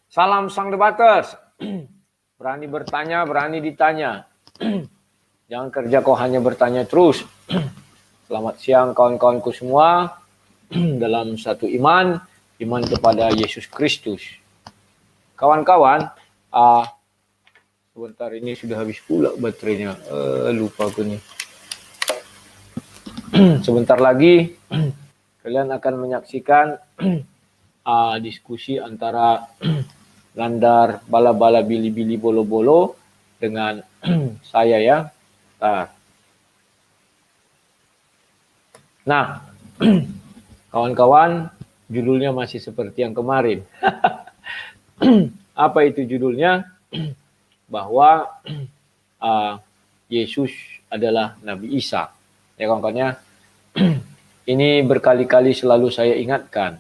Salam sang debaters. Berani bertanya, berani ditanya. Jangan kerja kau hanya bertanya terus. Selamat siang kawan-kawanku semua. Dalam satu iman kepada Yesus Kristus. Kawan-kawan, sebentar ini sudah habis pula baterainya. Lupa aku nih. Sebentar lagi kalian akan menyaksikan diskusi antara Landar bala-bala bili-bili bolo-bolo dengan saya ya. Nah, kawan-kawan, judulnya masih seperti yang kemarin. Apa itu judulnya? Bahwa Yesus adalah Nabi Isa. Ya kawan-kawannya, ini berkali-kali selalu saya ingatkan.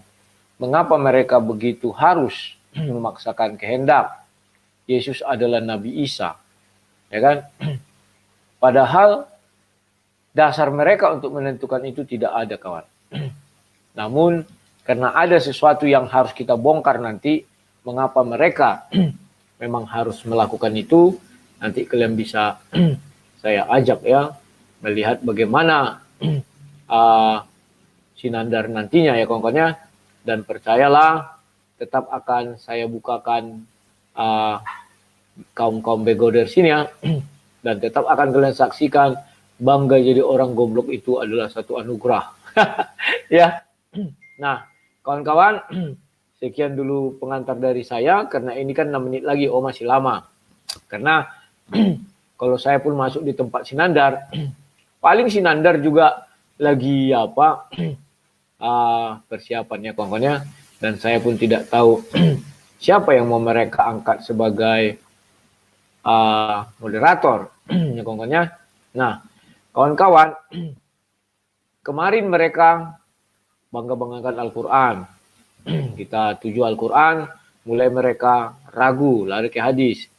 Mengapa mereka begitu harus memaksakan kehendak? Yesus adalah Nabi Isa. Ya kan? Padahal dasar mereka untuk menentukan itu tidak ada, kawan. Namun karena ada sesuatu yang harus kita bongkar nanti, mengapa mereka memang harus melakukan itu, nanti kalian bisa saya ajak ya, melihat bagaimana Sinandar nantinya ya kawan-kawannya. Dan percayalah, tetap akan saya bukakan kaum-kaum begoder sini ya. Dan tetap akan kalian saksikan, bangga jadi orang goblok itu adalah satu anugerah. Ya. Nah, kawan-kawan, sekian dulu pengantar dari saya, karena ini kan 6 menit lagi, masih lama. Karena kalau saya pun masuk di tempat Sinandar, paling Sinandar juga lagi persiapannya kawan-kawannya, dan saya pun tidak tahu siapa yang mau mereka angkat sebagai moderator ya kawan-kawannya. Nah, kawan-kawan, kemarin mereka bangga-banggakan Al-Quran. Kita tuju Al-Quran, mulai mereka ragu, lari ke hadis.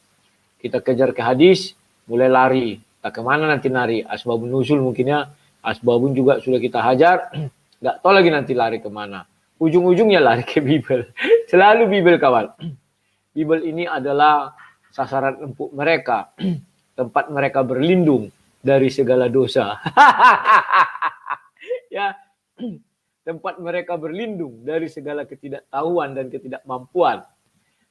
Kita kejar ke hadis, mulai lari. Tak kemana nanti lari? Asbabun nuzul mungkinnya. Asbabun juga sudah kita hajar. Nggak tahu lagi nanti lari kemana. Ujung-ujungnya lari ke Bible. Selalu Bible, kawan. Bible ini adalah sasaran empuk mereka. Tempat mereka berlindung dari segala dosa. Ya, tempat mereka berlindung dari segala ketidaktahuan dan ketidakmampuan.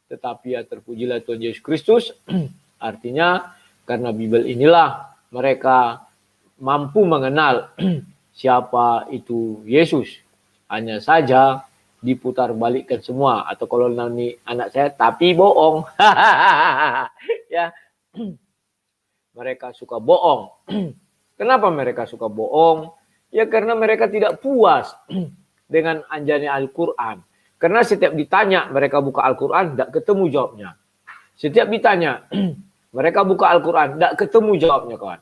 Tetapi ya terpujilah Tuhan Yesus Kristus. Artinya karena Bible inilah mereka mampu mengenal siapa itu Yesus. Hanya saja diputar balikkan semua. Atau kalau nanti anak saya, tapi bohong. Ya, mereka suka bohong. Kenapa mereka suka bohong? Ya karena mereka tidak puas dengan anjani Al-Quran. Karena setiap ditanya, mereka buka Al-Quran, tidak ketemu jawabnya. Setiap ditanya, mereka buka Al-Quran, tidak ketemu jawabnya, kawan.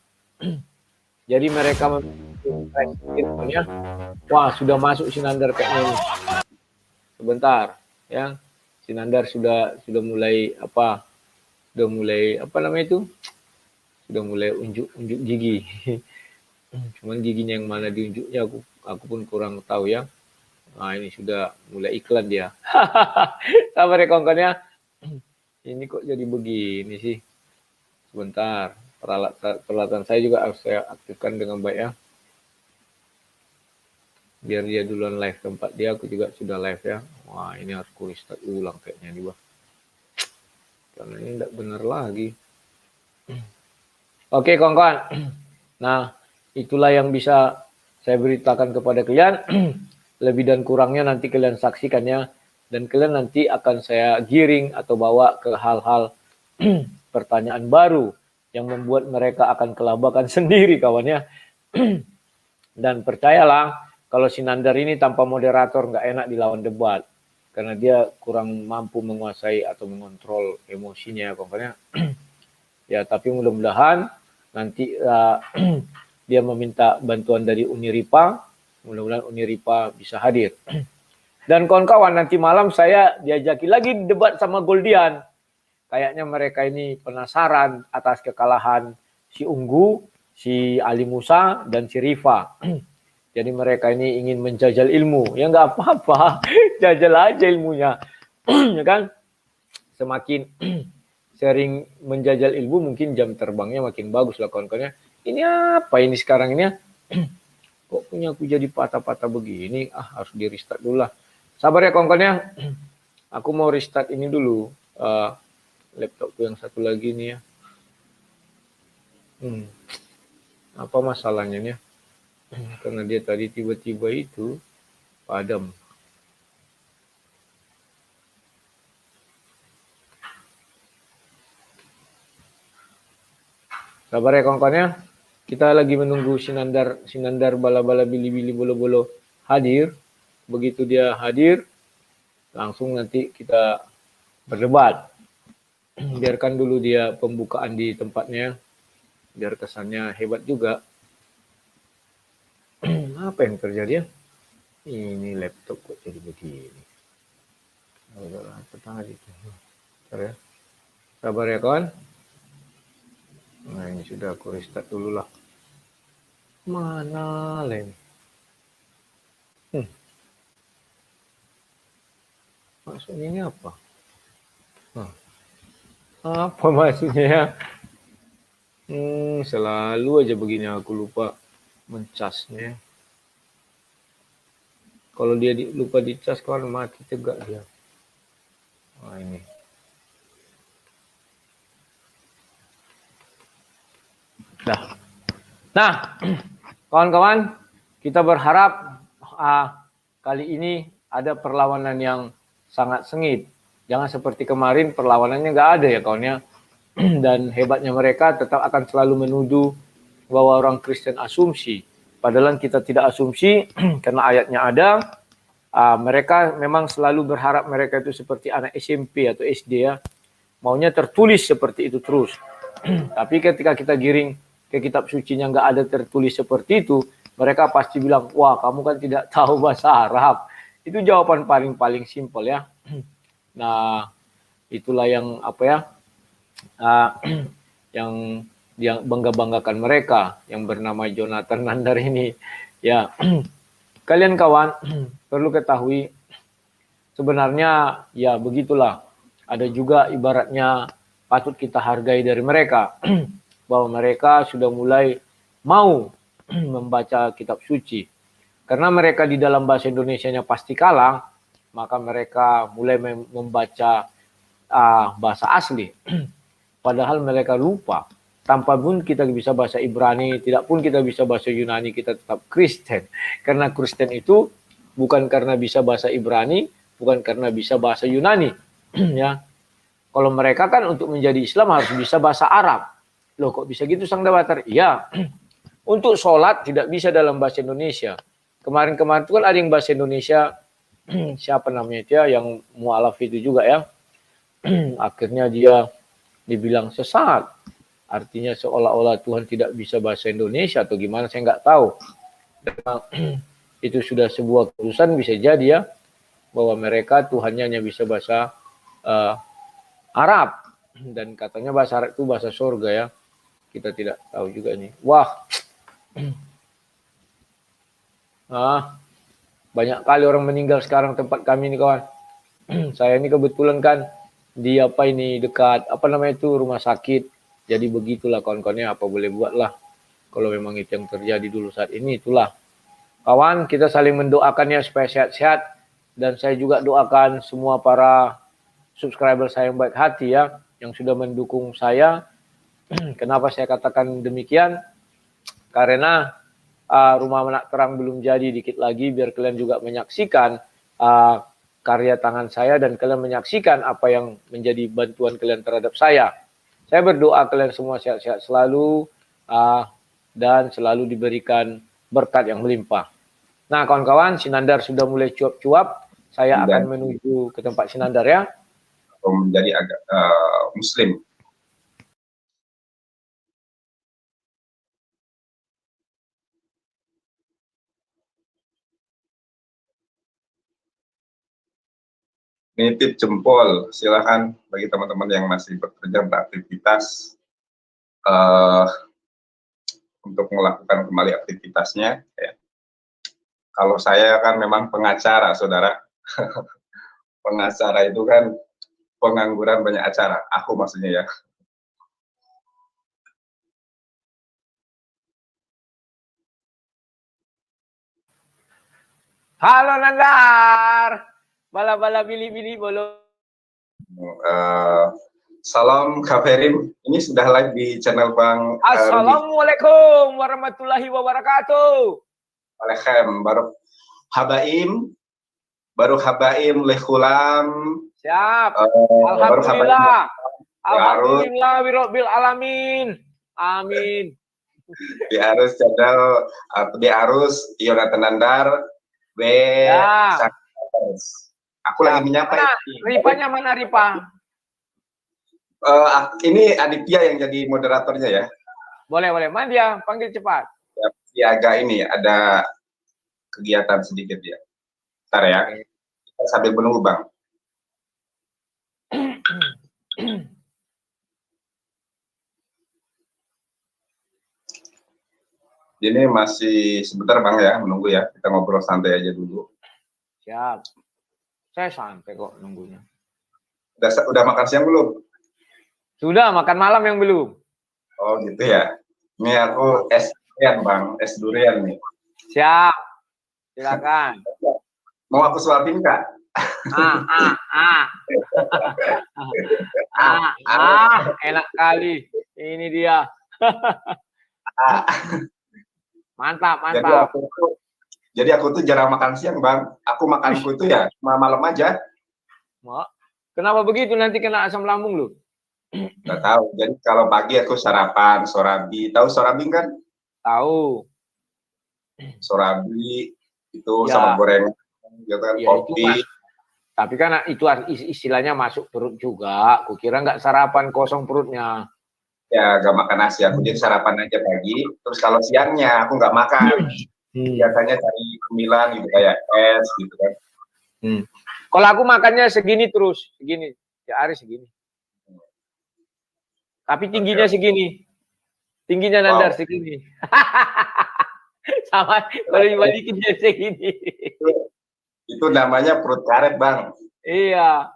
Jadi mereka ya, wah sudah masuk Sinandar kayaknya ini. Sebentar, ya. Sinandar sudah mulai sudah mulai namanya itu? Sudah mulai unjuk gigi. Cuman giginya yang mana diunjuknya aku pun kurang tahu ya. Nah ini sudah mulai iklan dia. Sabar ya kawan-kawan ya. Ini kok jadi begini sih. Sebentar. Peralatan saya juga harus saya aktifkan dengan baik ya. Biar dia duluan live, tempat dia aku juga sudah live ya. Wah ini harus ku restart ulang kayaknya nih bah. Karena ini tidak benar lagi. Oke kawan-kawan. Nah itulah yang bisa saya beritakan kepada kalian. Lebih dan kurangnya nanti kalian saksikan ya. Dan kalian nanti akan saya giring atau bawa ke hal-hal pertanyaan baru yang membuat mereka akan kelabakan sendiri kawannya. Dan percayalah, kalau Sinandar ini tanpa moderator nggak enak dilawan debat. Karena dia kurang mampu menguasai atau mengontrol emosinya kawannya. Ya tapi mudah-mudahan nanti dia meminta bantuan dari Uniripa. Mudah-mudahan Uniripa bisa hadir. Dan kawan-kawan, nanti malam saya diajaki lagi debat sama Goldian. Kayaknya mereka ini penasaran atas kekalahan si Unggu, si Ali Musa, dan si Rifa. Jadi mereka ini ingin menjajal ilmu. Ya nggak apa-apa, jajal aja ilmunya. Ya kan? semakin sering menjajal ilmu, mungkin jam terbangnya makin bagus lah kawan-kawannya. Ini apa ini sekarang ini ya? Kok punya aku jadi patah-patah begini? Harus di restart dulu lah. Sabar ya kawan-kawannya. Aku mau restart ini dulu. Laptopku yang satu lagi nih ya. Apa masalahnya nih ya? Karena dia tadi tiba-tiba itu padam. Sabar ya kawan-kawannya. Kita lagi menunggu Sinandar bala-bala bili-bili bolo-bolo hadir. Begitu dia hadir, langsung nanti kita berdebat. Biarkan dulu dia pembukaan di tempatnya, biar kesannya hebat juga. Apa yang terjadi ya? Ini laptop kok jadi begini. Sabar ya kawan. Nah ini sudah aku restart dulu lah. Mana lain? Maksudnya ini apa? Apa maksudnya ya? Selalu aja begini aku lupa mencasnya. Kalau dia lupa dicas kawan mati tegak dia. Ini. Nah, kawan-kawan, kita berharap kali ini ada perlawanan yang sangat sengit. Jangan seperti kemarin perlawanannya nggak ada ya kawan ya. Dan hebatnya mereka tetap akan selalu menuduh bahwa orang Kristen asumsi. Padahal kita tidak asumsi karena ayatnya ada. Mereka memang selalu berharap mereka itu seperti anak SMP atau SD ya. Maunya tertulis seperti itu terus. Tapi ketika kita giring ke kitab sucinya nggak ada tertulis seperti itu, mereka pasti bilang, wah kamu kan tidak tahu bahasa Arab. Itu jawaban paling simpel ya. Nah, itulah yang apa ya, yang bangga-banggakan mereka yang bernama Jonathan Nandar ini. Ya, kalian kawan perlu ketahui sebenarnya ya begitulah. Ada juga ibaratnya patut kita hargai dari mereka bahwa mereka sudah mulai mau membaca kitab suci. Karena mereka di dalam bahasa Indonesianya pasti kalah, maka mereka mulai membaca bahasa asli. Padahal mereka lupa. Tanpa pun kita bisa bahasa Ibrani, tidak pun kita bisa bahasa Yunani, kita tetap Kristen. Karena Kristen itu bukan karena bisa bahasa Ibrani, bukan karena bisa bahasa Yunani. Ya, kalau mereka kan untuk menjadi Islam harus bisa bahasa Arab. Loh kok bisa gitu Sang Dawatar? Iya, untuk sholat tidak bisa dalam bahasa Indonesia. Kemarin-kemarin itu kan ada yang bahasa Indonesia, siapa namanya itu ya, yang mu'alaf itu juga ya. Akhirnya dia dibilang sesat. Artinya seolah-olah Tuhan tidak bisa bahasa Indonesia atau gimana, saya nggak tahu. Itu sudah sebuah keputusan bisa jadi ya, bahwa mereka Tuhannya hanya bisa bahasa Arab. Dan katanya bahasa Arab itu bahasa surga ya. Kita tidak tahu juga ini. Wah, banyak kali orang meninggal sekarang tempat kami ini kawan. Saya ini kebetulan kan di apa ini dekat apa namanya itu rumah sakit. Jadi begitulah kawan-kawannya, apa boleh buat lah. Kalau memang itu yang terjadi dulu saat ini, itulah. Kawan, kita saling mendoakannya supaya sehat-sehat. Dan saya juga doakan semua para subscriber saya yang baik hati ya, yang sudah mendukung saya. Kenapa saya katakan demikian? Karena Rumah Anak Terang belum jadi, dikit lagi biar kalian juga menyaksikan karya tangan saya dan kalian menyaksikan apa yang menjadi bantuan kalian terhadap saya. Saya berdoa kalian semua sehat-sehat selalu dan selalu diberikan berkat yang melimpah. Nah kawan-kawan, Sinandar sudah mulai cuap-cuap. Saya akan menuju ke tempat Sinandar ya. Menjadi agak Muslim. Nitip jempol, silakan bagi teman-teman yang masih bekerja beraktivitas untuk melakukan kembali aktivitasnya. Ya. Kalau saya kan memang pengacara, saudara. Pengacara itu kan pengangguran banyak acara. Aku maksudnya ya. Halo Nandar. Bala-bala bili-bili bolo. Salam Kak Ferim. Ini sudah live di channel Bang Rudi. Assalamualaikum warahmatullahi wabarakatuh. Waalaikumsalam. Baru habaim lehulam. Siap. Baru habaim. Alhamdulillah. Alhamdulillah birabbil alamin. Amin. Di arus channel di arus Yonatan Nandar Ya. Aku lagi menyapa. Ripanya mana Ripa? Ini Aditya yang jadi moderatornya ya. Boleh. Mana dia? Panggil cepat. Ya, dia agak ini ada kegiatan sedikit ya. Ntar ya. Kita sambil menunggu Bang. Ini masih sebentar Bang ya, menunggu ya. Kita ngobrol santai aja dulu. Siap. Saya santai kok nunggunya. Udah makan siang belum? Sudah, makan malam yang belum. Oh gitu ya. Ini aku es durian Bang, es durian nih. Siap. Silakan. Mau aku suapin Kak? Enak kali. Ini dia. Mantap. Jadi aku tuh jarang makan siang Bang. Aku makanku itu ya cuma malam aja. Kenapa begitu? Nanti kena asam lambung lu. Nggak tahu. Jadi kalau pagi aku sarapan sorabi. Tahu sorabi kan? Tahu. Sorabi itu Ya. sama goreng, gitu kan, Ya, kopi. Tapi kan itu istilahnya masuk perut juga. Kukira nggak sarapan kosong perutnya. Ya gak makan nasi. Aku jadi sarapan aja pagi. Terus kalau siangnya aku nggak makan. Biasanya cari cemilan gitu kayak es gitu kan. Kalau aku makannya segini terus, segini. Ya hari segini. Tapi tingginya segini. Tingginya Nandar segini. Sama kalau dibalikin dia segini. Itu namanya perut karet Bang. Iya.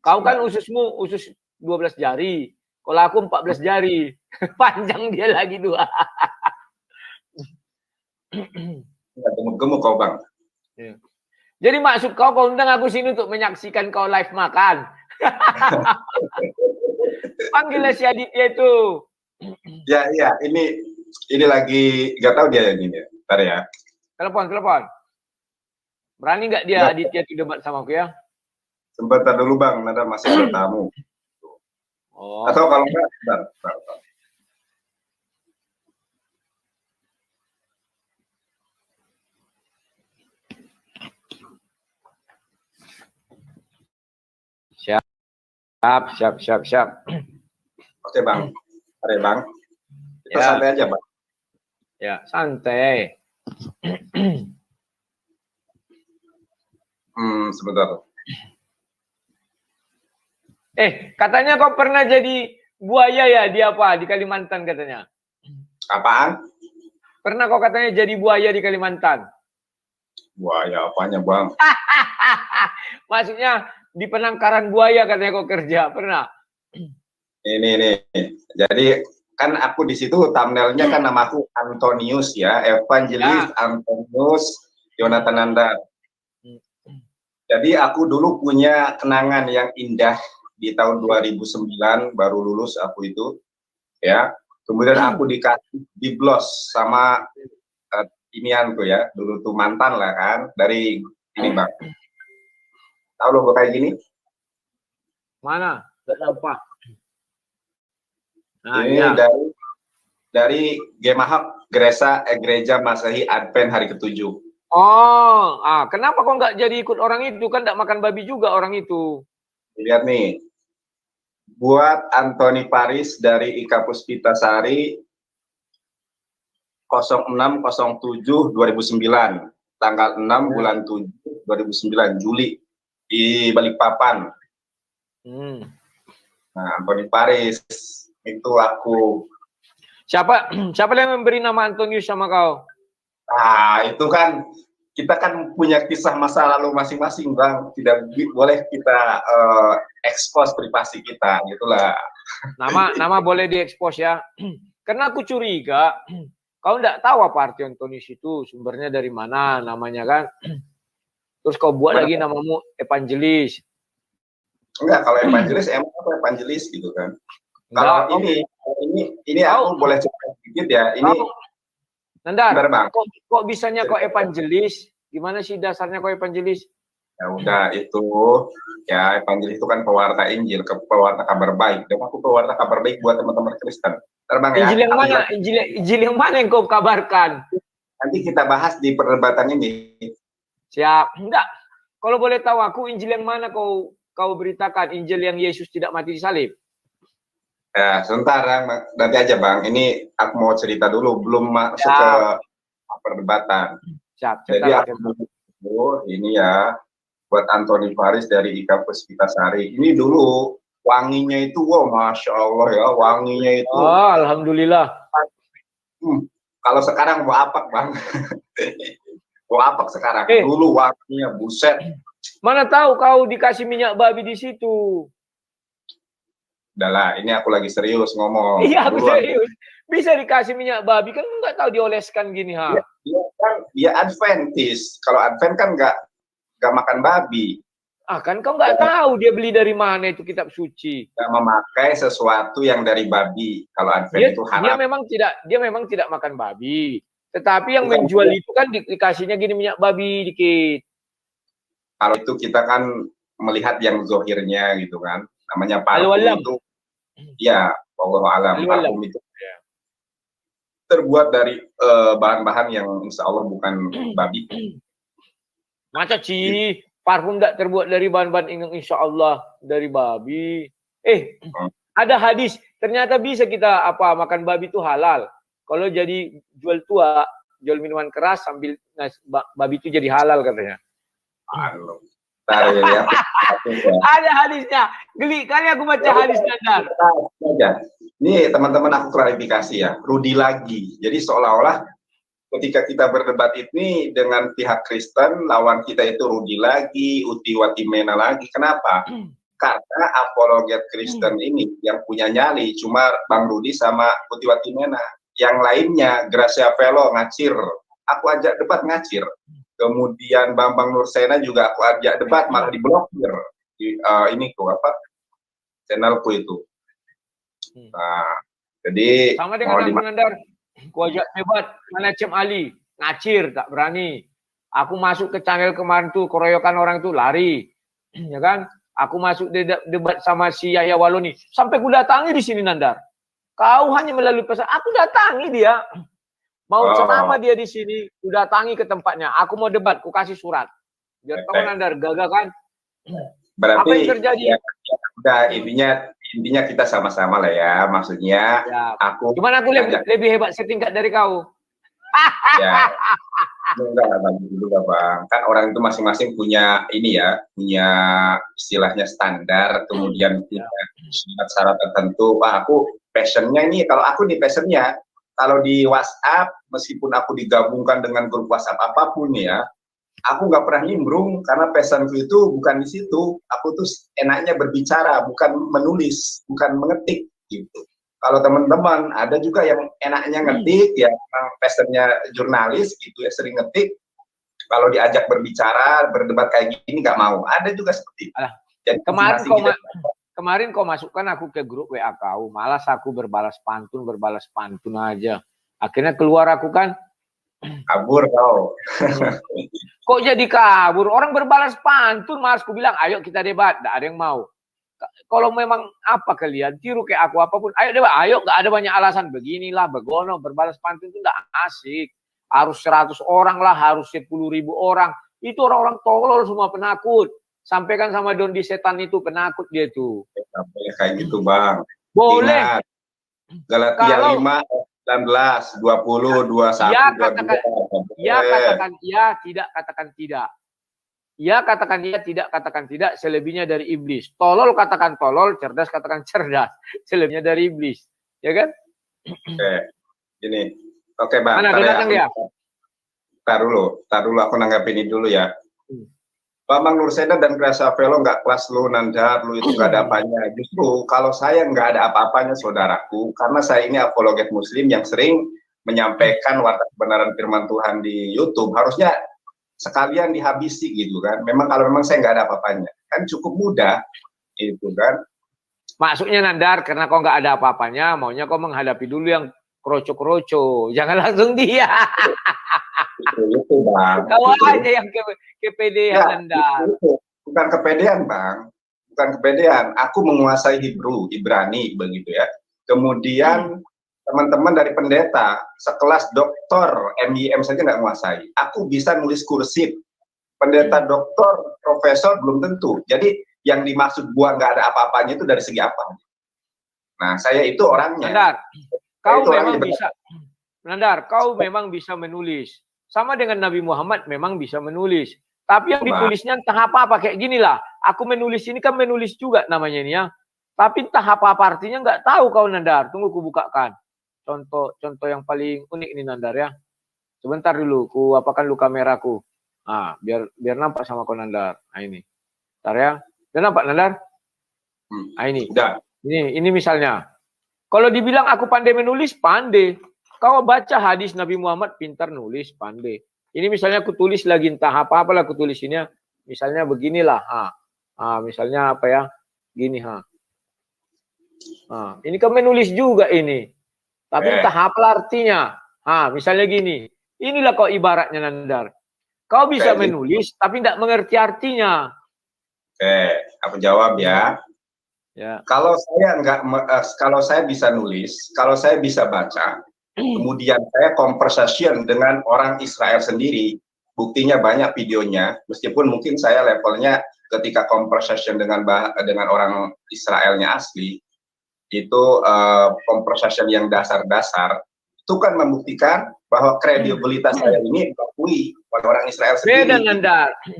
Kau kan ususmu usus 12 jari. Kalau aku 14 jari. Panjang dia lagi 2. Gemuk kau Bang. Iya. Jadi maksud kau undang aku sini untuk menyaksikan kau live makan. Panggillah si Aditya itu. Ya, ini lagi nggak tahu dia ini ya. Bentar ya. Telepon. Berani nggak dia Aditya itu debat sama aku ya? Sebentar dulu Bang, nanti masih ada tamu. Oh. Atau kalau enggak, bentar. Siap. Oke Bang. Mari Bang. Kita Ya. santai aja Bang. Ya, santai. Sebentar. Katanya kau pernah jadi buaya ya di Kalimantan katanya. Apaan? Pernah kau katanya jadi buaya di Kalimantan? Buaya apanya Bang? Maksudnya di penangkaran buaya katanya kau kerja, pernah? Ini. Jadi kan aku di situ thumbnailnya kan namaku Antonius ya, Evangelis Antonius Yonatan Nandar. Jadi aku dulu punya kenangan yang indah di tahun 2009 baru lulus aku itu, ya. Kemudian aku dikasih diblos sama inianku ya, dulu tuh mantan lah kan dari ini Bang. Tahu logo kayak gini? Mana? Nggak nampak. Nah, ini ya. dari Gemahap Gereja Masehi Advent hari ke-7. Kenapa kok nggak jadi ikut orang itu? Kan nggak makan babi juga orang itu. Lihat nih, buat Anthony Paris dari Ika Puspitasari 06/07/2009, tanggal 6 bulan 7 2009 Juli di Balikpapan. Nah, Anthony Paris itu aku. Siapa yang memberi nama Antonius sama kau? Itu kan kita kan punya kisah masa lalu masing-masing, Bang. Tidak boleh kita expose privasi kita, gitulah. Nama boleh diekspos ya. Karena aku curiga, kau enggak tahu apa arti Antonius itu, sumbernya dari mana, namanya kan. Terus kau buat lagi namamu evangelis. Enggak, kalau evangelis emang apa evangelis gitu kan. Kalau ini aku boleh cerita sedikit ya. Ini Nandar, kok bisanya kok evangelis? Gimana sih dasarnya kok evangelis? Ya udah itu, ya evangelis itu kan pewarta Injil, pewarta kabar baik. Dan aku pewarta kabar baik buat teman-teman Kristen. Terbang ya. Injil yang mana? Injil yang mana yang kau kabarkan? Nanti kita bahas di perdebatan ini. Siap. Enggak. Kalau boleh tahu aku Injil yang mana kau beritakan? Injil yang Yesus tidak mati di salib? Ya, sebentar, nanti aja Bang. Ini aku mau cerita dulu, belum masuk ke perdebatan. Siap. Jadi aku ini ya buat Antoni Faris dari IKA Puspitasari. Ini dulu wanginya itu, wow, masya Allah ya, wanginya itu. Oh, alhamdulillah. Kalau sekarang mau apa Bang? Mau apa sekarang? Dulu wanginya buset. Mana tahu kau dikasih minyak babi di situ. Udahlah, ini aku lagi serius ngomong. Iya, aku serius. Bisa dikasih minyak babi kan nggak tahu dioleskan gini ha. Dia Adventis. Kalau Advent kan nggak makan babi. Ah kan kau nggak tahu dia beli dari mana itu kitab suci. Nggak memakai sesuatu yang dari babi. Kalau Advent itu haram. Dia memang tidak makan babi. Tetapi yang menjual itu kan dikasihnya gini minyak babi dikit. Kalau itu kita kan melihat yang zohirnya gitu kan. Namanya parfum itu. Ya, wallahu alam. Parfum itu terbuat dari bahan-bahan yang insya Allah bukan babi. Masa sih parfum tidak terbuat dari bahan-bahan yang insya Allah dari babi? Ada hadis ternyata bisa kita makan babi itu halal. Kalau jadi jual minuman keras sambil babi itu jadi halal katanya. Ya. Ada hadisnya. Geli kali aku baca hadis Nandar. Ini teman-teman aku klarifikasi ya. Rudi lagi. Jadi seolah-olah ketika kita berdebat ini dengan pihak Kristen, lawan kita itu Rudi lagi, Uti Watimena lagi. Kenapa? Karena apologet Kristen ini yang punya nyali cuma Bang Rudi sama Uti Watimena. Yang lainnya Gracia Velo ngacir. Aku ajak debat ngacir. Kemudian Bambang Nursena juga aku ajak debat malah diblokir. Ini tuh channelku itu. Nah, jadi sama dengan aku Nandar. Ku ajak debat mana Cem Ali ngacir tak berani. Aku masuk ke channel kemarin tuh keroyokan orang tuh lari, ya kan? Aku masuk debat sama si Yahya Waloni sampai ku datangi di sini Nandar. Kau hanya melalui pesan, aku datangi dia. Mau ceramah dia di sini, udah datangi ke tempatnya. Aku mau debat, ku kasih surat. Biar tahu Nandar, gagal kan? Berarti apa yang terjadi? Udah intinya kita sama-sama lah ya. Maksudnya aku. Cuman aku lebih hebat setingkat dari kau. Ya, enggak bagi dulu Bang. Kan orang itu masing-masing punya ini ya, punya istilahnya standar, kemudian punya syarat tertentu. Wah, aku passionnya ini, kalau aku nih passionnya. Kalau di WhatsApp, meskipun aku digabungkan dengan grup WhatsApp apapun ya, aku nggak pernah nimbrung karena passionku itu bukan di situ. Aku tuh enaknya berbicara, bukan menulis, bukan mengetik gitu. Kalau teman-teman ada juga yang enaknya ngetik, ya passionnya jurnalis gitu ya, sering ngetik. Kalau diajak berbicara, berdebat kayak gini nggak mau. Ada juga seperti itu. Jadi kemarin kau masukkan aku ke grup WA kau, malas aku berbalas pantun aja. Akhirnya keluar aku kan. Kabur kau. Kok jadi kabur? Orang berbalas pantun, malas ku bilang, ayo kita debat. Nggak ada yang mau. Kalau memang apa kalian, tiru kayak aku apapun, ayo debat, ayo, nggak ada banyak alasan. Beginilah, begono, berbalas pantun itu nggak asik. Harus 100 orang lah, harus 10.000 orang. Itu orang-orang tolol semua, penakut. Sampaikan sama Dondi setan itu, penakut dia tuh. Boleh kayak gitu Bang. Boleh. Ingat, Galatia 5, 19, 20, 21, ya, 22. Ya katakan iya, tidak katakan tidak. Ya katakan iya, tidak katakan tidak. Selebihnya dari iblis. Tolol katakan tolol, cerdas katakan cerdas. Selebihnya dari iblis. Ya kan? Oke. Gini. Oke Bang. Mana datang dia? tar dulu aku nanggapin ini dulu ya. Hmm. Bambang Nursena dan Gracia Velo nggak kelas lu, Nandar, lu itu nggak ada apanya. Justru kalau saya nggak ada apa-apanya, saudaraku, karena saya ini apologet Muslim yang sering menyampaikan warta kebenaran firman Tuhan di YouTube, harusnya sekalian dihabisi gitu kan. Kalau memang saya nggak ada apa-apanya, kan cukup mudah itu kan. Maksudnya Nandar, karena kau nggak ada apa-apanya, maunya kau menghadapi dulu yang kroco-kroco, jangan langsung dia. Itu Bang. Kau aja yang kepedean Ya, Nandar. bukan kepedean Bang, bukan kepedean. Aku menguasai Ibrani begitu ya. Kemudian teman-teman dari pendeta sekelas doktor MIM saja nggak menguasai. Aku bisa nulis kursif. Pendeta doktor, profesor belum tentu. Jadi yang dimaksud gua nggak ada apa-apanya itu dari segi apa? Nah, saya itu orangnya. Nandar, kau itu memang orangnya, bisa. Nandar, kau memang bisa menulis. Sama dengan Nabi Muhammad memang bisa menulis. Tapi yang ditulisnya entah apa kayak gini lah. Aku menulis ini kan menulis juga namanya ini ya. Tapi entah apa artinya nggak tahu kau Nandar. Tunggu ku bukakan. Contoh yang paling unik ini Nandar ya. Sebentar dulu, ku apakan dulu kameraku. Ah, biar nampak sama kau Nandar. Nah ini. Bentar ya. Udah nampak Nandar? Nah ini. Udah. Ini misalnya. Kalau dibilang aku pandai menulis, pandai. Kau baca hadis Nabi Muhammad, pintar nulis, pandai. Ini misalnya aku tulis lagi entah apa-apalah aku tulis ini. Misalnya beginilah. Misalnya apa ya? Gini ini kan menulis juga ini. Tapi entah apa artinya. Misalnya gini. Inilah kau ibaratnya Nandar. Kau bisa menulis tapi tidak mengerti artinya. Aku jawab ya. Ya. Kalau saya bisa nulis, kalau saya bisa baca, kemudian saya conversation dengan orang Israel sendiri, buktinya banyak videonya, meskipun mungkin saya levelnya ketika conversation dengan orang Israelnya asli, itu conversation yang dasar-dasar, itu kan membuktikan bahwa kredibilitas saya ini diakui oleh orang Israel sendiri.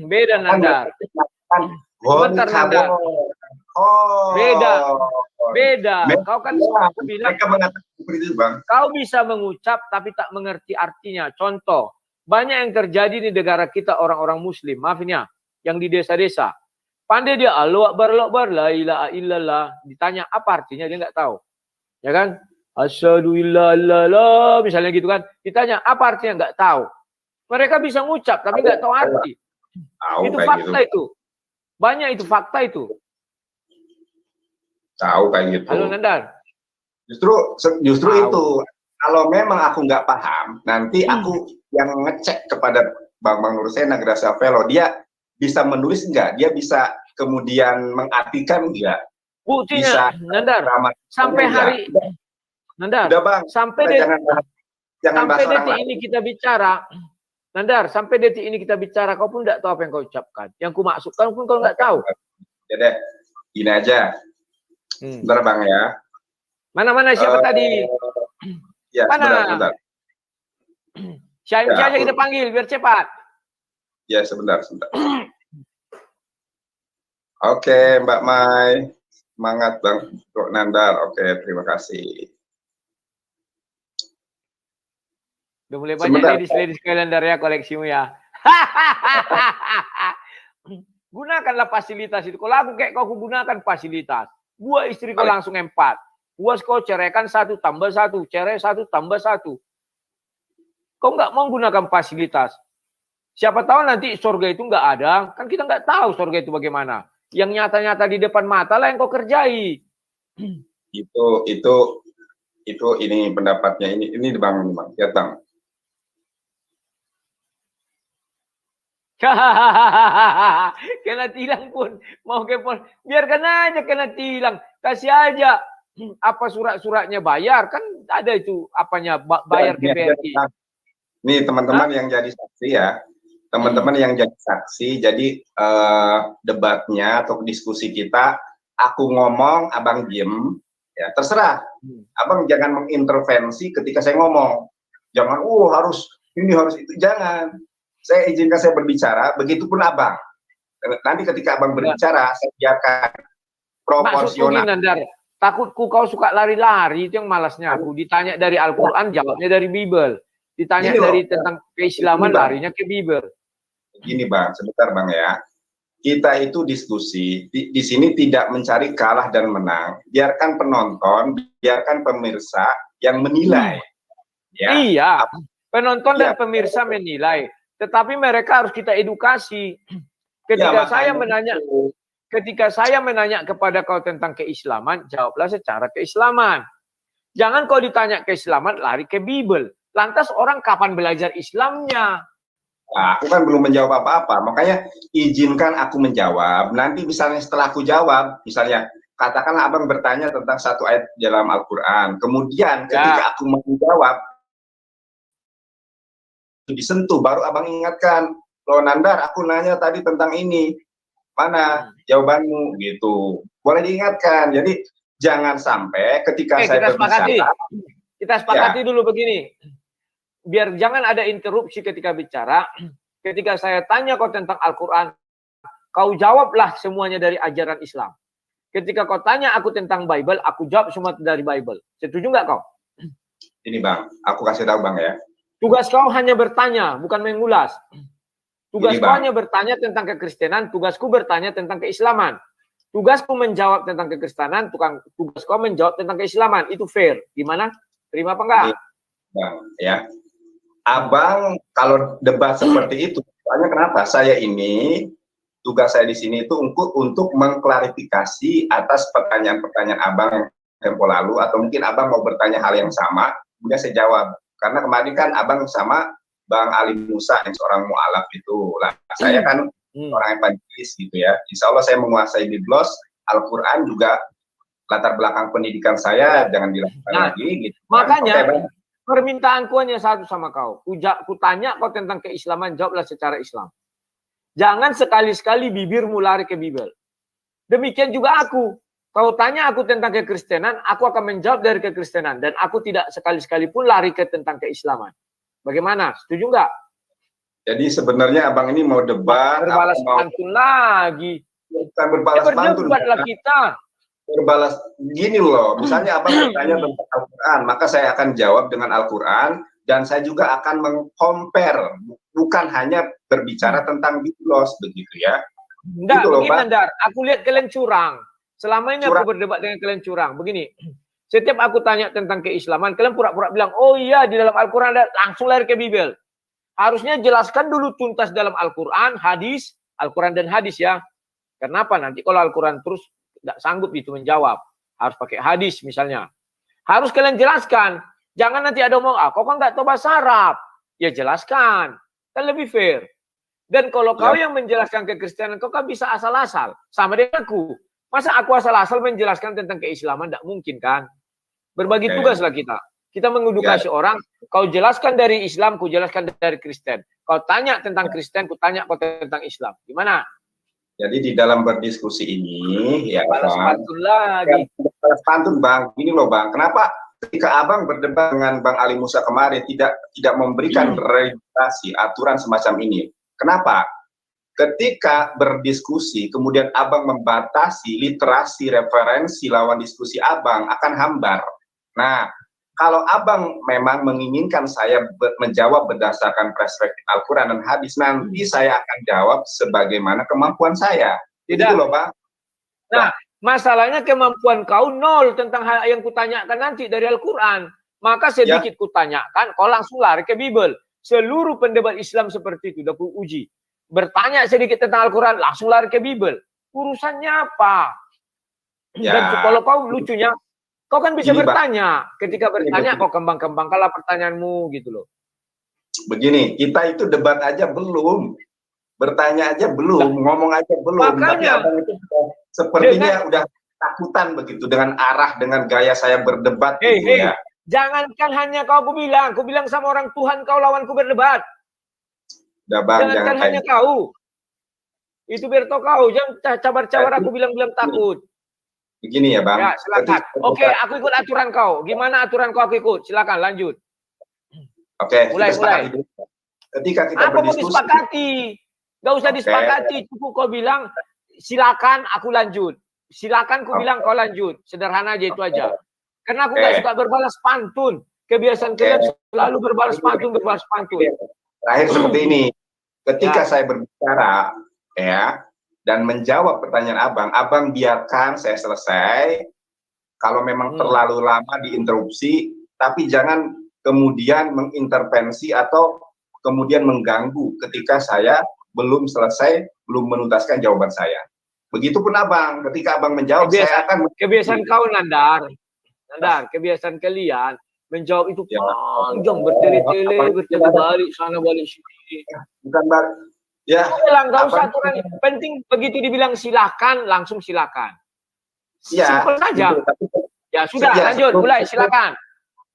Beda Nandar. Sebentar Nandar. Beda. Kau kan aku bilang itu, Bang. Kau bisa mengucap tapi tak mengerti artinya. Contoh, banyak yang terjadi di negara kita orang-orang Muslim, maafnya, yang di desa-desa. Pandai dia Allahu Akbar, la ilaha illallah. Ditanya apa artinya dia nggak tahu. Ya kan? Asyhadu illallah, misalnya gitu kan. Ditanya apa artinya nggak tahu. Mereka bisa ngucap tapi nggak tahu arti. Itu fakta itu. Banyak itu fakta itu. Tahu kayak gitu. Halo Nandar. Justru itu. Kalau memang aku nggak paham, nanti aku yang ngecek kepada Bambang Nursena, Gracia Velo, dia bisa menulis nggak? Dia bisa kemudian mengartikan nggak? Buktinya, Nandar, sampai hari Nandar, udah Bang, sampai detik ini kita bicara, Nandar, sampai detik ini kita bicara, kau pun tidak tahu apa yang kau ucapkan. Yang ku maksudkan pun kau nggak tahu. Jadi, gini aja. Bentar Bang ya. Mana siapa tadi? Ya, mana? Sebentar. Siapa aja kita panggil biar cepat. Ya, sebentar. Oke, Mbak Mai. Semangat Bang Nandar. Oke, terima kasih. Udah mulai banyak ladies kalian dari koleksimu ya. Gunakanlah fasilitas itu. Kalau aku kayak kau gunakan fasilitas. Gua istri kau langsung 4. Gua kau ceraikan 1 tambah 1. Cerai 1 tambah 1. Kau nggak mau gunakan fasilitas. Siapa tahu nanti surga itu nggak ada. Kan kita nggak tahu surga itu bagaimana. Yang nyata-nyata di depan mata lah yang kau kerjai. Itu ini pendapatnya. Ini Bang. Lihat Bang. Kena tilang pun mau kepon, biarkan aja kena tilang, kasih aja apa surat-suratnya bayar kan ada itu apanya bayar ke BRI. Nih teman-teman yang jadi saksi ya, teman-teman yang jadi saksi, jadi debatnya atau diskusi kita, aku ngomong, abang diem, ya terserah, abang jangan mengintervensi ketika saya ngomong, jangan harus ini harus itu, jangan. Saya izinkan saya berbicara, begitupun abang. Nanti ketika abang berbicara, saya biarkan proporsional. Nandar, takutku kau suka lari-lari, itu yang malasnya. Aku ditanya dari Al-Quran, jawabnya dari Bible. Ditanya Gini dari loh, tentang keislaman, Bang. larinya ke Bible. Gini Bang, sebentar Bang ya. Kita itu diskusi di sini tidak mencari kalah dan menang. Biarkan penonton, biarkan pemirsa yang menilai. Ya. Iya, penonton Ya, dan pemirsa menilai. Tetapi mereka harus kita edukasi. ya, Ketika saya menanya kepada kau tentang keislaman, jawablah secara keislaman. Jangan kau ditanya keislaman, lari ke Bible. Lantas orang kapan belajar Islamnya? Nah, aku kan belum menjawab apa-apa, makanya izinkan aku menjawab. Nanti misalnya setelah aku jawab, misalnya katakanlah abang bertanya tentang satu ayat dalam Al-Quran, kemudian ketika aku menjawab disentuh, baru abang ingatkan, loh Nandar, aku nanya tadi tentang ini, mana jawabanmu gitu. Boleh diingatkan. Jadi jangan sampai ketika saya berbicara, kita sepakati dulu begini. Biar jangan ada interupsi ketika bicara. Ketika saya tanya kau tentang Al-Quran, kau jawablah semuanya dari ajaran Islam. Ketika kau tanya aku tentang Bible, aku jawab semua dari Bible. Setuju nggak kau? Ini Bang, aku kasih tahu Bang ya. Tugas kau hanya bertanya, bukan mengulas. Tugas kau hanya bertanya tentang kekristenan, tugasku bertanya tentang keislaman. Tugasku menjawab tentang kekristenan, tugas kau menjawab tentang keislaman. Itu fair. Gimana? Terima apa enggak? Bang, ya. Abang kalau debat seperti itu, soalnya kenapa? Saya ini tugas saya di sini itu untuk mengklarifikasi atas pertanyaan-pertanyaan abang tempo lalu, atau mungkin abang mau bertanya hal yang sama, kemudian saya jawab. Karena kemarin kan abang sama Bang Ali Musa yang seorang mu'alaf itu, lah saya kan orang evangelis gitu ya. Insya Allah saya menguasai Biblos, Al-Quran juga latar belakang pendidikan saya jangan dilakukan lagi. Gitu. Makanya permintaanku hanya satu sama kau. Ku tanya kau tentang keislaman, jawablah secara Islam. Jangan sekali-sekali bibirmu lari ke Bible. Demikian juga aku. Kau tanya aku tentang kekristenan, aku akan menjawab dari kekristenan. Dan aku tidak sekali-sekali pun lari ke tentang keislaman. Bagaimana? Setuju nggak? Jadi sebenarnya abang ini mau debat. Berbalas pantun lagi. Bukan berbalas pantun. Berdebatlah kita. Berbalas gini loh, misalnya abang bertanya tentang Al-Quran, maka saya akan jawab dengan Al-Quran, dan saya juga akan meng-compare, bukan hanya berbicara tentang Biblos, begitu ya. Enggak, gitu begini Nandar, aku lihat kalian curang. Selama ini aku berdebat dengan kalian curang. Begini, setiap aku tanya tentang keislaman, kalian pura-pura bilang, oh iya di dalam Al-Quran ada, langsung lari ke Bible. Harusnya jelaskan dulu tuntas dalam Al-Quran, hadis, Al-Quran dan hadis ya. Kenapa? Nanti kalau Al-Quran terus tidak sanggup itu menjawab. Harus pakai hadis misalnya. Harus kalian jelaskan. Jangan nanti ada ngomong, kau kan nggak tahu bahasa Arab. Ya jelaskan. Kan lebih fair. Dan kalau kau yang menjelaskan kekristenan, kau kan bisa asal-asal. Sama dengan aku. Masa aku asal-asal menjelaskan tentang keislaman? Tidak mungkin kan. Berbagi tugaslah kita. Kita mengedukasi orang. Kau jelaskan dari Islam, ku jelaskan dari Kristen. Kau tanya tentang Kristen, ku tanya kau tentang Islam. Gimana? Jadi di dalam berdiskusi ini, ya balas pantun lagi. Balas pantun Bang, ini loh Bang, kenapa ketika Abang berdebat dengan Bang Ali Musa kemarin tidak memberikan regulasi aturan semacam ini? Kenapa? Ketika berdiskusi, kemudian Abang membatasi literasi referensi lawan diskusi Abang akan hambar. Nah, kalau Abang memang menginginkan saya menjawab berdasarkan perspektif Al-Quran dan hadis, nanti saya akan jawab sebagaimana kemampuan saya. Tidak. Itu loh, Bang. Nah, masalahnya kemampuan kau nol tentang hal yang kutanyakan nanti dari Al-Quran. Maka sedikit kutanyakan, kau langsung lari ke Bible. Seluruh pendebat Islam seperti itu, udah ku uji. Bertanya sedikit tentang Al-Quran, langsung lari ke Bible. Urusannya apa? Dan kalau kau lucunya, kau kan bisa bertanya. Ketika bertanya, kau kembang-kembangkanlah pertanyaanmu gitu loh. Begini, kita itu debat aja belum. Bertanya aja belum, ngomong aja belum. Makanya, tapi abang itu sepertinya udah takutan begitu dengan arah, dengan gaya saya berdebat gitu ya. Jangankan hanya kau bilang sama orang Tuhan kau lawanku berdebat. Udah Bang, jangan hanya kau. Itu biar tau kau, jangan cabar-cabar aku bilang takut. Begini ya Bang. Ya, silakan. Oke, aku ikut aturan kau. Gimana aturan kau aku ikut? Silakan lanjut. Oke, mulai. Ketika kita apa berdiskusi. Mau disepakati? Gak usah disepakati. Cukup kau bilang, silakan aku lanjut. Silakan kau bilang kau lanjut. Sederhana aja itu aja. Karena aku gak suka berbalas pantun. kebiasaan kalian selalu berbalas pantun. Terakhir seperti ini, ketika Ya. saya berbicara ya dan menjawab pertanyaan abang biarkan saya selesai. Kalau memang terlalu lama diinterupsi, tapi jangan kemudian mengintervensi atau kemudian mengganggu ketika saya belum selesai, belum menuntaskan jawaban saya. Begitupun abang, ketika abang menjawab, saya akan... Kebiasaan kau, Nandar, kebiasaan kalian menjawab itu panjang, bertele-tele, balik sana balik sini. Bukan balik. Ya. Nggak usah aturan. Penting begitu dibilang silakan, langsung silakan. Ya. Simpel saja. Ya sudah, ya, lanjut, mulai, silakan.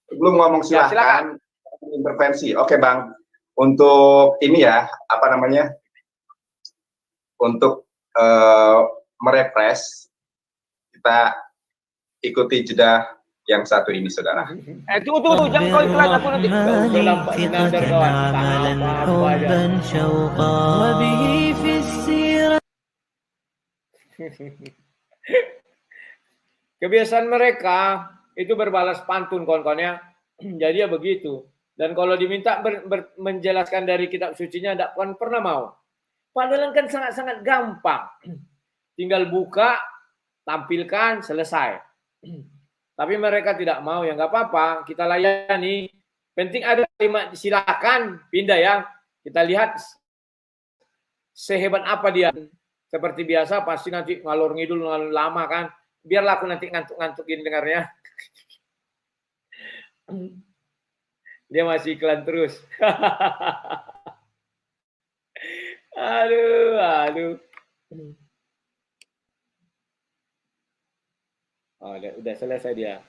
Sebelum ngomong silakan, intervensi. Oke, Bang. Untuk ini ya, apa namanya? Untuk merefresh, kita ikuti jeda yang satu ini, saudara. Tunggu, jangan kau iklan aku nanti. Udah lampak di Nandar, kawan. Kebiasaan mereka itu berbalas pantun, kawan-kawannya. Jadi ya begitu. Dan kalau diminta menjelaskan dari kitab sucinya, tidak pernah mau. Padahal kan sangat-sangat gampang. Tinggal buka, tampilkan, selesai. Tapi mereka tidak mau, ya nggak apa-apa. Kita layani. Penting ada kalimat silakan, pindah ya. Kita lihat sehebat apa dia. Seperti biasa, pasti nanti ngalor ngidul lama kan. Biarlah aku nanti ngantuk-ngantukin dengarnya. Dia masih iklan terus. Aduh. Oh, udah selesai dia.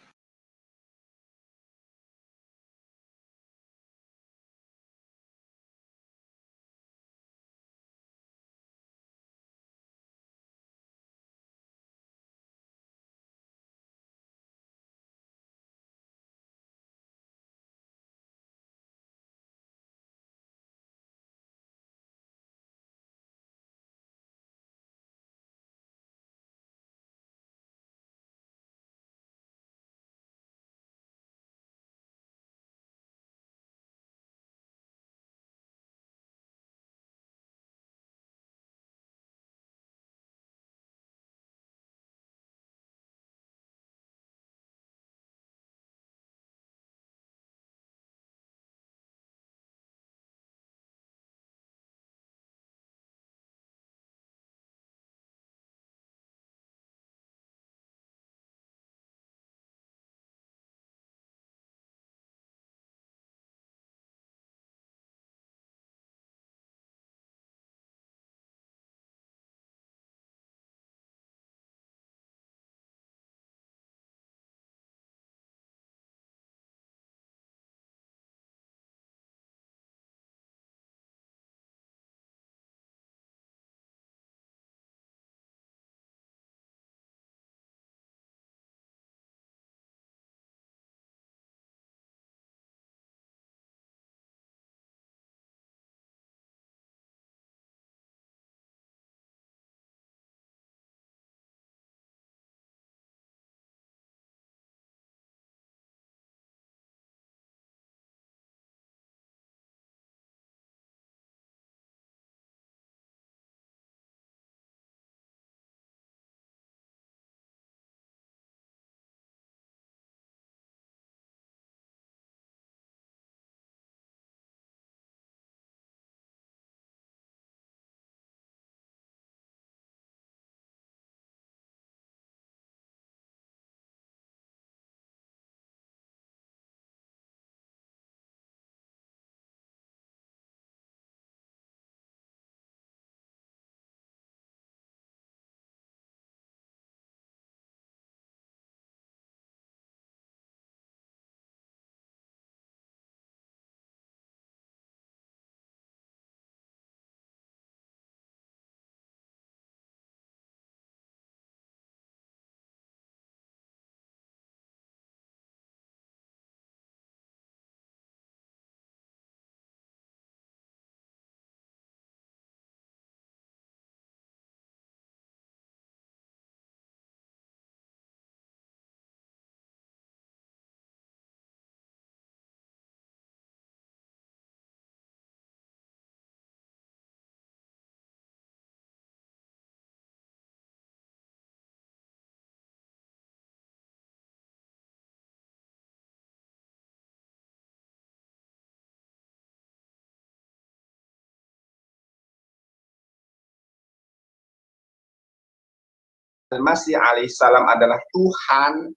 Al-Masih alaihissalam adalah Tuhan,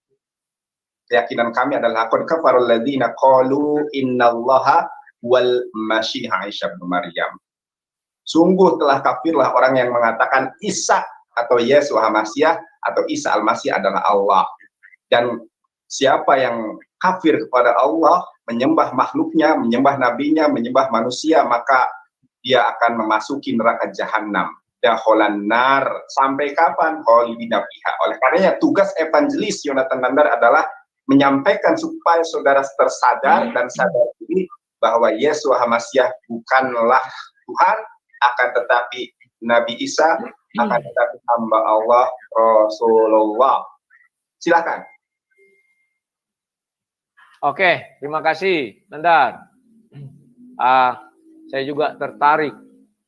keyakinan kami adalah qad kafarul ladzina qalu innallaha wal masih Isa bin Maryam. Sungguh telah kafirlah orang yang mengatakan Isa atau Yesus Al-Masih atau Isa Al-Masih adalah Allah. Dan siapa yang kafir kepada Allah, menyembah makhluknya, menyembah nabinya, menyembah manusia, maka dia akan memasuki neraka jahanam. Dakholan nar. Sampai kapan? Khalidina fiha. Oleh karenanya tugas evangelis Yonatan Nandar adalah menyampaikan supaya saudara tersadar dan sadar diri bahwa Yesus Al-Masih bukanlah Tuhan, akan tetapi Nabi Isa, akan tetapi hamba Allah, Rasulullah. Silakan. Oke, terima kasih, Nandar. Saya juga tertarik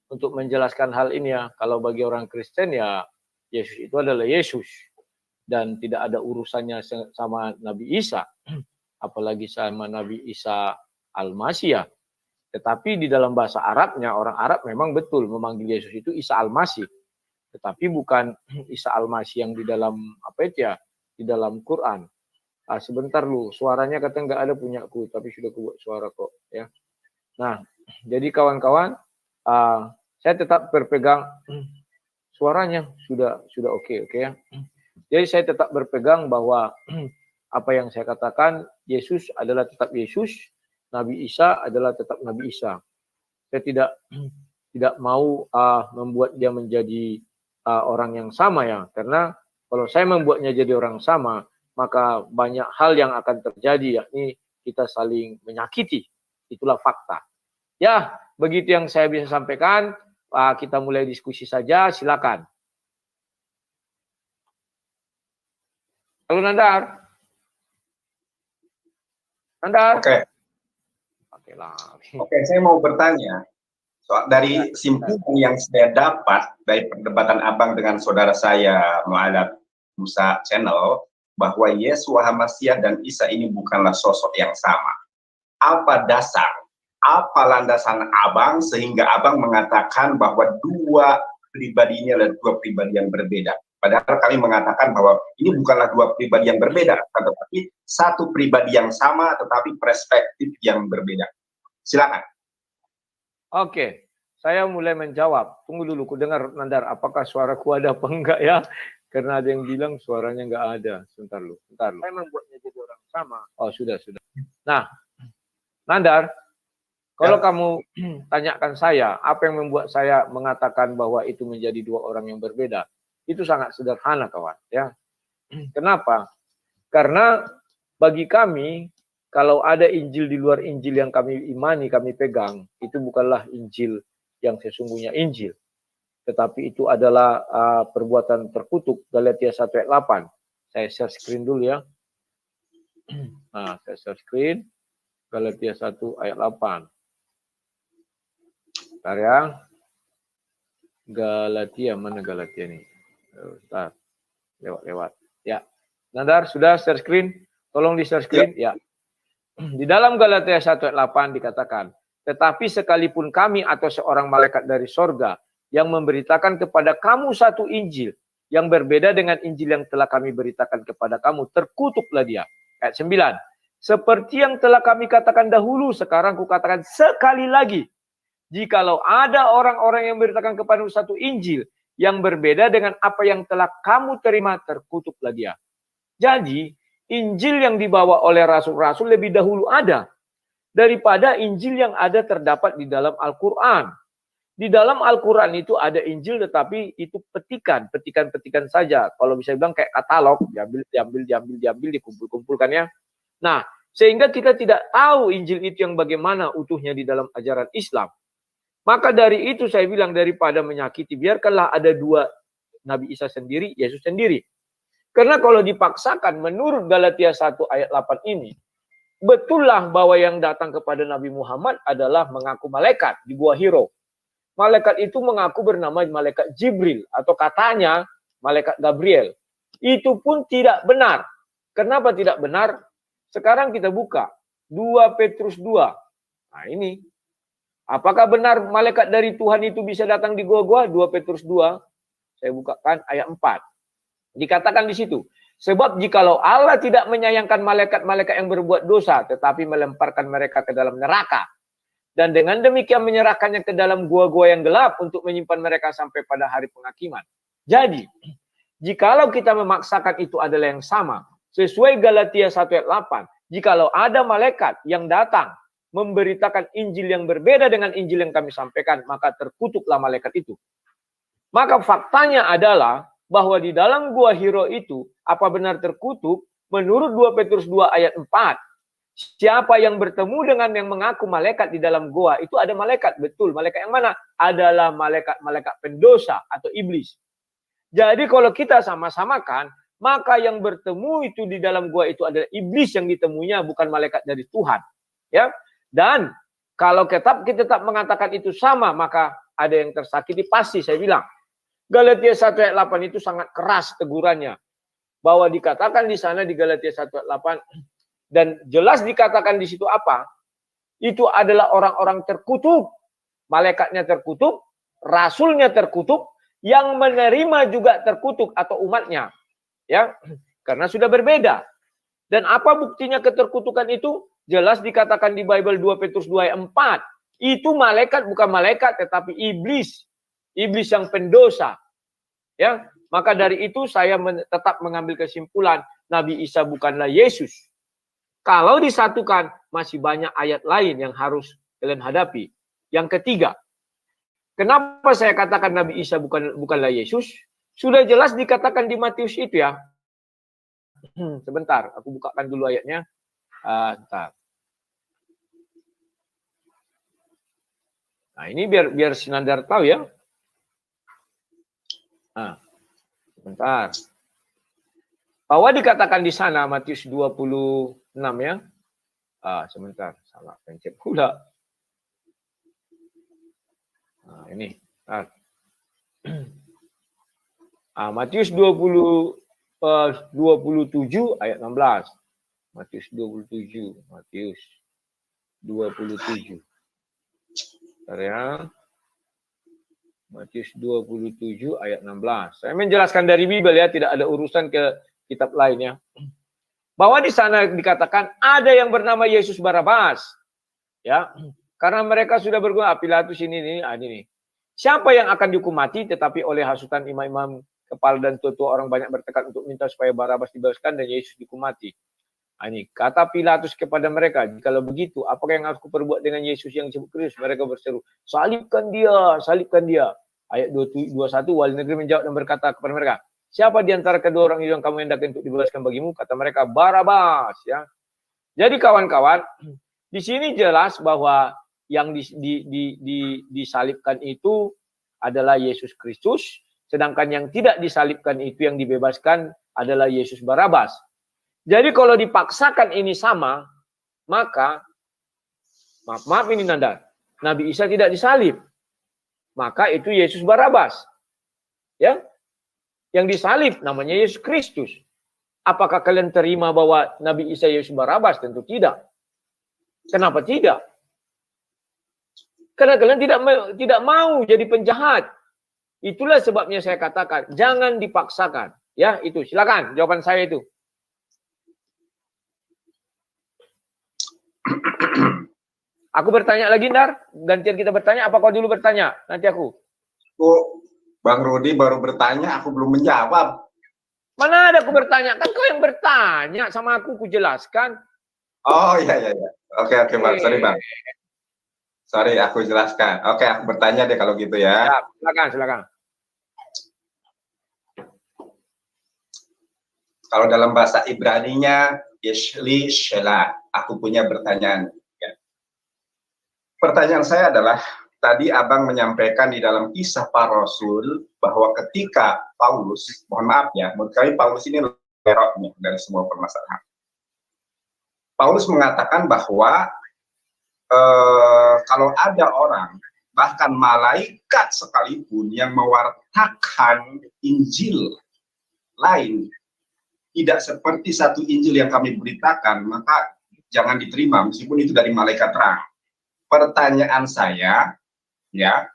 untuk menjelaskan hal ini ya. Kalau bagi orang Kristen ya, Yesus itu adalah Yesus. Dan tidak ada urusannya sama Nabi Isa. Apalagi sama Nabi Isa Al-Masih ya. Tetapi di dalam bahasa Arabnya, orang Arab memang betul memanggil Yesus itu Isa Al-Masih. Tetapi bukan Isa Al-Masih yang di dalam, apa itu ya, di dalam Quran. Sebentar lu, suaranya kata nggak ada punyaku, tapi sudah kubuat suara kok ya. Nah, jadi kawan-kawan, saya tetap berpegang suaranya sudah oke ya. Jadi saya tetap berpegang bahwa apa yang saya katakan, Yesus adalah tetap Yesus, Nabi Isa adalah tetap Nabi Isa. Saya tidak mau membuat dia menjadi orang yang sama ya, karena kalau saya membuatnya jadi orang sama, maka banyak hal yang akan terjadi, yakni kita saling menyakiti. Itulah fakta. Ya, begitu yang saya bisa sampaikan. Kita mulai diskusi saja, silakan. Halo Nandar. Nandar. Oke, saya mau bertanya. Dari simpulan yang saya dapat dari perdebatan Abang dengan saudara saya Mu'alaf Musa Channel, bahwa Yesus Al-Masih dan Isa ini bukanlah sosok yang sama. Apa dasar, apa landasan Abang sehingga Abang mengatakan bahwa dua pribadi ini adalah dua pribadi yang berbeda? Padahal kami mengatakan bahwa ini bukanlah dua pribadi yang berbeda, tetapi satu pribadi yang sama tetapi perspektif yang berbeda. Silakan. Oke, saya mulai menjawab. Tunggu dulu, ku dengar Nandar, apakah suaraku ada apa enggak ya? Karena ada yang bilang suaranya nggak ada. Sebentar lu. Saya membuatnya jadi orang sama. Oh, sudah. Nah, Nandar, kalau kamu tanyakan saya, apa yang membuat saya mengatakan bahwa itu menjadi dua orang yang berbeda? Itu sangat sederhana, kawan. Ya, kenapa? Karena bagi kami, kalau ada Injil di luar Injil yang kami imani, kami pegang, itu bukanlah Injil yang sesungguhnya Injil. Tetapi itu adalah perbuatan terkutuk. Galatia 1 ayat 8. Saya share screen dulu ya. Nah, saya share screen. Galatia 1 ayat 8. Bentar ya. Galatia, mana Galatia nih? Bentar. Lewat. Ya. Nandar, sudah share screen? Tolong di share screen. Ya. Di dalam Galatia 1 ayat 8 dikatakan, tetapi sekalipun kami atau seorang malaikat dari sorga yang memberitakan kepada kamu satu Injil yang berbeda dengan Injil yang telah kami beritakan kepada kamu, terkutuklah dia. Ayat 9. Seperti yang telah kami katakan dahulu, sekarang kukatakan sekali lagi. Jikalau ada orang-orang yang memberitakan kepadamu satu Injil yang berbeda dengan apa yang telah kamu terima, terkutuklah dia. Jadi, Injil yang dibawa oleh rasul-rasul lebih dahulu ada daripada Injil yang ada terdapat di dalam Al-Quran. Di dalam Al-Quran itu ada Injil, tetapi itu petikan saja. Kalau bisa bilang kayak katalog, diambil, dikumpul-kumpulkan ya. Nah, sehingga kita tidak tahu Injil itu yang bagaimana utuhnya di dalam ajaran Islam. Maka dari itu saya bilang, daripada menyakiti, biarkanlah ada dua, Nabi Isa sendiri, Yesus sendiri. Karena kalau dipaksakan, menurut Galatia 1 ayat 8 ini, betullah bahwa yang datang kepada Nabi Muhammad adalah mengaku malaikat di Gua Hiro. Malaikat itu mengaku bernama malaikat Jibril atau katanya malaikat Gabriel. Itu pun tidak benar. Kenapa tidak benar? Sekarang kita buka 2 Petrus 2. Nah ini. Apakah benar malaikat dari Tuhan itu bisa datang di gua-gua? 2 Petrus 2. Saya bukakan ayat 4. Dikatakan di situ, sebab jikalau Allah tidak menyayangkan malaikat-malaikat yang berbuat dosa, tetapi melemparkan mereka ke dalam neraka, dan dengan demikian menyerahkannya ke dalam gua-gua yang gelap untuk menyimpan mereka sampai pada hari penghakiman. Jadi, jikalau kita memaksakan itu adalah yang sama, sesuai Galatia 1 ayat 8, jikalau ada malaikat yang datang memberitakan Injil yang berbeda dengan Injil yang kami sampaikan, maka terkutuklah malaikat itu. Maka faktanya adalah bahwa di dalam gua Hiro itu, apa benar terkutuk? Menurut 2 Petrus 2 ayat 4, siapa yang bertemu dengan yang mengaku malaikat di dalam gua, itu ada malaikat. Betul, malaikat yang mana? Adalah malaikat-malaikat pendosa atau iblis. Jadi kalau kita sama-samakan, maka yang bertemu itu di dalam gua itu adalah iblis yang ditemuinya, bukan malaikat dari Tuhan. Ya. Dan kalau kita tetap mengatakan itu sama, maka ada yang tersakiti pasti, saya bilang. Galatia 1 ayat 8 itu sangat keras tegurannya. Bahwa dikatakan di sana di Galatia 1 ayat 8, dan jelas dikatakan di situ apa? Itu adalah orang-orang terkutuk. Malaikatnya terkutuk, rasulnya terkutuk, yang menerima juga terkutuk atau umatnya. Ya, karena sudah berbeda. Dan apa buktinya keterkutukan itu? Jelas dikatakan di Bible 2 Petrus 2 ayat 4. Itu malaikat bukan malaikat tetapi iblis. Iblis yang pendosa. Ya, maka dari itu saya tetap mengambil kesimpulan Nabi Isa bukanlah Yesus. Kalau disatukan masih banyak ayat lain yang harus kalian hadapi. Yang ketiga, kenapa saya katakan Nabi Isa bukanlah Yesus? Sudah jelas dikatakan di Matius itu ya. Sebentar, aku bukakan dulu ayatnya. Bentar. Nah, ini biar Sinandar tahu ya. Nah, sebentar. Bahwa dikatakan di sana Matius 26 ya. Sebentar, salah pencet pula. Nah, ini. Matius 27 ayat 16. Matius 27. Matius 27. Bentar ya. Matius 27 ayat 16. Saya menjelaskan dari Bible ya, tidak ada urusan ke kitab lainnya. Bahwa di sana dikatakan ada yang bernama Yesus Barabas. Ya, karena mereka sudah berguna Pilatus ini. Siapa yang akan dihukum mati tetapi oleh hasutan imam-imam kepala dan tua-tua orang banyak bertekad untuk minta supaya Barabas dibebaskan dan Yesus dihukum mati. Ini kata Pilatus kepada mereka, jikalau begitu, apakah yang harus kuperbuat dengan Yesus yang disebut Kristus? Mereka berseru, salibkan dia, salibkan dia. Ayat 21, wali negeri menjawab dan berkata kepada mereka, siapa di antara kedua orang itu yang kamu hendaki untuk dibebaskan bagimu? Kata mereka, Barabas. Ya. Jadi kawan-kawan, di sini jelas bahwa yang disalibkan itu adalah Yesus Kristus, sedangkan yang tidak disalibkan itu yang dibebaskan adalah Yesus Barabas. Jadi kalau dipaksakan ini sama, maka maaf ini Nanda, Nabi Isa tidak disalib. Maka itu Yesus Barabas. Ya. Yang disalib namanya Yesus Kristus. Apakah kalian terima bahwa Nabi Isa Yesus Barabas? Tentu tidak. Kenapa tidak? Karena kalian tidak mau jadi penjahat. Itulah sebabnya saya katakan jangan dipaksakan. Ya, itu. Silakan jawaban saya itu. Aku bertanya lagi, Ndar. Gantian kita bertanya. Apa kau dulu bertanya? Nanti aku. Bang Rudi baru bertanya, aku belum menjawab. Mana ada aku bertanya? Kan kau yang bertanya sama aku jelaskan. Oh iya. Oke Bang. Sorry Bang. Sorry, aku jelaskan. Oke, aku bertanya deh kalau gitu ya. Silakan. Kalau dalam bahasa Ibraninya, Yeshli Shela. Aku punya pertanyaan. Pertanyaan saya adalah, tadi Abang menyampaikan di dalam Kisah Para Rasul bahwa ketika Paulus, mohon maaf ya, menurut kami Paulus ini lerotnya dari semua permasalahan. Paulus mengatakan bahwa kalau ada orang, bahkan malaikat sekalipun yang mewartakan Injil lain, tidak seperti satu Injil yang kami beritakan, maka jangan diterima meskipun itu dari malaikat terang. Pertanyaan saya, ya,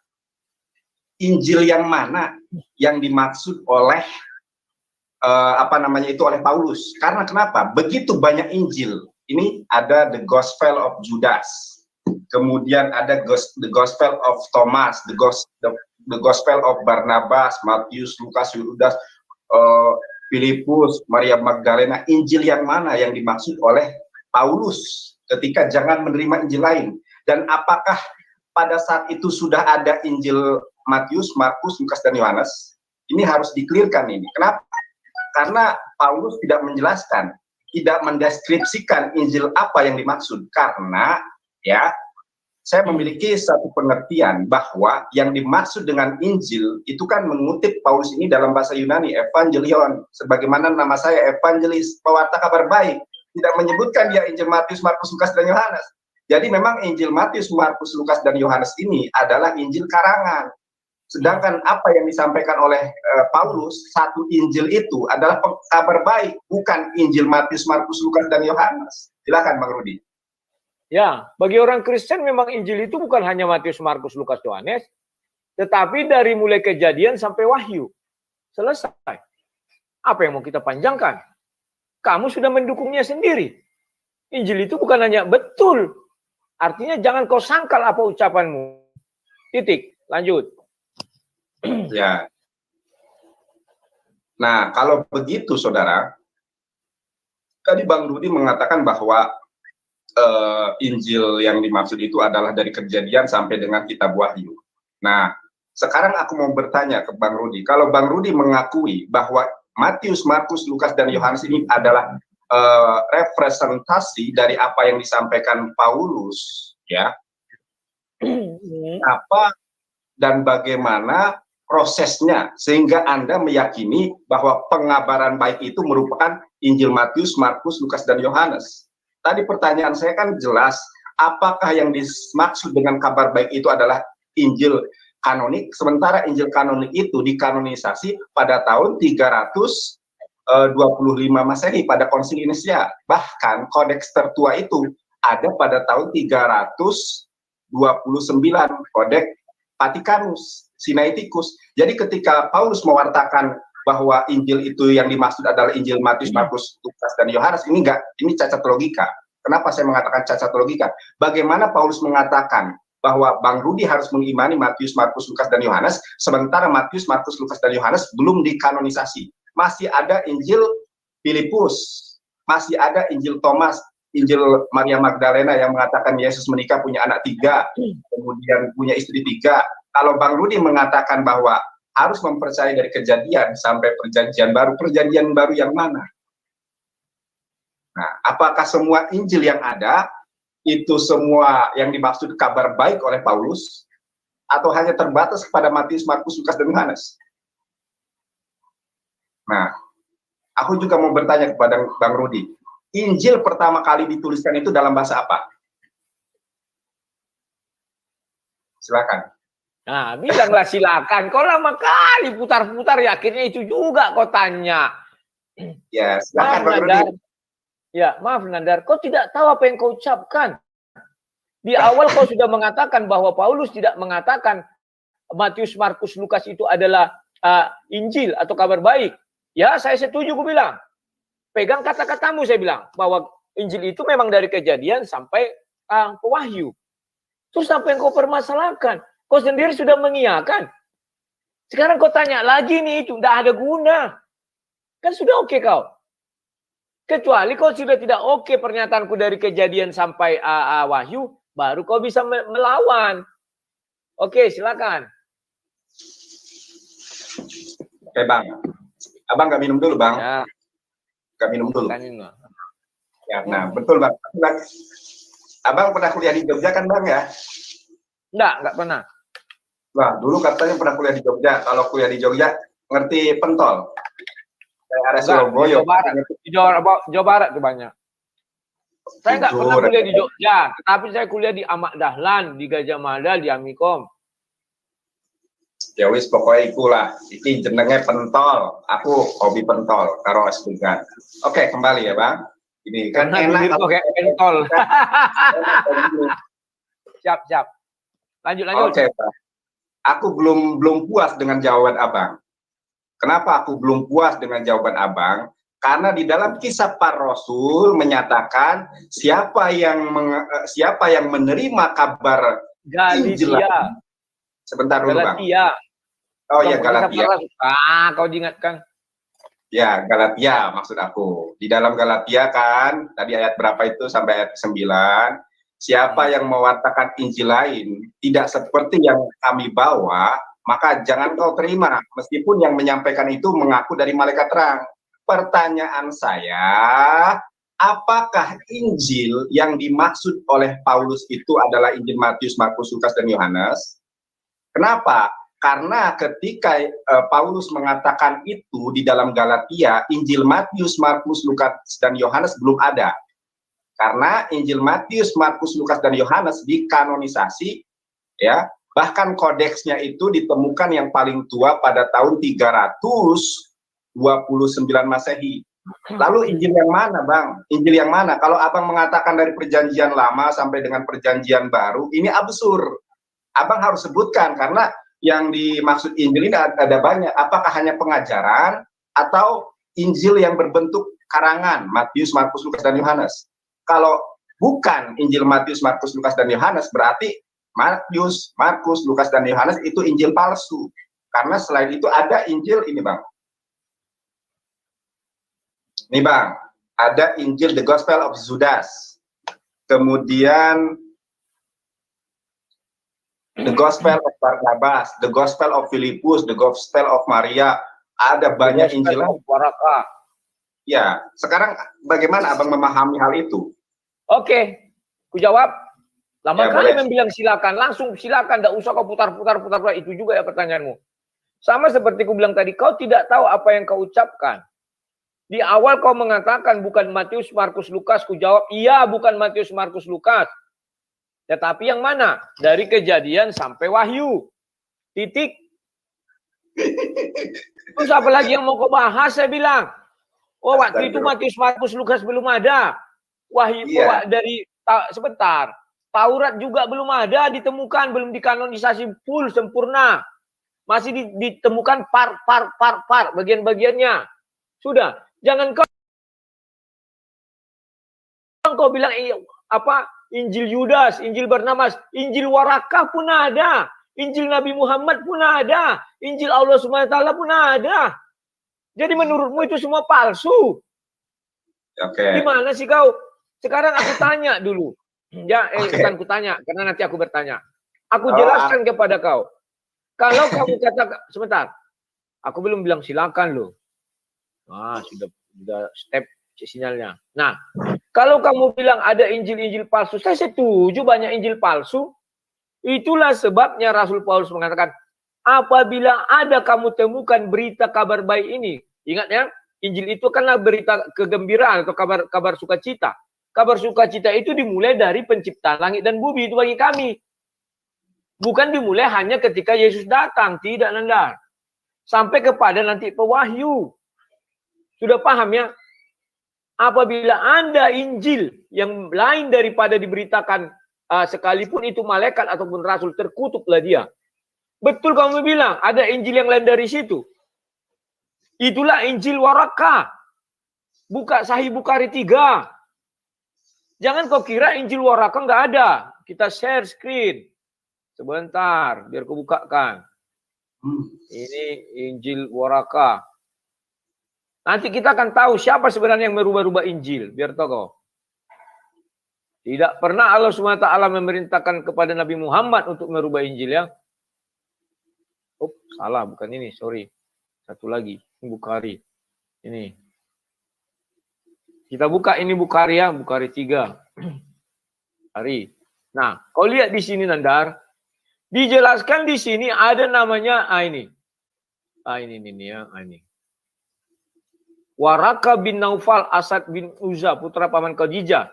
Injil yang mana yang dimaksud oleh apa namanya itu oleh Paulus. Karena kenapa? Begitu banyak Injil. Ini ada the Gospel of Judas, kemudian ada the Gospel of Thomas, the Gospel of Barnabas, Matius, Lukas, Yudas, Filipus, Maria Magdalena. Injil yang mana yang dimaksud oleh Paulus ketika jangan menerima Injil lain? Dan apakah pada saat itu sudah ada Injil Matius, Markus, Lukas, dan Yohanes? Ini harus diklirkan ini. Kenapa? Karena Paulus tidak menjelaskan, tidak mendeskripsikan Injil apa yang dimaksud. Karena ya, saya memiliki satu pengertian bahwa yang dimaksud dengan Injil itu kan mengutip Paulus ini dalam bahasa Yunani, Evangelion. Sebagaimana nama saya evangelis, pewarta kabar baik. Tidak menyebutkan dia Injil Matius, Markus, Lukas, dan Yohanes. Jadi memang Injil Matius, Markus, Lukas, dan Yohanes ini adalah Injil karangan. Sedangkan apa yang disampaikan oleh Paulus, satu Injil itu adalah kabar baik, bukan Injil Matius, Markus, Lukas, dan Yohanes. Silakan Bang Rudi. Ya, bagi orang Kristen memang Injil itu bukan hanya Matius, Markus, Lukas, Yohanes, tetapi dari mulai Kejadian sampai Wahyu. Selesai. Apa yang mau kita panjangkan? Kamu sudah mendukungnya sendiri. Injil itu bukan hanya betul. Artinya jangan kau sangkal apa ucapanmu. Titik. Lanjut. Ya. Nah, kalau begitu saudara, tadi Bang Rudi mengatakan bahwa Injil yang dimaksud itu adalah dari Kejadian sampai dengan kitab Wahyu. Nah, sekarang aku mau bertanya ke Bang Rudi. Kalau Bang Rudi mengakui bahwa Matius, Markus, Lukas, dan Yohanes ini adalah representasi dari apa yang disampaikan Paulus, ya, apa dan bagaimana prosesnya sehingga Anda meyakini bahwa pengabaran baik itu merupakan Injil Matius, Markus, Lukas, dan Yohanes? Tadi pertanyaan saya kan jelas, apakah yang dimaksud dengan kabar baik itu adalah Injil kanonik, sementara Injil kanonik itu dikanonisasi pada tahun 325 Masehi pada Konsili Nisia. Bahkan kodeks tertua itu ada pada tahun 329, kodeks Vatikanus, Sinaiticus. Jadi ketika Paulus mewartakan bahwa Injil itu yang dimaksud adalah Injil Matius, Markus, Lukas, dan Yohanes, ini cacat logika. Kenapa saya mengatakan cacat logika? Bagaimana Paulus mengatakan bahwa Bang Rudi harus mengimani Matius, Markus, Lukas, dan Yohanes, sementara Matius, Markus, Lukas, dan Yohanes belum dikanonisasi. Masih ada Injil Filipus, masih ada Injil Thomas, Injil Maria Magdalena yang mengatakan Yesus menikah punya anak 3, kemudian punya istri 3. Kalau Bang Rudi mengatakan bahwa harus mempercayai dari Kejadian sampai perjanjian baru yang mana? Nah, apakah semua Injil yang ada itu semua yang dimaksud kabar baik oleh Paulus, atau hanya terbatas kepada Matius, Markus, Lukas, dan Yohanes? Nah, aku juga mau bertanya kepada Bang Rudi, Injil pertama kali dituliskan itu dalam bahasa apa? Silakan. Nah, bilanglah silakan. Kau lama kali putar-putar, ya akhirnya itu juga kau tanya. Ya, silakan Bang Rudi. Ya, maaf Nandar, kau tidak tahu apa yang kau ucapkan. Di awal kau sudah mengatakan bahwa Paulus tidak mengatakan Matius, Markus, Lukas itu adalah Injil atau kabar baik. Ya, saya setuju, gue bilang. Pegang kata-katamu, saya bilang. Bahwa Injil itu memang dari Kejadian sampai ke Wahyu. Terus apa yang kau permasalahkan? Kau sendiri sudah mengiyakan. Sekarang kau tanya lagi nih, itu tidak ada guna. Kan sudah oke kau. Kecuali kau sudah tidak oke pernyataanku dari Kejadian sampai Wahyu, baru kau bisa melawan. Oke, silakan. Oke Bang. Abang nggak minum dulu Bang. Ya. Nggak minum dulu. Ya, nah betul Bang. Abang pernah kuliah di Jogja kan Bang ya? Enggak pernah. Wah, dulu katanya pernah kuliah di Jogja. Kalau kuliah di Jogja, ngerti pentol? Kayak area Surabaya. Di Jawa Barat tuh banyak. Saya nggak pernah kuliah di Jogja, tapi saya kuliah di Ahmad Dahlan, di Gajah Mada, di Amikom. Ya wis pokoknya ikulah. Iki jenenge pentol. Aku hobi pentol karo es bugan. Oke, kembali ya, Bang. Ini kan enak pakai pentol. Siap. Lanjut. Oke, Bang. Aku belum puas dengan jawaban Abang. Kenapa aku belum puas dengan jawaban Abang? Karena di dalam kisah para Rasul menyatakan siapa yang menerima kabar Injil. Galatia. Sebentar dulu Bang. Galatia. Oh Bukan ya kisah Galatia. para rasul. Ah, kau diingatkan. Ya, Galatia maksud aku. Di dalam Galatia kan, tadi ayat berapa itu sampai ayat 9, siapa yang mewartakan Injil lain tidak seperti yang kami bawa, maka jangan kau terima, meskipun yang menyampaikan itu mengaku dari malaikat terang. Pertanyaan saya, apakah Injil yang dimaksud oleh Paulus itu adalah Injil Matius, Markus, Lukas, dan Yohanes? Kenapa? Karena ketika Paulus mengatakan itu di dalam Galatia, Injil Matius, Markus, Lukas, dan Yohanes belum ada. Karena Injil Matius, Markus, Lukas, dan Yohanes dikanonisasi, ya, bahkan kodeksnya itu ditemukan yang paling tua pada tahun 329 Masehi. Lalu Injil yang mana, Bang? Injil yang mana? Kalau Abang mengatakan dari perjanjian lama sampai dengan perjanjian baru, ini absurd. Abang harus sebutkan, karena yang dimaksud Injil ini ada banyak. Apakah hanya pengajaran atau Injil yang berbentuk karangan, Matius, Markus, Lukas, dan Yohanes? Kalau bukan Injil Matius, Markus, Lukas, dan Yohanes, berarti Matius, Markus, Lukas, dan Yohanes itu Injil palsu. Karena selain itu ada Injil ini, Bang. Nih, Bang, ada Injil The Gospel of Judas. Kemudian The Gospel of Barnabas, The Gospel of Philippus, The Gospel of Maria. Ada banyak Injil. Ya, sekarang bagaimana Abang memahami hal itu? Oke, ku jawab. Lama Ya, kali boleh. membilang silakan, langsung silakan, tidak usah kau putar-putar, itu juga ya pertanyaanmu. Sama seperti ku bilang tadi, kau tidak tahu apa yang kau ucapkan. Di awal kau mengatakan bukan Matius, Markus, Lukas, ku jawab iya bukan Matius, Markus, Lukas. Tetapi yang mana? Dari Kejadian sampai Wahyu. Titik. Terus apa lagi yang mau kau bahas, saya bilang. Oh, waktu itu Matius, Markus, Lukas belum ada. Wahyu dari sebentar. Taurat juga belum ada, ditemukan, belum dikanonisasi full sempurna. Masih ditemukan part bagian-bagiannya. Sudah, jangan kau bilang apa Injil Yudas, Injil Barnabas, Injil Warakah pun ada, Injil Nabi Muhammad pun ada, Injil Allah SWT pun ada. Jadi menurutmu itu semua palsu? Oke. Gimana sih kau? Sekarang aku tanya dulu. Ya, bukan aku tanya, karena nanti aku bertanya. Aku jelaskan kepada kau. Kalau kamu katakan, sebentar, aku belum bilang silakan loh. Ah, sudah step sinyalnya. Nah, kalau kamu bilang ada Injil-Injil palsu, saya setuju banyak Injil palsu. Itulah sebabnya Rasul Paulus mengatakan, apabila ada kamu temukan berita kabar baik ini, ingat ya, Injil itu kanlah berita kegembiraan atau kabar sukacita. Kabar sukacita itu dimulai dari penciptaan langit dan bumi, itu bagi kami. Bukan dimulai hanya ketika Yesus datang, tidak Nandar. Sampai kepada nanti pewahyu. Sudah paham ya? Apabila ada Injil yang lain daripada diberitakan sekalipun itu malaikat ataupun rasul, terkutuklah dia. Betul kamu bilang, ada Injil yang lain dari situ. Itulah Injil Warakah. Buka Sahih Bukhari 3. Jangan kau kira Injil Warakah nggak ada. Kita share screen. Sebentar, biar kau bukakan. Ini Injil Warakah. Nanti kita akan tahu siapa sebenarnya yang merubah-rubah Injil. Biar tahu kau. Tidak pernah Allah SWT memerintahkan kepada Nabi Muhammad untuk merubah Injil ya. Oh, salah. Bukan ini. Sorry. Satu lagi. Ini Bukhari. Ini. Kita buka ini Bukhari ya. Bukhari 3. Hari. Nah, kau lihat di sini Nandar. Dijelaskan di sini ada namanya ini. Ini ya. Ini. Waraka bin Naufal Asad bin Uzza, putra paman Khadijah,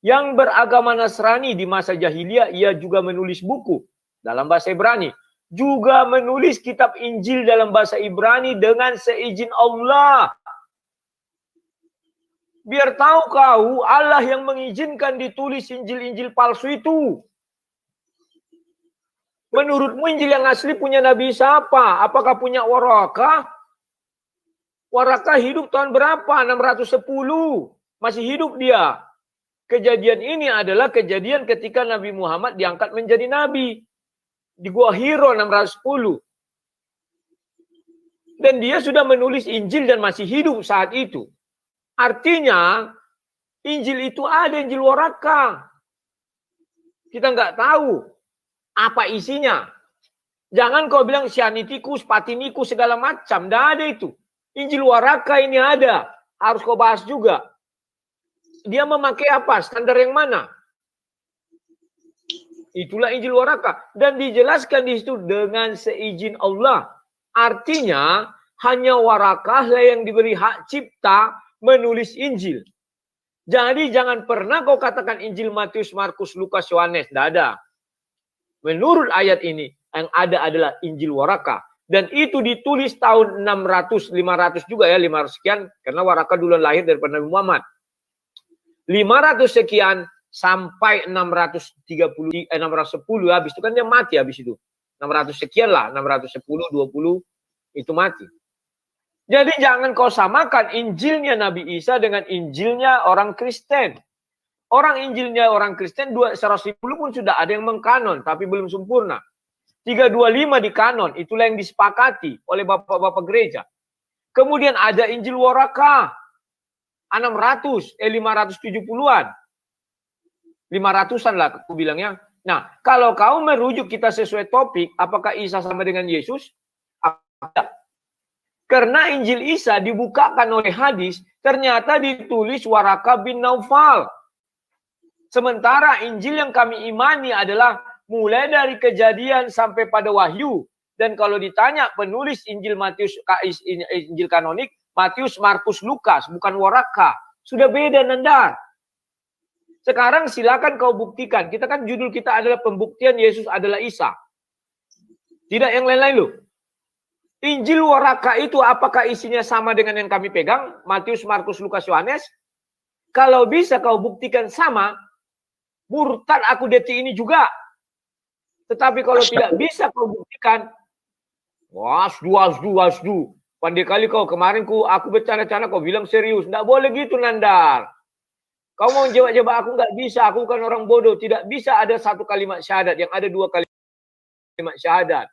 yang beragama Nasrani di masa jahiliyah, ia juga menulis buku dalam bahasa Ibrani, juga menulis kitab Injil dalam bahasa Ibrani dengan seizin Allah. Biar tahu kau, Allah yang mengizinkan ditulis Injil-Injil palsu itu. Menurutmu Injil yang asli punya Nabi siapa? Apakah punya Warakah? Waraka hidup tahun berapa? 610. Masih hidup dia. Kejadian ini adalah kejadian ketika Nabi Muhammad diangkat menjadi nabi. Di Gua Hiro 610. Dan dia sudah menulis Injil dan masih hidup saat itu. Artinya, Injil itu ada, Injil Waraka. Kita nggak tahu apa isinya. Jangan kau bilang Sianitikus, Patinikus, segala macam. Nggak ada itu. Injil Waraka ini ada. Harus kau bahas juga. Dia memakai apa? Standar yang mana? Itulah Injil Waraka. Dan dijelaskan di situ dengan seizin Allah. Artinya, hanya Waraka yang diberi hak cipta menulis Injil. Jadi jangan pernah kau katakan Injil Matius, Markus, Lukas, Yohanes. Tidak ada. Menurut ayat ini, yang ada adalah Injil Waraka. Dan itu ditulis tahun 600, 500 juga ya, 500 sekian. Karena Waraka duluan lahir daripada Nabi Muhammad. 500 sekian sampai 610, habis itu kan dia mati habis itu. 600 sekian lah, 610, 20, itu mati. Jadi jangan kau samakan Injilnya Nabi Isa dengan Injilnya orang Kristen. Orang Injilnya orang Kristen 110 pun sudah ada yang mengkanon, tapi belum sempurna. 325 di kanon, itulah yang disepakati oleh bapak-bapak gereja. Kemudian ada Injil Waraka, 570-an. 500-an lah aku bilangnya. Nah, kalau kau merujuk kita sesuai topik, apakah Isa sama dengan Yesus? Tidak. Karena Injil Isa dibukakan oleh hadis, ternyata ditulis Waraka bin Naufal. Sementara Injil yang kami imani adalah mulai dari Kejadian sampai pada Wahyu. Dan kalau ditanya penulis Injil Matius, Injil kanonik, Matius, Markus, Lukas, bukan Waraka. Sudah beda, Nandar. Sekarang silakan kau buktikan. Kita kan judul kita adalah pembuktian Yesus adalah Isa. Tidak yang lain-lain loh. Injil Waraka itu apakah isinya sama dengan yang kami pegang? Matius, Markus, Lukas, Yohanes? Kalau bisa kau buktikan sama, murtad aku detik ini juga. Tetapi kalau tidak bisa kau buktikan, wasdu. Pandai kali kau, kemarin aku bercanda-canda, kau bilang serius. Tidak boleh gitu, Nandar. Kau mau jawab-jawab aku nggak bisa, aku bukan orang bodoh. Tidak bisa ada satu kalimat syahadat, yang ada dua kalimat syahadat.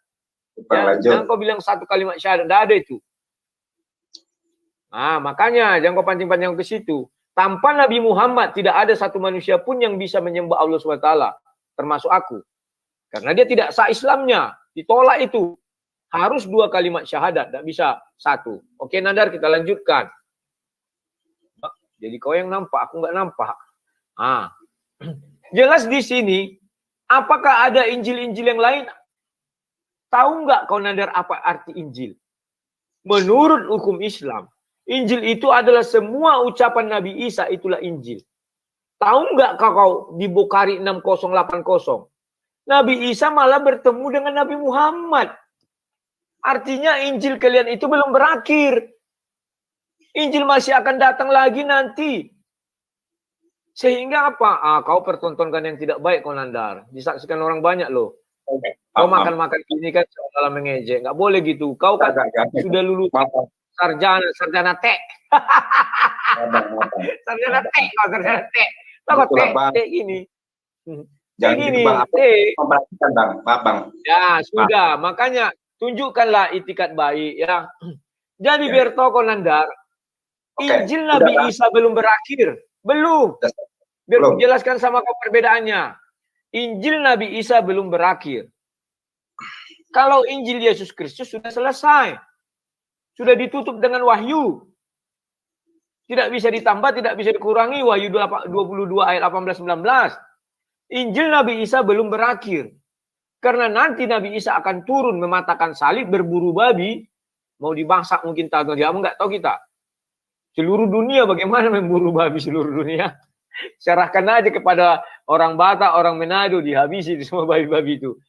Jangan kau bilang satu kalimat syahadat, tidak ada itu. Nah, makanya jangan kau pancing-pancing ke situ. Tanpa Nabi Muhammad tidak ada satu manusia pun yang bisa menyembah Allah SWT, termasuk aku. Karena dia tidak sah Islamnya, ditolak itu. Harus dua kalimat syahadat, tidak bisa satu. Oke, Nandar, kita lanjutkan. Jadi kau yang nampak, aku nggak nampak. Jelas di sini, apakah ada Injil-Injil yang lain? Tahu nggak kau, Nandar, apa arti Injil? Menurut hukum Islam, Injil itu adalah semua ucapan Nabi Isa, itulah Injil. Tahu nggak kau di Bukhari 6080? Nabi Isa malah bertemu dengan Nabi Muhammad. Artinya Injil kalian itu belum berakhir. Injil masih akan datang lagi nanti. Sehingga apa? Kau pertontonkan yang tidak baik, kau, Nandar. Disaksikan orang banyak loh. Kau makan-makan ini kan dalam mengejek. Nggak boleh gitu. Kau kan sudah lulus sarjana teh. Sarjana teh. Kau teh gini. Jangan gini, Bang. Ya, sudah. Makanya tunjukkanlah itikat baik ya. Jadi biar tahu kau, Nandar, Injil Nabi Isa belum berakhir. Belum. Biar aku jelaskan sama kau perbedaannya. Injil Nabi Isa belum berakhir. Kalau Injil Yesus Kristus sudah selesai. Sudah ditutup dengan wahyu. Tidak bisa ditambah, tidak bisa dikurangi. Wahyu 22 ayat 18-19. Injil Nabi Isa belum berakhir. Karena nanti Nabi Isa akan turun mematakan salib, berburu babi. Mau dimasak mungkin tahu. Dia nggak tahu kita. Seluruh dunia bagaimana memburu babi seluruh dunia. Serahkan aja kepada orang Batak, orang Manado, dihabisi di semua babi-babi itu.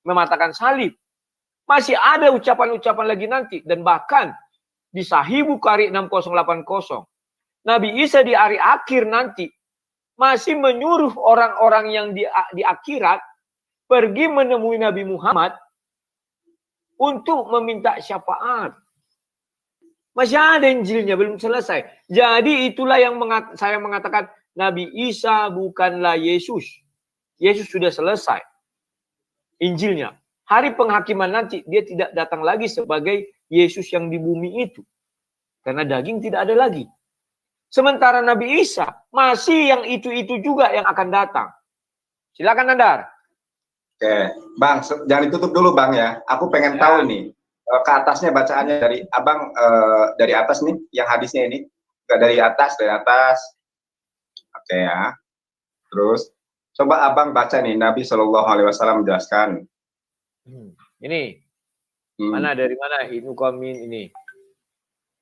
Mematakan salib. Masih ada ucapan-ucapan lagi nanti. Dan bahkan di Sahih Bukhari 6080. Nabi Isa di hari akhir nanti masih menyuruh orang-orang yang di akhirat pergi menemui Nabi Muhammad untuk meminta syafaat. Masih ada Injilnya, belum selesai. Jadi itulah yang saya mengatakan Nabi Isa bukanlah Yesus. Yesus sudah selesai Injilnya. Hari penghakiman nanti dia tidak datang lagi sebagai Yesus yang di bumi itu. Karena daging tidak ada lagi. Sementara Nabi Isa masih yang itu-itu juga yang akan datang. Silakan Nandar. Oke, Bang, jangan ditutup dulu Bang ya. Aku pengen tahu nih. Ke atasnya bacaannya dari abang dari atas nih yang hadisnya ini dari atas oke ya, terus coba abang baca nih Nabi Shallallahu Alaihi Wasallam menjelaskan ini mana dari mana Ibnu Qamin ini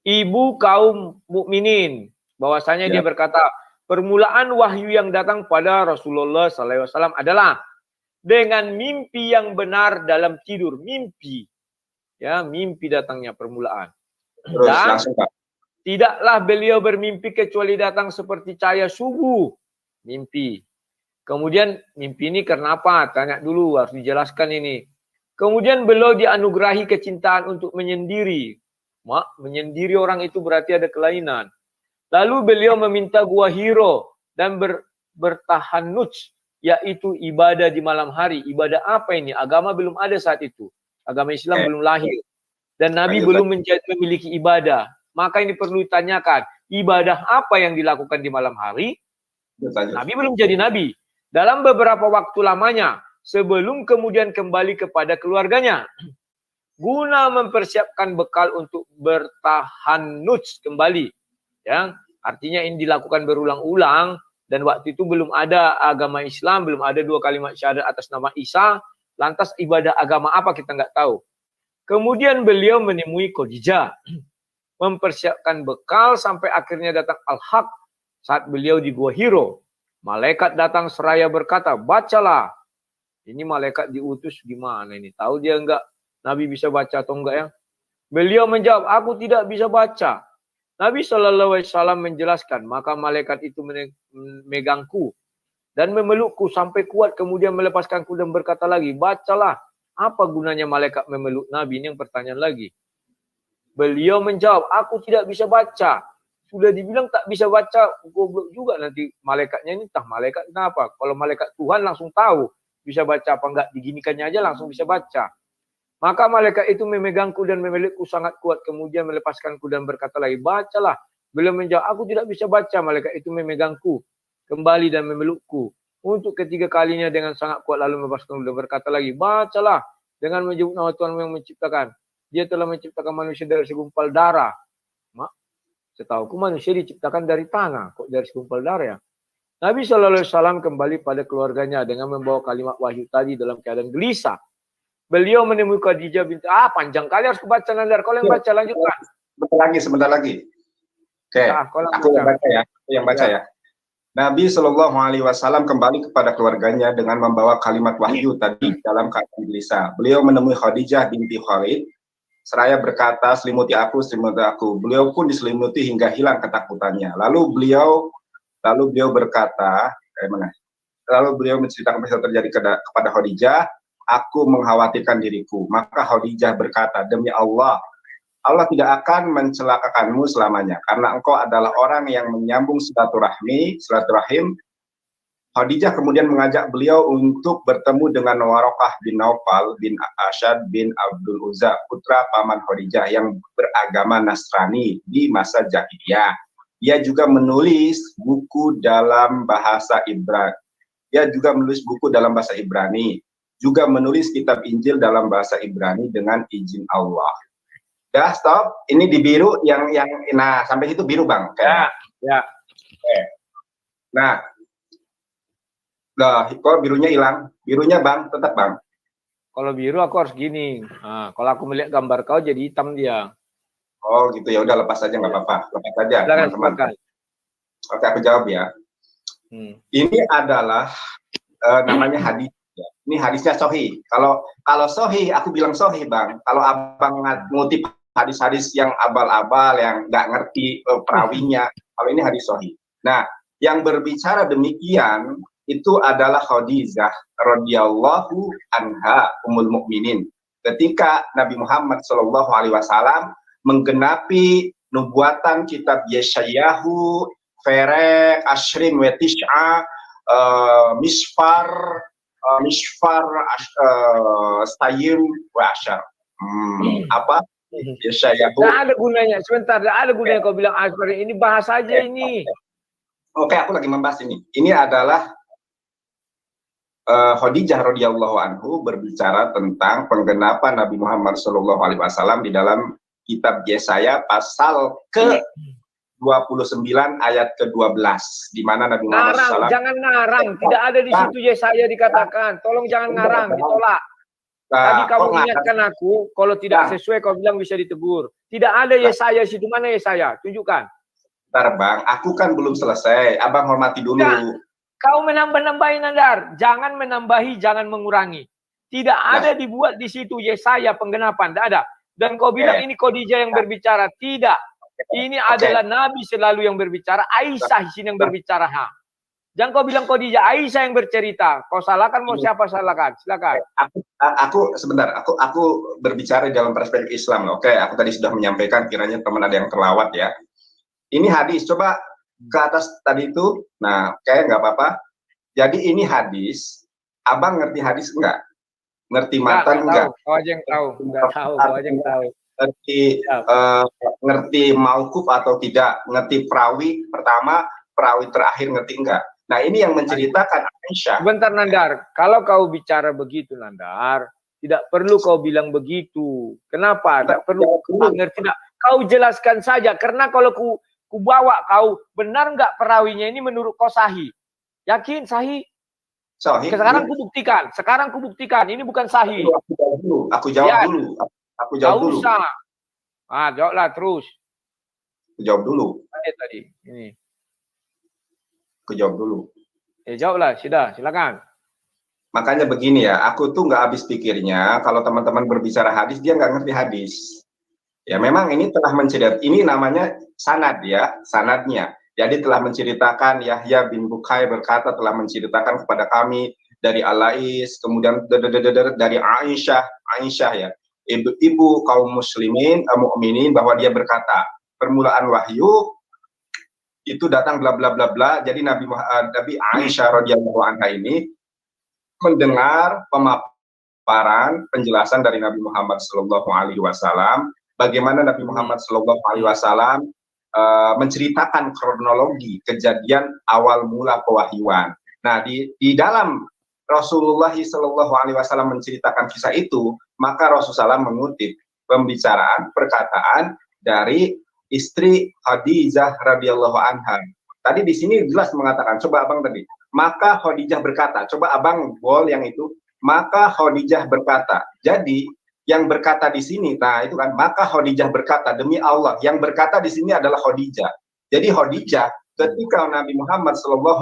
ibu kaum mukminin bahwasanya dia berkata permulaan wahyu yang datang pada Rasulullah SAW adalah dengan mimpi yang benar dalam tidur mimpi. Ya, mimpi datangnya permulaan. Terus, dan langsung, Pak. Tidaklah beliau bermimpi kecuali datang seperti cahaya subuh. Mimpi. Kemudian mimpi ini kenapa? Tanya dulu, harus dijelaskan ini. Kemudian beliau dianugerahi kecintaan untuk menyendiri. Menyendiri orang itu berarti ada kelainan. Lalu beliau meminta gua Hiro dan bertahannuj, yaitu ibadah di malam hari. Ibadah apa ini? Agama belum ada saat itu. Agama Islam belum lahir. Dan Nabi belum memiliki ibadah. Maka ini perlu ditanyakan. Ibadah apa yang dilakukan di malam hari? Nabi belum jadi Nabi. Dalam beberapa waktu lamanya. Sebelum kemudian kembali kepada keluarganya. Guna mempersiapkan bekal untuk bertahannuj kembali. Ya, artinya ini dilakukan berulang-ulang. Dan waktu itu belum ada agama Islam. Belum ada 2 kalimat syahadat atas nama Isa. Lantas ibadah agama apa kita nggak tahu. Kemudian beliau menemui Khadijah. Mempersiapkan bekal sampai akhirnya datang Al-Haq. Saat beliau di Gua Hiro. Malaikat datang seraya berkata, bacalah. Ini malaikat diutus gimana ini? Tahu dia enggak Nabi bisa baca atau enggak ya? Beliau menjawab, aku tidak bisa baca. Nabi SAW menjelaskan, maka malaikat itu memegangku. Dan memelukku sampai kuat kemudian melepaskanku dan berkata lagi, bacalah. Apa gunanya malaikat memeluk Nabi? Ini yang pertanyaan lagi. Beliau menjawab, aku tidak bisa baca. Sudah dibilang tak bisa baca, goblok juga nanti malaikatnya ini. Entah malaikat kenapa. Kalau malaikat Tuhan langsung tahu bisa baca apa enggak. Diginikannya aja langsung bisa baca. Maka malaikat itu memegangku dan memelukku sangat kuat. Kemudian melepaskanku dan berkata lagi, bacalah. Beliau menjawab, aku tidak bisa baca. Malaikat itu memegangku kembali dan memelukku untuk ketiga kalinya dengan sangat kuat lalu melepaskan dan berkata lagi, bacalah dengan menyebut nama Tuhan yang menciptakan. Dia telah menciptakan manusia dari segumpal darah. Setahuku manusia diciptakan dari tanah, kok dari segumpal darah ya. Nabi SAW kembali pada keluarganya dengan membawa kalimat wahyu tadi dalam keadaan gelisah. Beliau menemui Khadijah binti, panjang kali harus kebaca Nandar. Kalau yang baca lanjutkan. Sebentar lagi. Oke, aku yang baca ya. Ya. Nabi Shallallahu Alaihi Wasallam kembali kepada keluarganya dengan membawa kalimat wahyu tadi dalam keadaan gelisah. Beliau menemui Khadijah binti Khalid, seraya berkata, selimuti aku. Beliau pun diselimuti hingga hilang ketakutannya. Lalu beliau berkata, lalu beliau menceritakan apa yang terjadi kepada Khadijah. Aku mengkhawatirkan diriku. Maka Khadijah berkata, demi Allah tidak akan mencelakakanmu selamanya, karena engkau adalah orang yang menyambung silaturahim. Khadijah kemudian mengajak beliau untuk bertemu dengan Waraqah bin Naufal bin Asyad bin Abdul Uzza, putra paman Khadijah yang beragama Nasrani di masa jahiliyah. Dia juga menulis buku dalam bahasa Ibrani. Juga menulis kitab Injil dalam bahasa Ibrani dengan izin Allah. Ya, stop. Ini di biru yang nah sampai situ biru Bang. Ya. Nah, kok birunya hilang? Birunya Bang, tetap Bang. Kalau biru aku harus gini. Nah, kalau aku melihat gambar kau jadi hitam dia. Oh gitu ya, udah lepas aja nggak apa-apa. Lepas aja teman-teman. Oke, aku jawab ya. Ini adalah namanya hadis. Ini hadisnya sahih. Kalau sahih, aku bilang sahih Bang. Kalau abang ngutip hadis-hadis yang abal-abal, yang nggak ngerti perawinya, kalau ini hadis sahih. Nah, yang berbicara demikian itu adalah Khadijah radhiyallahu anha ummul mukminin. Ketika Nabi Muhammad SAW menggenapi nubuatan kitab Yeshayahu, Ferek, Ashrim, Wetisha, Misfar, Stayim, Washar. Apa? Yeshayahu. Tidak ada gunanya, sebentar, tidak ada gunanya kau bilang Ashar, ini bahas aja ini. Oke, aku lagi membahas ini. Ini adalah Khadijah radhiyallahu anhu berbicara tentang penggenapan Nabi Muhammad SAW di dalam kitab Yesaya pasal ke-29 ayat ke-12, di mana Nabi Muhammad SAW. Jangan ngarang, tidak ada di situ Yesaya dikatakan. Tolong jangan ngarang, ditolak. Tadi kamu ingatkan aku, kalau tidak sesuai kau bilang bisa ditegur. Tidak ada Yesaya situ, mana Yesaya? Tunjukkan. Bentar Bang, aku kan belum selesai. Abang hormati dulu. Ya. Kau menambah-nambahi Nandar, jangan menambahi, jangan mengurangi. Tidak ada dibuat di situ Yesaya penggenapan, tidak ada. Dan kau bilang ini Khadijah yang berbicara, tidak. Ini adalah Nabi selalu yang berbicara, Aisyah di sini yang berbicara. Jangan kau bilang Khadijah, Aisyah yang bercerita. Kau salahkan mau siapa salahkan? Silakan. Aku sebentar, aku berbicara dalam perspektif Islam. Oke, aku tadi sudah menyampaikan, kiranya teman ada yang terlawat ya. Ini hadis, coba ke atas tadi itu, nah kayak nggak apa-apa. Jadi ini hadis, abang ngerti hadis enggak? Ngerti matan enggak? Kau aja yang tahu, nggak tahu, kau aja yang tahu. Ngerti mauquf atau tidak? Ngerti perawi pertama, perawi terakhir ngerti enggak? Nah ini yang menceritakan Aisyah. Bentar Nandar, kalau kau bicara begitu Nandar, tidak perlu kau bilang begitu. Kenapa? Tidak perlu ngerti. Kau jelaskan saja, karena kalau ku bawa kau, benar nggak perawinya ini menurut kau sahih? Yakin sahih? Sahih. Sekarang ku buktikan, ini bukan sahih. Aku jawab dulu. Aku jawab dulu. Usah. Jawablah terus. Aku jawab dulu. Tadi ini. Aku jawab dulu. Jawablah, sudah, silakan. Makanya begini ya, aku tuh nggak habis pikirnya kalau teman-teman berbicara hadis, dia nggak ngerti hadis. Ya memang ini telah menceritakan, ini namanya sanad ya, sanadnya. Jadi telah menceritakan Yahya bin Bukai berkata telah menceritakan kepada kami dari Al-Lais, kemudian dari Aisyah ya, ibu kaum muslimin, mukminin, bahwa dia berkata, permulaan wahyu itu datang bla bla bla bla. Jadi Nabi Aisyah radhiyallahu anha ini mendengar pemaparan penjelasan dari Nabi Muhammad SAW, bagaimana Nabi Muhammad SAW menceritakan kronologi kejadian awal mula pewahyuan. Nah, di dalam Rasulullah SAW menceritakan kisah itu, maka Rasulullah mengutip perkataan dari istri Khadijah radhiyallahu anha. Tadi di sini jelas mengatakan, coba abang tadi, maka Khadijah berkata, coba abang bol yang itu, maka Khadijah berkata. Jadi yang berkata di sini, nah itu kan, maka Khadijah berkata, demi Allah, yang berkata di sini adalah Khadijah. Jadi Khadijah ketika Nabi Muhammad SAW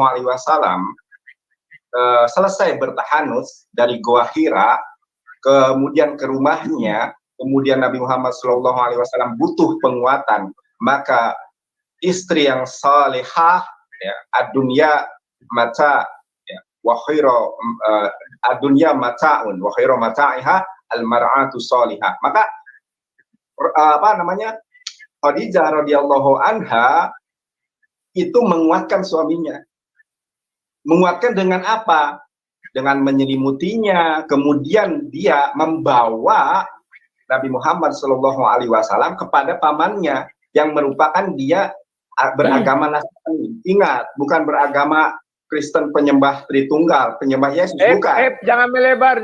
selesai bertahanus dari Gua Hira, kemudian ke rumahnya, kemudian Nabi Muhammad SAW butuh penguatan, maka istri yang salihah, ya, ad-dunya mata, ya, wa khairu ad-dunya mata'un, wa khairu mata'iha al-mar'atu salihah. Maka Khadijah radhiyallahu anha itu menguatkan suaminya. Menguatkan dengan apa? Dengan menyelimutinya, kemudian dia membawa Nabi Muhammad SAW kepada pamannya yang merupakan dia beragama Nasrani. Ingat, bukan beragama Kristen penyembah Tritunggal, penyembah Yesus, bukan. Jangan melebar.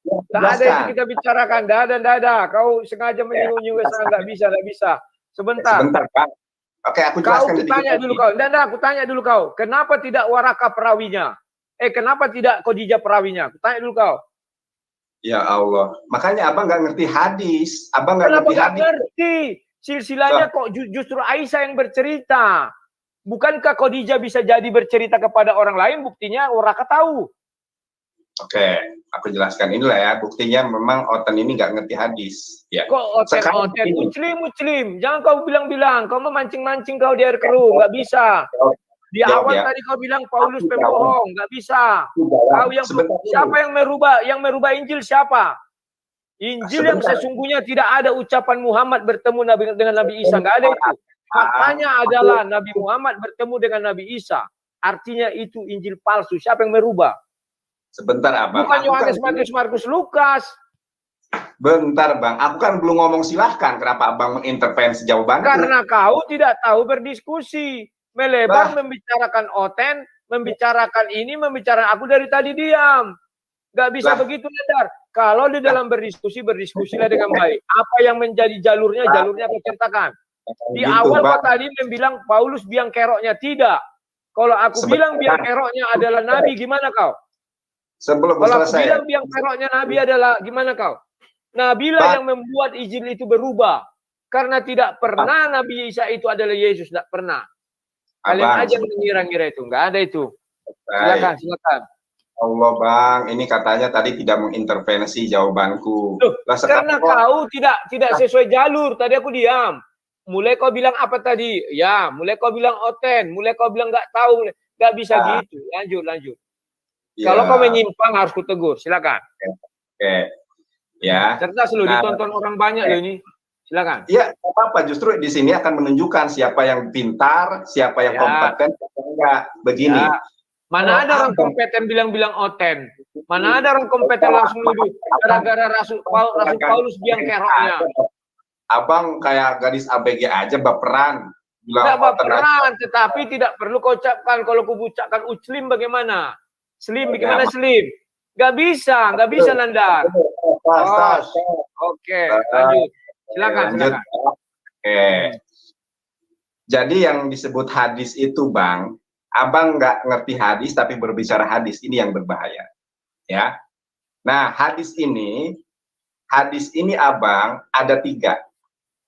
Tidak ada itu kita bicarakan, dada. Kau sengaja menyinggung nggak bisa. Sebentar Pak. Oke, aku jelaskan. Aku tanya dulu kau. Kenapa tidak Warakah perawinya? Kenapa tidak Khadijah perawinya? Aku tanya dulu kau. Ya Allah, makanya abang nggak ngerti hadis. Abang nggak ngerti hadis. Ngerti? Silsilahnya kok justru Aisyah yang bercerita. Bukankah Khadijah bisa jadi bercerita kepada orang lain? Buktinya Warakah tahu. Oke, aku jelaskan inilah ya, buktinya memang Oten ini nggak ngerti hadis. Ya. Kok Oten? Muslim. Jangan kau bilang-bilang, kau memancing-mancing kau di air keruh, nggak bisa. Di awal tadi kau bilang Paulus pembohong, nggak bisa. Kau siapa yang merubah Injil siapa? Injil yang sesungguhnya tidak ada ucapan Muhammad bertemu dengan Nabi Isa, nggak ada itu. Faktanya adalah Nabi Muhammad bertemu dengan Nabi Isa. Artinya itu Injil palsu. Siapa yang merubah? Sebentar, Abang. Bukan Yohanes, Matius, Markus, Lukas. Bentar, Bang. Aku kan belum ngomong, silahkan. Kenapa Abang mengintervensi jawabanku? Karena kau tidak tahu berdiskusi. Melebar, membicarakan Oten, membicarakan ini, membicarakan aku dari tadi diam. Nggak bisa begitu, Nandar. Kalau di dalam berdiskusi, berdiskusilah dengan baik. Apa yang menjadi jalurnya, jalurnya kau ceritakan. Di awal kau tadi bilang Paulus biang keroknya. Tidak. Kalau aku bilang biang keroknya adalah Nabi, gimana kau? Sebelum Kalau aku selesai. bilang biang keroknya Nabi adalah, gimana kau? Nabilah yang membuat Injil itu berubah. Karena tidak pernah Nabi Isa itu adalah Yesus. Tidak pernah. Kalian aja mengira-ngira itu. Nggak ada itu. Silakan, silakan. Allah, Bang, ini katanya tadi tidak mengintervensi jawabanku. Loh, karena kau tidak sesuai jalur. Tadi aku diam. Mulai kau bilang apa tadi? Ya, mulai kau bilang Oten. Mulai kau bilang nggak tahu. Nggak bisa gitu. Lanjut. Ya. Kalau kau menyimpang harus kutegur. Silakan. Oke. Ya. Cerdas lu, ditonton orang banyak loh ini. Silakan. Iya, apa-apa. Justru di sini akan menunjukkan siapa yang pintar, siapa yang kompeten, siapa enggak. Begini. Ya. Mana ada orang kompeten bilang-bilang Oten? Mana ada orang kompeten langsung nuduh gara-gara Rasul Paulus biang keroknya? Abang kayak gadis ABG aja baperan. Tidak baperan, tetapi tidak perlu kau ucapkan. Kalau kau ucapkan Uclim bagaimana? Slim bagaimana Slim? Gak bisa Nandar. Oke, lanjut. Silakan. Oke. Jadi yang disebut hadis itu, Bang, Abang nggak ngerti hadis tapi berbicara hadis, ini yang berbahaya. Ya. Nah, hadis ini Abang ada 3.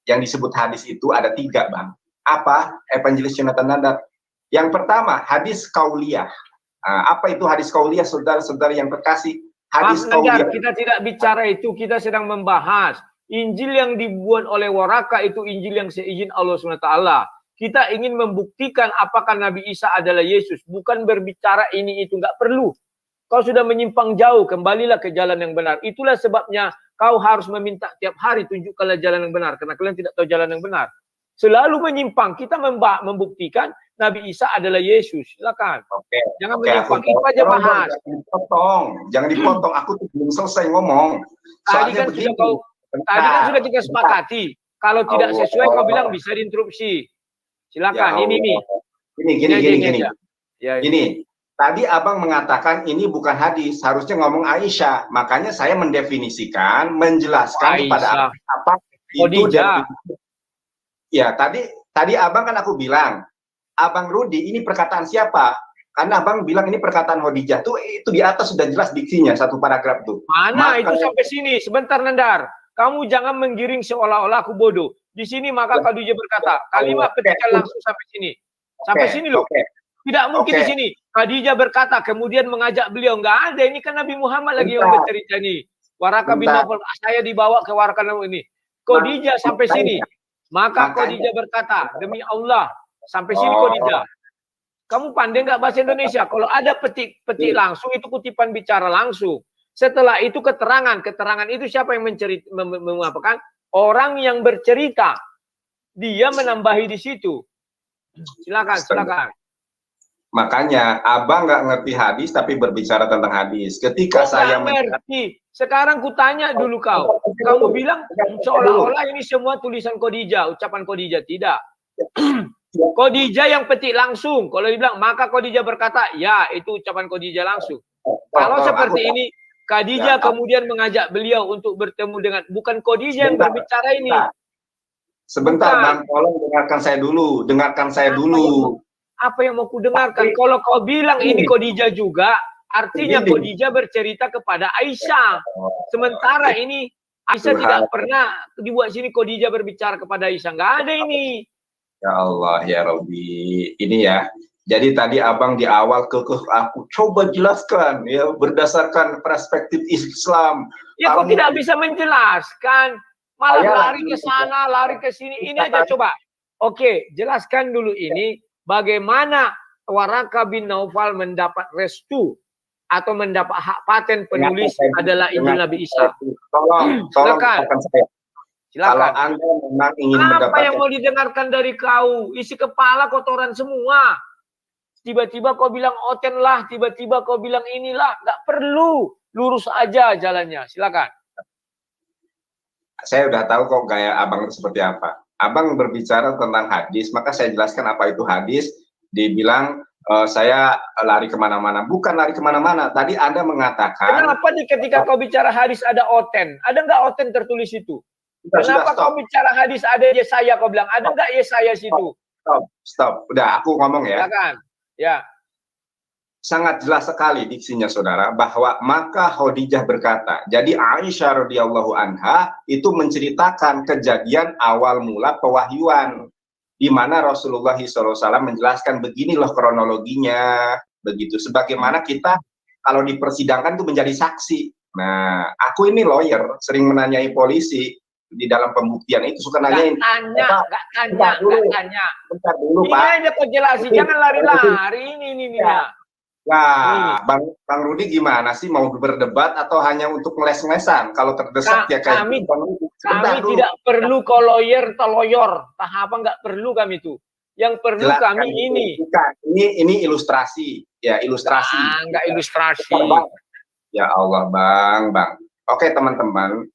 Yang disebut hadis itu ada 3, Bang. Apa? Evangelis Jonathan Nandar. Yang pertama, hadis kauliyah. Apa itu hadis kauliyah, saudara-saudara yang terkasih? Hadis kauliyah. Kita tidak bicara itu, kita sedang membahas Injil yang dibuat oleh Waraka itu Injil yang seizin Allah SWT. Kita ingin membuktikan apakah Nabi Isa adalah Yesus. Bukan berbicara ini itu, nggak perlu. Kau sudah menyimpang jauh, kembalilah ke jalan yang benar. Itulah sebabnya kau harus meminta tiap hari, tunjukkanlah jalan yang benar. Karena kalian tidak tahu jalan yang benar. Selalu menyimpang, kita membuktikan Nabi Isa adalah Yesus. Silakan. Jangan menyimpang, itu aja bahas. Jangan dipotong, aku tuh belum selesai ngomong. Tadi kan sudah kita sepakati. Kalau tidak sesuai, kau bilang bisa diinterupsi. Silakan, Gini. Tadi Abang mengatakan ini bukan hadis, harusnya ngomong Aisyah. Makanya saya mendefinisikan, menjelaskan kepada apa itu. Ya, tadi Abang kan aku bilang, Abang Rudi ini perkataan siapa? Karena Abang bilang ini perkataan Khadijah tuh itu di atas sudah jelas diksinya satu paragraf tuh. Mana itu sampai sini? Sebentar Nandar. Kamu jangan menggiring seolah-olah aku bodoh. Di sini maka Khadijah berkata, kalimat petikan langsung sampai sini. Sampai sini loh. Tidak mungkin di sini. Khadijah berkata, kemudian mengajak beliau. Enggak ada, ini kan Nabi Muhammad lagi yang bercerita nih. Waraka bin Nawfal, saya dibawa ke Waraka ini. Khadijah sampai sini. Maka Khadijah berkata, demi Allah, sampai sini Khadijah. Kamu pandai nggak bahasa Indonesia? Kalau ada petik langsung, itu kutipan bicara langsung. Setelah itu keterangan itu siapa yang mengapakan? Orang yang bercerita, dia menambahi di situ. Silakan. Makanya Abang nggak ngerti hadis tapi berbicara tentang hadis. Ketika saya mengerti, sekarang kutanya dulu kau. Kamu bilang seolah-olah ini semua tulisan Khadijah, ucapan Khadijah. Tidak. Khadijah yang petik langsung. Kalau dibilang maka Khadijah berkata, ya itu ucapan Khadijah langsung. Kalau seperti ini, Khadijah kemudian mengajak beliau untuk bertemu dengan, bukan Khadijah yang berbicara ini. Sebentar, Bang, tolong dengarkan saya dulu. Apa yang mau ku dengarkan? Kalau kau bilang ini Khadijah juga, artinya Khadijah bercerita kepada Aisyah. Sementara ini Aisyah tidak pernah dibuat sini Khadijah berbicara kepada Aisyah. Nggak ada ini. Ya Allah, ya Rabbi. Ini ya. Jadi tadi Abang di awal aku coba jelaskan ya berdasarkan perspektif Islam. Ya kok tidak bisa menjelaskan, malah lari ke sana, lari ke sini. Ini aja coba. Oke, jelaskan dulu ini bagaimana Waraka bin Nawfal mendapat restu atau mendapat hak paten penulis adalah Injil Nabi Isa. Tolong Silakan. saya. Kalau Silakan. Anda memang ingin Apa mendapatkan yang mau didengarkan dari kau? Isi kepala kotoran semua. Tiba-tiba kau bilang oten lah, tiba-tiba kau bilang inilah. Nggak perlu. Lurus aja jalannya. Silakan. Saya udah tahu kok gaya abang itu seperti apa. Abang berbicara tentang hadis, maka saya jelaskan apa itu hadis. Dibilang saya lari kemana-mana. Bukan lari kemana-mana. Tadi Anda mengatakan. Kenapa ketika kau bicara hadis ada oten? Ada nggak oten tertulis itu? Kenapa kau bicara hadis ada Yesaya? Kau bilang ada nggak Yesaya situ? Stop. Udah, aku ngomong ya. Silakan. Ya. Sangat jelas sekali diksinya saudara bahwa maka Khadijah berkata, jadi Aisyah radhiyallahu anha itu menceritakan kejadian awal mula pewahyuan di mana Rasulullah SAW menjelaskan begini loh kronologinya, begitu. Sebagaimana kita kalau dipersidangkan itu menjadi saksi. Nah, aku ini lawyer, sering menanyai polisi di dalam pembuktian itu suka nanyain. Nggak tanya. Bentar dulu, ini Pak. Ini aja kau jelasin, jangan lari-lari. Ini. Nah, Bang Rudi gimana sih, mau berdebat atau hanya untuk ngeles-ngelesan? Kalau terdesak ya kayak kami, gitu. Kami tidak perlu kau lawyer atau lawyer. Apa nggak perlu kami itu. Yang perlu Jelaskan kami ini. Bukan. Ini ilustrasi. Ya, ilustrasi. Nggak ilustrasi. Ya Allah, Bang. Oke, teman-teman.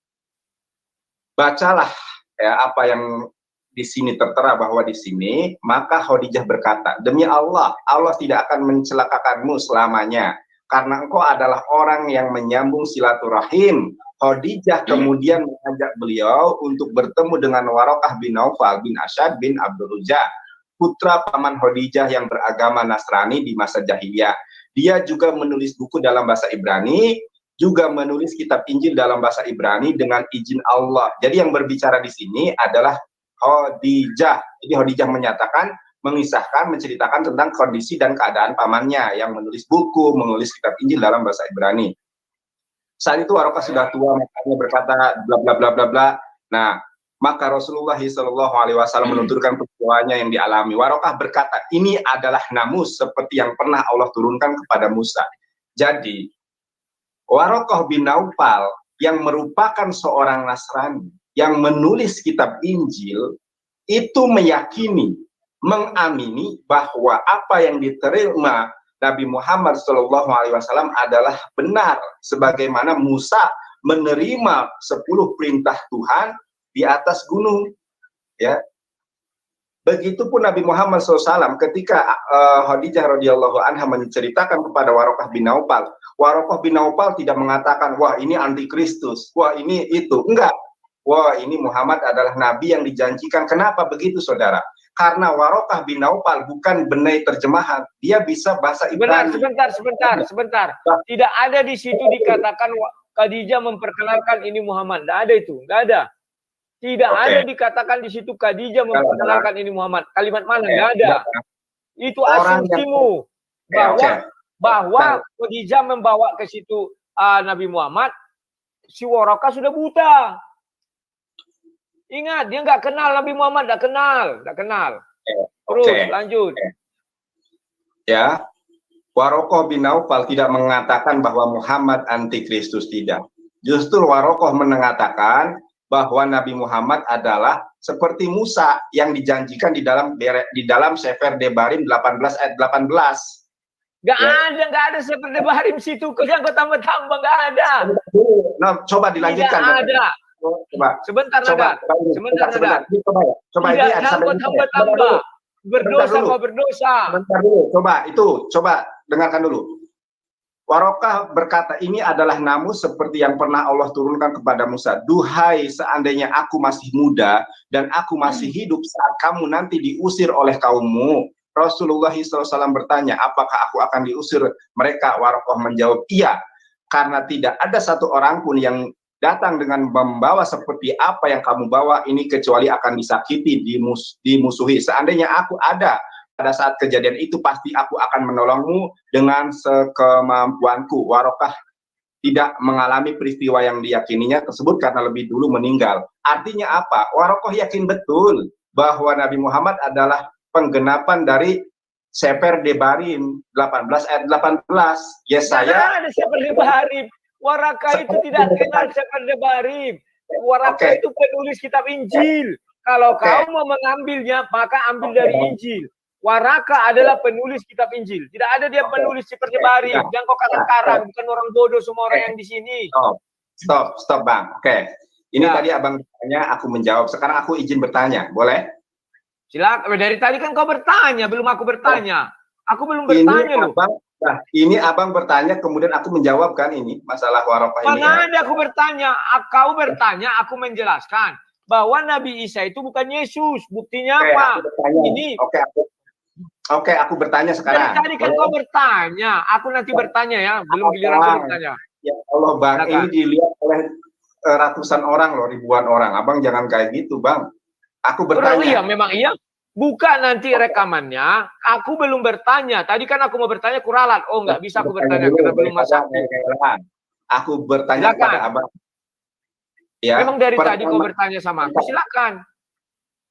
Bacalah ya apa yang di sini tertera bahwa di sini maka Khadijah berkata, demi Allah, Allah tidak akan mencelakakanmu selamanya karena engkau adalah orang yang menyambung silaturahim. Khadijah kemudian mengajak beliau untuk bertemu dengan Waraqah bin Naufal bin Asyad bin Abdul Uzza, putra paman Khadijah yang beragama Nasrani di masa jahiliyah. Dia juga menulis buku dalam bahasa Ibrani, juga menulis kitab Injil dalam bahasa Ibrani dengan izin Allah. Jadi yang berbicara di sini adalah Khadijah. Jadi Khadijah menyatakan, mengisahkan, menceritakan tentang kondisi dan keadaan pamannya yang menulis buku, menulis kitab Injil dalam bahasa Ibrani. Saat itu Waraqah sudah tua, makanya berkata bla bla bla bla bla. Nah, maka Rasulullah SAW menuturkan peristiwanya yang dialami. Waraqah berkata, ini adalah namus seperti yang pernah Allah turunkan kepada Musa. Jadi Waraqah bin Naufal yang merupakan seorang Nasrani yang menulis kitab Injil itu meyakini, mengamini bahwa apa yang diterima Nabi Muhammad SAW adalah benar, sebagaimana Musa menerima 10 perintah Tuhan di atas gunung. Ya, begitupun Nabi Muhammad SAW ketika Khadijah radhiyallahu anha menceritakan kepada Waraqah bin Naufal. Waraqah bin Naufal tidak mengatakan, wah ini antikristus, wah ini itu, enggak. Wah, ini Muhammad adalah nabi yang dijanjikan. Kenapa begitu, saudara? Karena Waraqah bin Naufal bukan benai terjemahan, dia bisa bahasa Ibrani. Sebentar. Tidak ada di situ dikatakan Khadijah memperkenalkan ini Muhammad. Tidak ada itu, tidak ada. Tidak ada dikatakan di situ Khadijah memperkenalkan ini Muhammad. Kalimat mana? Tidak ada. Itu asumsimu bahwa Khadijah membawa ke situ Nabi Muhammad. Si Waraqah sudah buta. Ingat, dia nggak kenal Nabi Muhammad, nggak kenal. Terus lanjut. Ya, Waraqah bin Naufal tidak mengatakan bahwa Muhammad antikristus, tidak. Justru Waraqah mengatakan bahwa Nabi Muhammad adalah seperti Musa yang dijanjikan di dalam Sefer Debarim 18 ayat 18. Nggak ada Sefer Debarim situ. Kau tambah-tambah, nggak ada. Nah, coba dilanjutkan. Tidak ada. Sebentar. Tidak ini tambah-tambah. Berdosa. Bentar dulu. Coba dengarkan dulu. Waraqah berkata, ini adalah namus seperti yang pernah Allah turunkan kepada Musa. Duhai, seandainya aku masih muda dan aku masih hidup saat kamu nanti diusir oleh kaummu. Rasulullah SAW bertanya, apakah aku akan diusir mereka? Waraqah menjawab, iya, karena tidak ada satu orang pun yang datang dengan membawa seperti apa yang kamu bawa ini kecuali akan disakiti, dimusuhi. Seandainya aku ada pada saat kejadian itu, pasti aku akan menolongmu dengan sekemampuanku. Waraqah tidak mengalami peristiwa yang diyakininya tersebut karena lebih dulu meninggal. Artinya apa? Waraqah yakin betul bahwa Nabi Muhammad adalah penggenapan dari Seper Debarim 18 ayat 18. Yesaya. Ada Seper Debarim. Waraka itu tidak kenal Seper Debarim. Waraka itu penulis kitab Injil. Kalau kau mau mengambilnya, maka ambil dari Injil. Waraka adalah penulis kitab Injil. Tidak ada dia penulis seperti Debarim. Jangan kau karang-karang, bukan orang bodoh semua orang yang di sini. Stop Bang. Ini tadi abang bertanya, aku menjawab. Sekarang aku izin bertanya, boleh? Silakan. Dari tadi kan kau bertanya, belum aku bertanya. Aku belum bertanya loh. Ini abang bertanya, kemudian aku menjawab kan ini masalah warokah ini. Mana ada aku bertanya? Kau bertanya, aku menjelaskan bahwa Nabi Isa itu bukan Yesus. Buktinya apa? Ini. Oke, aku bertanya sekarang. Tadi kan kau bertanya, aku nanti bertanya ya, belum giliran aku bertanya. Ya Allah Bang, ini dilihat oleh ratusan orang loh, ribuan orang. Abang jangan kayak gitu Bang. Aku bertanya. Iya, memang iya. Buka nanti rekamannya. Aku belum bertanya. Tadi kan aku mau bertanya kuralat. Oh, nggak bisa aku bertanya karena belum masak. Aku bertanya kepada abang. Ya, memang dari tadi kau bertanya sama aku. Silakan.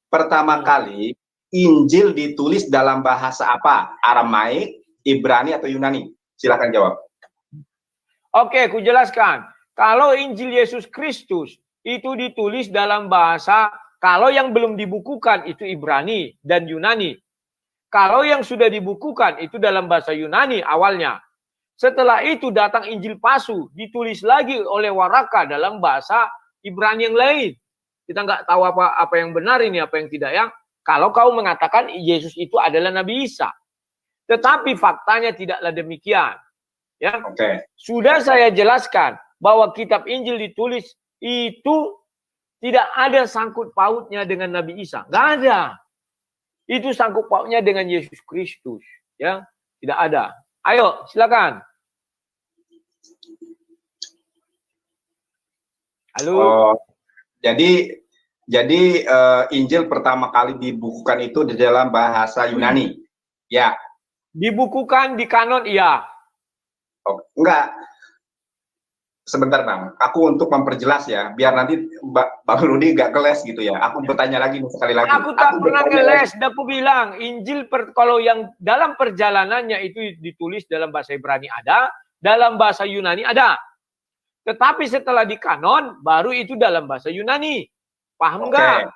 Pertama kali Injil ditulis dalam bahasa apa? Aramaik, Ibrani atau Yunani? Silakan jawab. Oke, aku jelaskan. Kalau Injil Yesus Kristus itu ditulis dalam bahasa, kalau yang belum dibukukan itu Ibrani dan Yunani. Kalau yang sudah dibukukan itu dalam bahasa Yunani awalnya. Setelah itu datang Injil palsu, ditulis lagi oleh Waraka dalam bahasa Ibrani yang lain. Kita nggak tahu apa yang benar ini, apa yang tidak ya. Kalau kau mengatakan Yesus itu adalah Nabi Isa. Tetapi faktanya tidaklah demikian. Ya. Sudah saya jelaskan bahwa kitab Injil ditulis itu tidak ada sangkut pautnya dengan Nabi Isa. Nggak ada. Itu sangkut pautnya dengan Yesus Kristus. Ya, tidak ada. Ayo, silakan. Halo. Jadi Injil pertama kali dibukukan itu di dalam bahasa Yunani. Ya. Dibukukan di kanon, iya. Enggak. Sebentar Bang, aku untuk memperjelas ya, biar nanti Bang Rudi gak keles gitu ya. Aku bertanya lagi sekali lagi. Aku tak pernah keles, aku bilang Injil kalau yang dalam perjalanannya itu ditulis dalam bahasa Ibrani ada, dalam bahasa Yunani ada. Tetapi setelah di kanon, baru itu dalam bahasa Yunani. Paham nggak?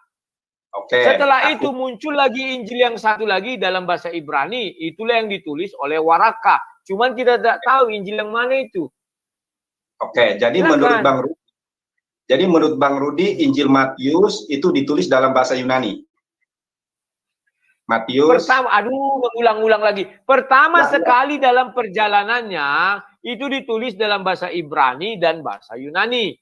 Setelah itu muncul lagi Injil yang satu lagi dalam bahasa Ibrani, itulah yang ditulis oleh Waraka. Cuman kita tidak tahu Injil yang mana itu. Jadi menurut Bang Rudi, Injil Matius itu ditulis dalam bahasa Yunani. Matius. Pertama, mengulang-ulang lagi. Pertama sekali dalam perjalanannya itu ditulis dalam bahasa Ibrani dan bahasa Yunani.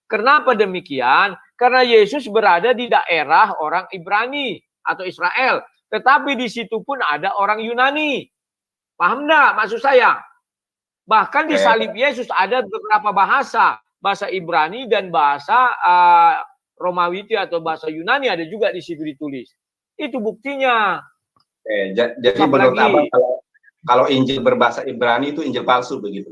Kenapa demikian? Karena Yesus berada di daerah orang Ibrani atau Israel. Tetapi di situ pun ada orang Yunani. Paham enggak maksud saya? Bahkan di salib Yesus ada beberapa bahasa. Bahasa Ibrani dan bahasa Romawi atau bahasa Yunani ada juga di situ ditulis. Itu buktinya. Jadi menurut Abang kalau Injil berbahasa Ibrani itu Injil palsu begitu?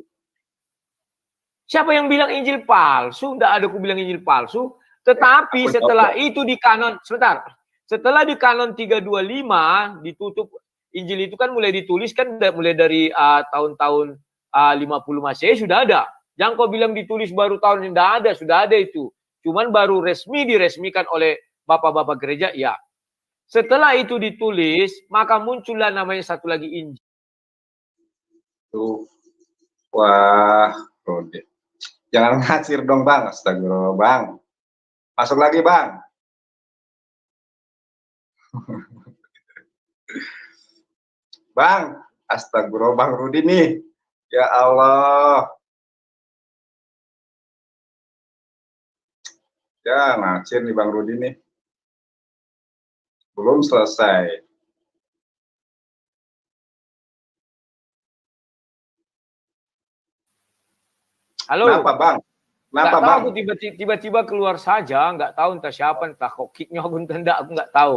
Siapa yang bilang Injil palsu? Tidak ada aku bilang Injil palsu. Tetapi setelah itu di kanon, setelah di kanon 325 ditutup, Injil itu kan mulai ditulis kan mulai dari tahun-tahun 50 Masehi sudah ada. Jangan kau bilang ditulis baru tahun ini, tidak ada, sudah ada itu. Cuman baru diresmikan oleh bapak-bapak gereja, ya. Setelah itu ditulis, maka muncullah namanya satu lagi Injil. Wah, Rode. Jangan ngacir dong Bang, astagfirullah Bang. Masuk lagi Bang. Bang, astagfirullah Bang Rudi nih. Ya Allah. Ya ngacir nih Bang Rudi nih. Belum selesai. Halo. Kenapa Bang? Kenapa Bang? Aku tiba-tiba keluar saja, nggak tahu entah siapa, entah kok kicknya aku nggak tahu.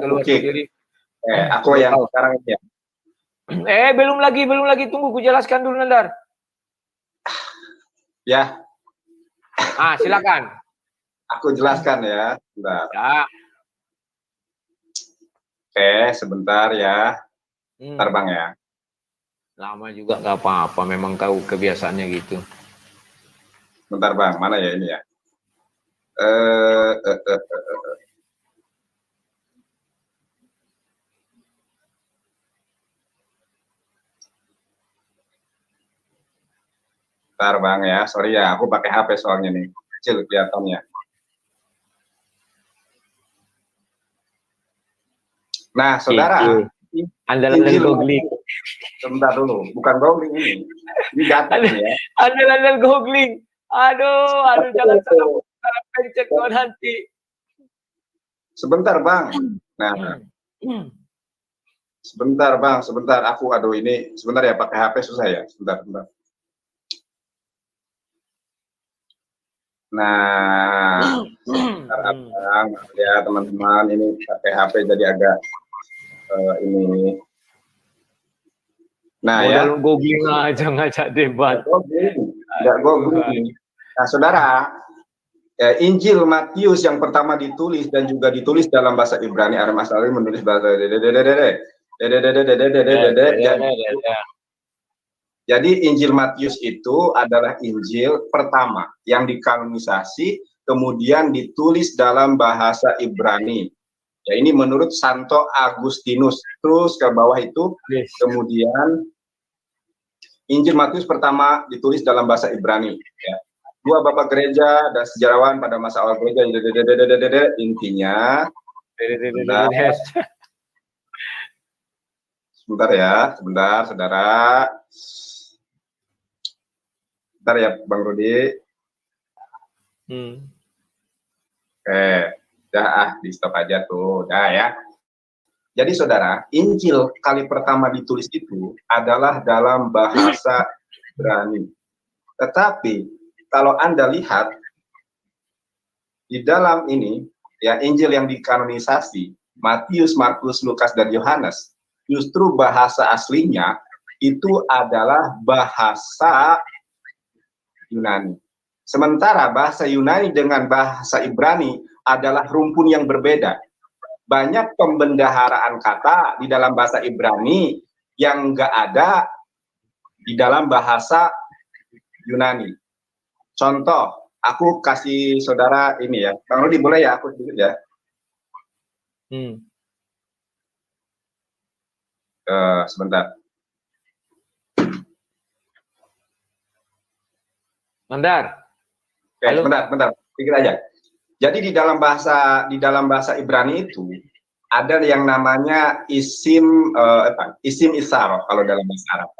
Keluar sendiri. Aku yang sekarang ini ya. Belum lagi, tunggu ku jelaskan dulu Nandar. Ya. Silakan. Aku jelaskan ya. Bentar. Ya. Sebentar ya. Bentar Bang ya. Lama juga nggak apa-apa, memang tahu kebiasaannya gitu. Bentar Bang, mana ya ini ya? Bentar Bang ya, sorry ya, aku pakai HP soalnya nih, kecil kelihatannya. Nah, saudara, andal-andal googling. Sebentar dulu, bukan googling ini data ya. Andal-andal googling. Aduh, jangan salah pencet kau nanti. Sebentar Bang. Nah, sebentar Bang, sebentar. Aku ini sebentar ya, pakai HP susah ya. Sebentar. Nah, Bang, ya teman-teman, ini pakai HP jadi agak ini. Nah, modal ya. Googling aja ngajak debat. Enggak googling. Nah, saudara, Injil Matius yang pertama ditulis dan juga ditulis dalam bahasa Ibrani, Aram Asali menulis bahasa jadi Injil Matius itu adalah Injil pertama yang dikanonisasi kemudian ditulis dalam bahasa Ibrani. Ya, ini menurut Santo Agustinus. Terus ke bawah itu kemudian Injil Matius pertama ditulis dalam bahasa Ibrani. Ya. Dua bapak gereja dan sejarawan pada masa awal gereja, intinya sebentar ya, sebentar saudara, sebentar ya Bang Rudi. Oke, dah di stop aja tuh, dah ya. Jadi saudara, Injil kali pertama ditulis itu adalah dalam bahasa Ibrani. Tetapi kalau Anda lihat di dalam ini, ya Injil yang dikanonisasi, Matius, Markus, Lukas, dan Yohanes, justru bahasa aslinya itu adalah bahasa Yunani. Sementara bahasa Yunani dengan bahasa Ibrani adalah rumpun yang berbeda. Banyak pembendaharaan kata di dalam bahasa Ibrani yang nggak ada di dalam bahasa Yunani. Contoh, aku kasih saudara ini ya, Bang Rudi boleh ya aku sedikit ya. Sebentar. Mandar. Oke, sebentar, pikir aja. Jadi di dalam bahasa Ibrani itu ada yang namanya isim isaroh kalau dalam bahasa Arab.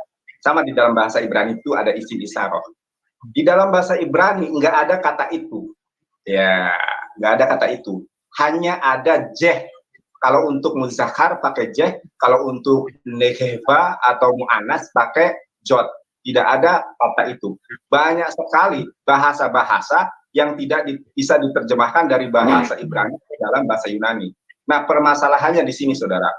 Sama di dalam bahasa Ibrani itu ada isim isaroh. Di dalam bahasa Ibrani nggak ada kata itu, ya nggak ada kata itu. Hanya ada jeh. Kalau untuk muzakkar pakai jeh, kalau untuk nekeva atau mu'anas pakai jot. Tidak ada kata itu. Banyak sekali bahasa-bahasa yang tidak bisa diterjemahkan dari bahasa Ibrani ke dalam bahasa Yunani. Nah, permasalahannya di sini, saudara.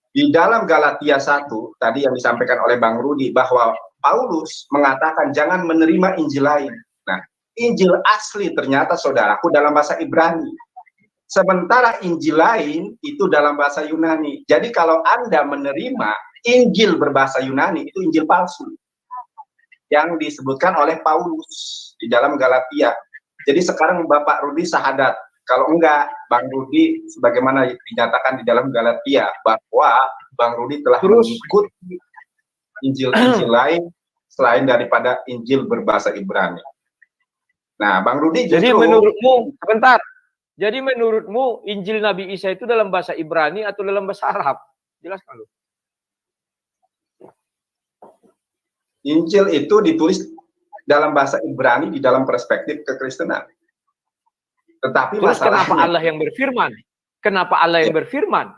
Di dalam Galatia 1, tadi yang disampaikan oleh Bang Rudi, bahwa Paulus mengatakan jangan menerima Injil lain. Nah, Injil asli ternyata, saudaraku, dalam bahasa Ibrani. Sementara Injil lain itu dalam bahasa Yunani. Jadi kalau Anda menerima Injil berbahasa Yunani, itu Injil palsu. Yang disebutkan oleh Paulus di dalam Galatia. Jadi sekarang Bapak Rudi sahadat. Kalau enggak, Bang Rudi sebagaimana dinyatakan di dalam Galatia bahwa Bang Rudi telah mengikuti Injil-Injil lain selain daripada Injil berbahasa Ibrani. Nah, Bang Rudi justru... Jadi menurutmu, sebentar. Jadi menurutmu Injil Nabi Isa itu dalam bahasa Ibrani atau dalam bahasa Arab? Jelaskan lu. Injil itu ditulis dalam bahasa Ibrani di dalam perspektif kekristenan. Tetapi terus masalahnya, kenapa Allah yang berfirman? Kenapa Allah yang berfirman?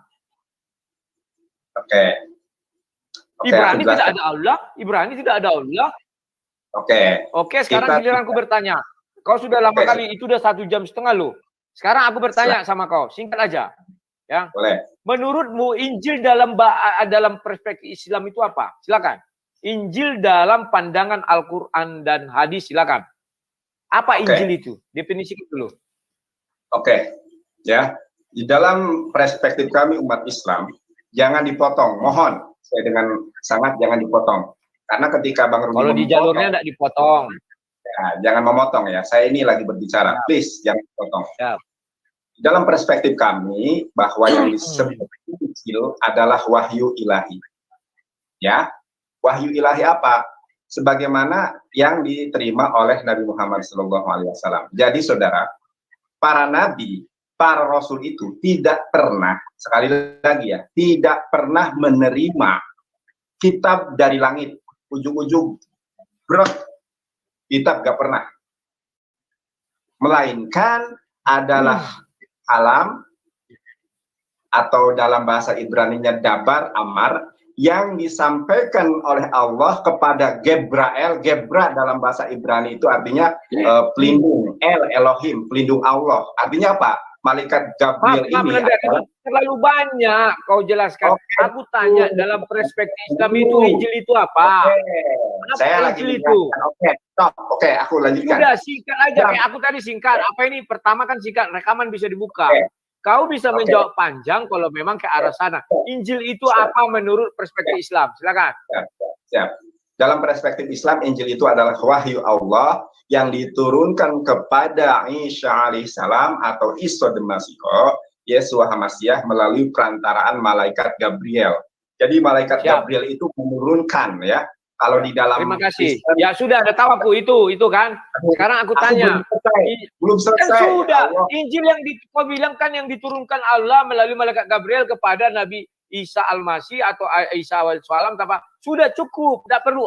Oke. Ibrani tidak ada Allah. Ibrani tidak ada Allah. Oke, sekarang giliranku bertanya. Kau sudah lama kali, itu udah 1,5 jam loh. Sekarang aku bertanya sama kau, singkat aja. Ya. Boleh. Menurutmu Injil dalam perspektif Islam itu apa? Silakan. Injil dalam pandangan Al-Quran dan hadis, silakan. Apa Injil itu? Definisikan dulu. Ya. Di dalam perspektif kami umat Islam, jangan dipotong, mohon. Sesuai dengan sangat jangan dipotong. Karena ketika Bang Rudi Kalau di jalurnya tidak dipotong. Ya, jangan memotong ya. Saya ini lagi berbicara. Please jangan dipotong. Ya. Dalam perspektif kami bahwa yang disebut Injil adalah wahyu ilahi. Ya, wahyu ilahi apa? Sebagaimana yang diterima oleh Nabi Muhammad SAW. Jadi saudara, para nabi, para rasul itu tidak pernah, sekali lagi ya, tidak pernah menerima kitab dari langit. Ujung-ujung brot, kitab gak pernah. Melainkan adalah kalam atau dalam bahasa Ibrani-nya dabar amar yang disampaikan oleh Allah kepada Gebrael. Gebra dalam bahasa Ibrani itu artinya pelindung, Elohim, pelindung Allah. Artinya apa? Malaikat Gabriel ini terlalu banyak kau jelaskan. Aku tanya dalam perspektif Islam itu Injil itu apa? Saya Injil lagi itu. Oke, aku lanjutkan. Sudah singkat aja, kayak aku tadi singkat. Apa ini? Pertama kan singkat, rekaman bisa dibuka. Kau bisa menjawab panjang kalau memang ke arah sana. Injil itu apa menurut perspektif Islam? Silakan. Siap. Dalam perspektif Islam, Injil itu adalah wahyu Allah yang diturunkan kepada Isa alaihissalam atau Isa Damasiko, Yesua Hamasyah melalui perantaraan malaikat Gabriel. Jadi malaikat Gabriel itu menurunkan ya. Kalau di dalam terima kasih. Kristen, ya sudah ada tahu aku itu kan. Sekarang aku tanya. Belum selesai. Kan sudah. Injil yang kau bilang kan yang diturunkan Allah melalui malaikat Gabriel kepada Nabi Isa Al-Masih atau Isa Al-Salam, sudah cukup, tidak perlu.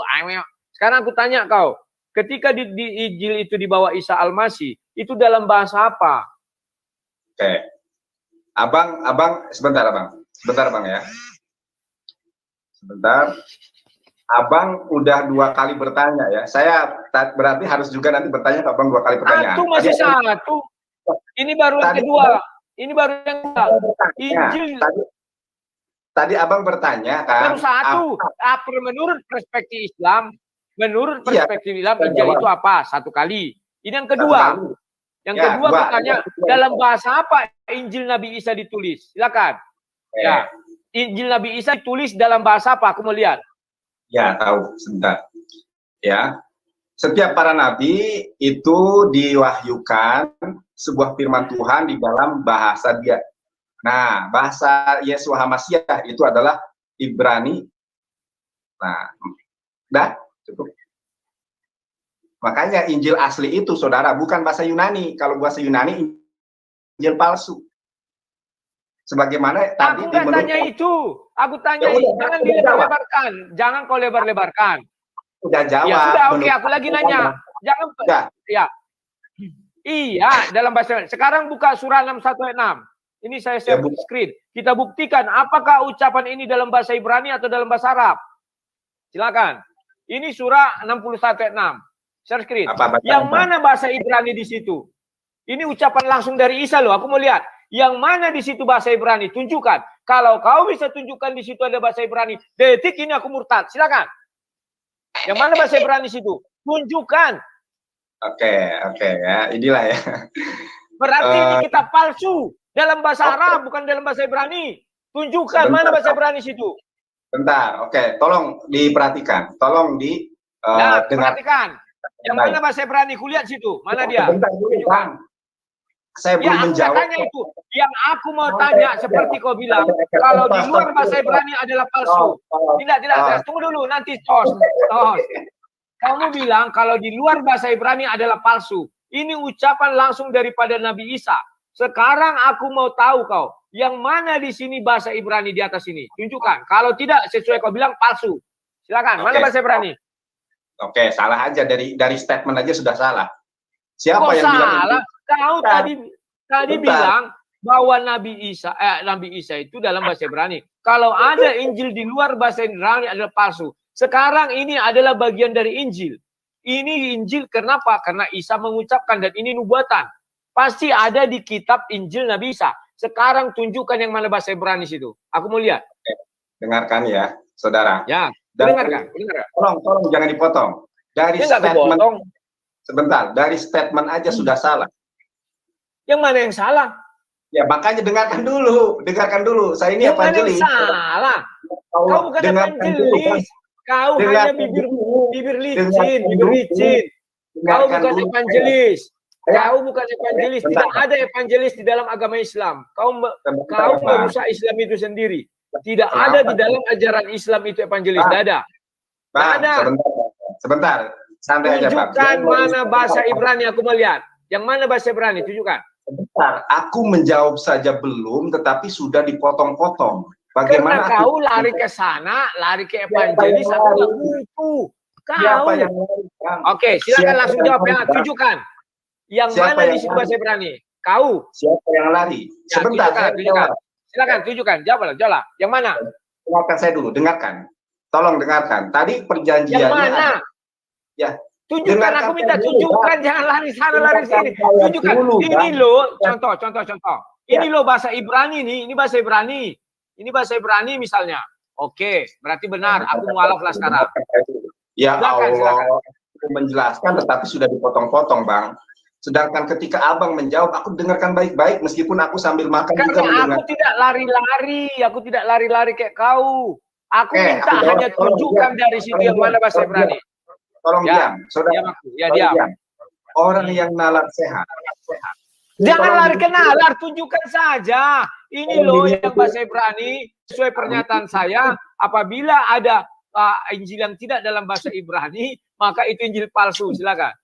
Sekarang aku tanya kau, ketika di Injil itu dibawa Isa Al-Masih, itu dalam bahasa apa? Oke. Abang, sebentar Bang ya. Sebentar. Abang udah 2 kali bertanya ya. Saya berarti harus juga nanti bertanya ke Abang 2 kali pertanyaan. Itu masih satu. Ini baru yang kedua. Ini baru yang kedua. Injil. Tadi Abang bertanya kan. Baru satu. Apa menurut perspektif Islam? Menurut perspektif Islam Injil itu apa? 1 kali. Ini yang kedua. Yang kedua bertanya dalam bahasa apa Injil Nabi Isa ditulis? Silakan. Ya. Injil Nabi Isa ditulis dalam bahasa apa? Aku mau lihat. Ya, tahu. Sebentar. Ya. Setiap para nabi itu diwahyukan sebuah firman Tuhan di dalam bahasa dia. Nah, bahasa Yesua Hamasyah itu adalah Ibrani. Nah, udah cukup. Makanya Injil asli itu, saudara, bukan bahasa Yunani. Kalau bahasa Yunani, Injil palsu. Sebagaimana tadi aku nggak tanya itu. Aku tanya, jangan dilebar-lebarkan. Jangan kau lebar-lebarkan. Udah jawab. Ya sudah, oke, aku lagi nanya. Jangan. Ya. Iya, dalam bahasa. Sekarang buka surah 61 ayat 6. Ini saya share screen. Kita buktikan apakah ucapan ini dalam bahasa Ibrani atau dalam bahasa Arab. Silakan. Ini surah 61 ayat 6. Share screen. Yang mana bahasa Ibrani di situ? Ini ucapan langsung dari Isa loh. Aku mau lihat. Yang mana di situ bahasa Ibrani? Tunjukkan. Kalau kau bisa tunjukkan di situ ada bahasa Ibrani, detik ini aku murtad. Silakan. Yang mana bahasa Ibrani situ? Tunjukkan. Oke ya. Inilah ya. Berarti ini kitab palsu dalam bahasa Arab, bukan dalam bahasa Ibrani. Tunjukkan mana bahasa Ibrani situ. Bentar. Oke, tolong diperhatikan. Tolong perhatikan. Yang mana bahasa Ibrani? Kulihat situ. Mana dia? Bentar dulu, Bang. Saya belum menjawab. Tanya itu. Yang aku mau tanya seperti kau bilang, kalau di luar bahasa Ibrani adalah palsu. Tidak. Tunggu dulu, nanti tos. Kamu bilang kalau di luar bahasa Ibrani adalah palsu. Ini ucapan langsung daripada Nabi Isa. Sekarang aku mau tahu kau, yang mana di sini bahasa Ibrani di atas ini? Tunjukkan. Kalau tidak sesuai kau bilang palsu. Silakan. Mana bahasa Ibrani? Oke, salah aja dari statement aja sudah salah. Siapa yang salah? bilang itu? Kau tadi bilang bahwa Nabi Isa itu dalam bahasa Ibrani. Kalau ada Injil di luar bahasa Ibrani adalah palsu. Sekarang ini adalah bagian dari Injil. Ini Injil kenapa? Karena Isa mengucapkan dan ini nubuatan. Pasti ada di kitab Injil Nabi Isa. Sekarang tunjukkan yang mana bahasa Ibrani situ. Aku mau lihat. Dengarkan ya, saudara. Ya, dengarkan. Tolong jangan dipotong. Dari statement sebentar, dari statement aja sudah salah. Yang mana yang salah? Ya makanya dengarkan dulu. Saya ini yang mana yang salah? Kau bukan evangelis. Kau hanya bibir licin. Kau bukan evangelis. Kau bukan evangelis. Tidak ada evangelis di dalam agama Islam. Kau merusak Islam itu sendiri. Tidak ada di dalam ajaran Islam itu evangelis. Tidak ada. Sebentar. Santai aja, Bang. Tunjukkan mana bahasa Ibrani, aku melihat. Yang mana bahasa Ibrani? Tunjukkan. Sebentar, aku menjawab saja belum, tetapi sudah dipotong-potong. Bagaimana? Karena kau lari ke sana, lari ke evangelis, aku nggak butuh. Kau. Oke, silakan langsung jawab ya. Tunjukkan. Yang mana di situ bahasa Ibrani? Kau. Siapa yang lari? Ya, Sebentar. tunjukkan. Silakan, tunjukkan. Jawab. Yang mana? Dengarkan saya dulu, dengarkan. Tolong dengarkan. Tadi perjanjiannya. Yang mana? Ya. Tunjukkan, aku minta tunjukkan. Jangan lari sana, lari sini. Tunjukkan. Ini loh, contoh. Ini loh bahasa Ibrani nih. Ini bahasa Ibrani. Ini bahasa Ibrani misalnya. Oke, berarti benar. Aku mualaf lah sekarang. Ya Silakan. Aku menjelaskan, tetapi sudah dipotong-potong, Bang. Sedangkan ketika Abang menjawab, aku dengarkan baik-baik meskipun aku sambil makan. Karena aku tidak lari-lari kayak kau. Aku minta hanya tunjukkan dari situ yang mana bahasa Ibrani. Tolong diam, saudara. Diam. Orang yang nalar sehat. Jangan lari ke nalar, tunjukkan saja. Ini loh yang bahasa Ibrani. Sesuai pernyataan saya, apabila ada Injil yang tidak dalam bahasa Ibrani, maka itu Injil palsu. Silakan.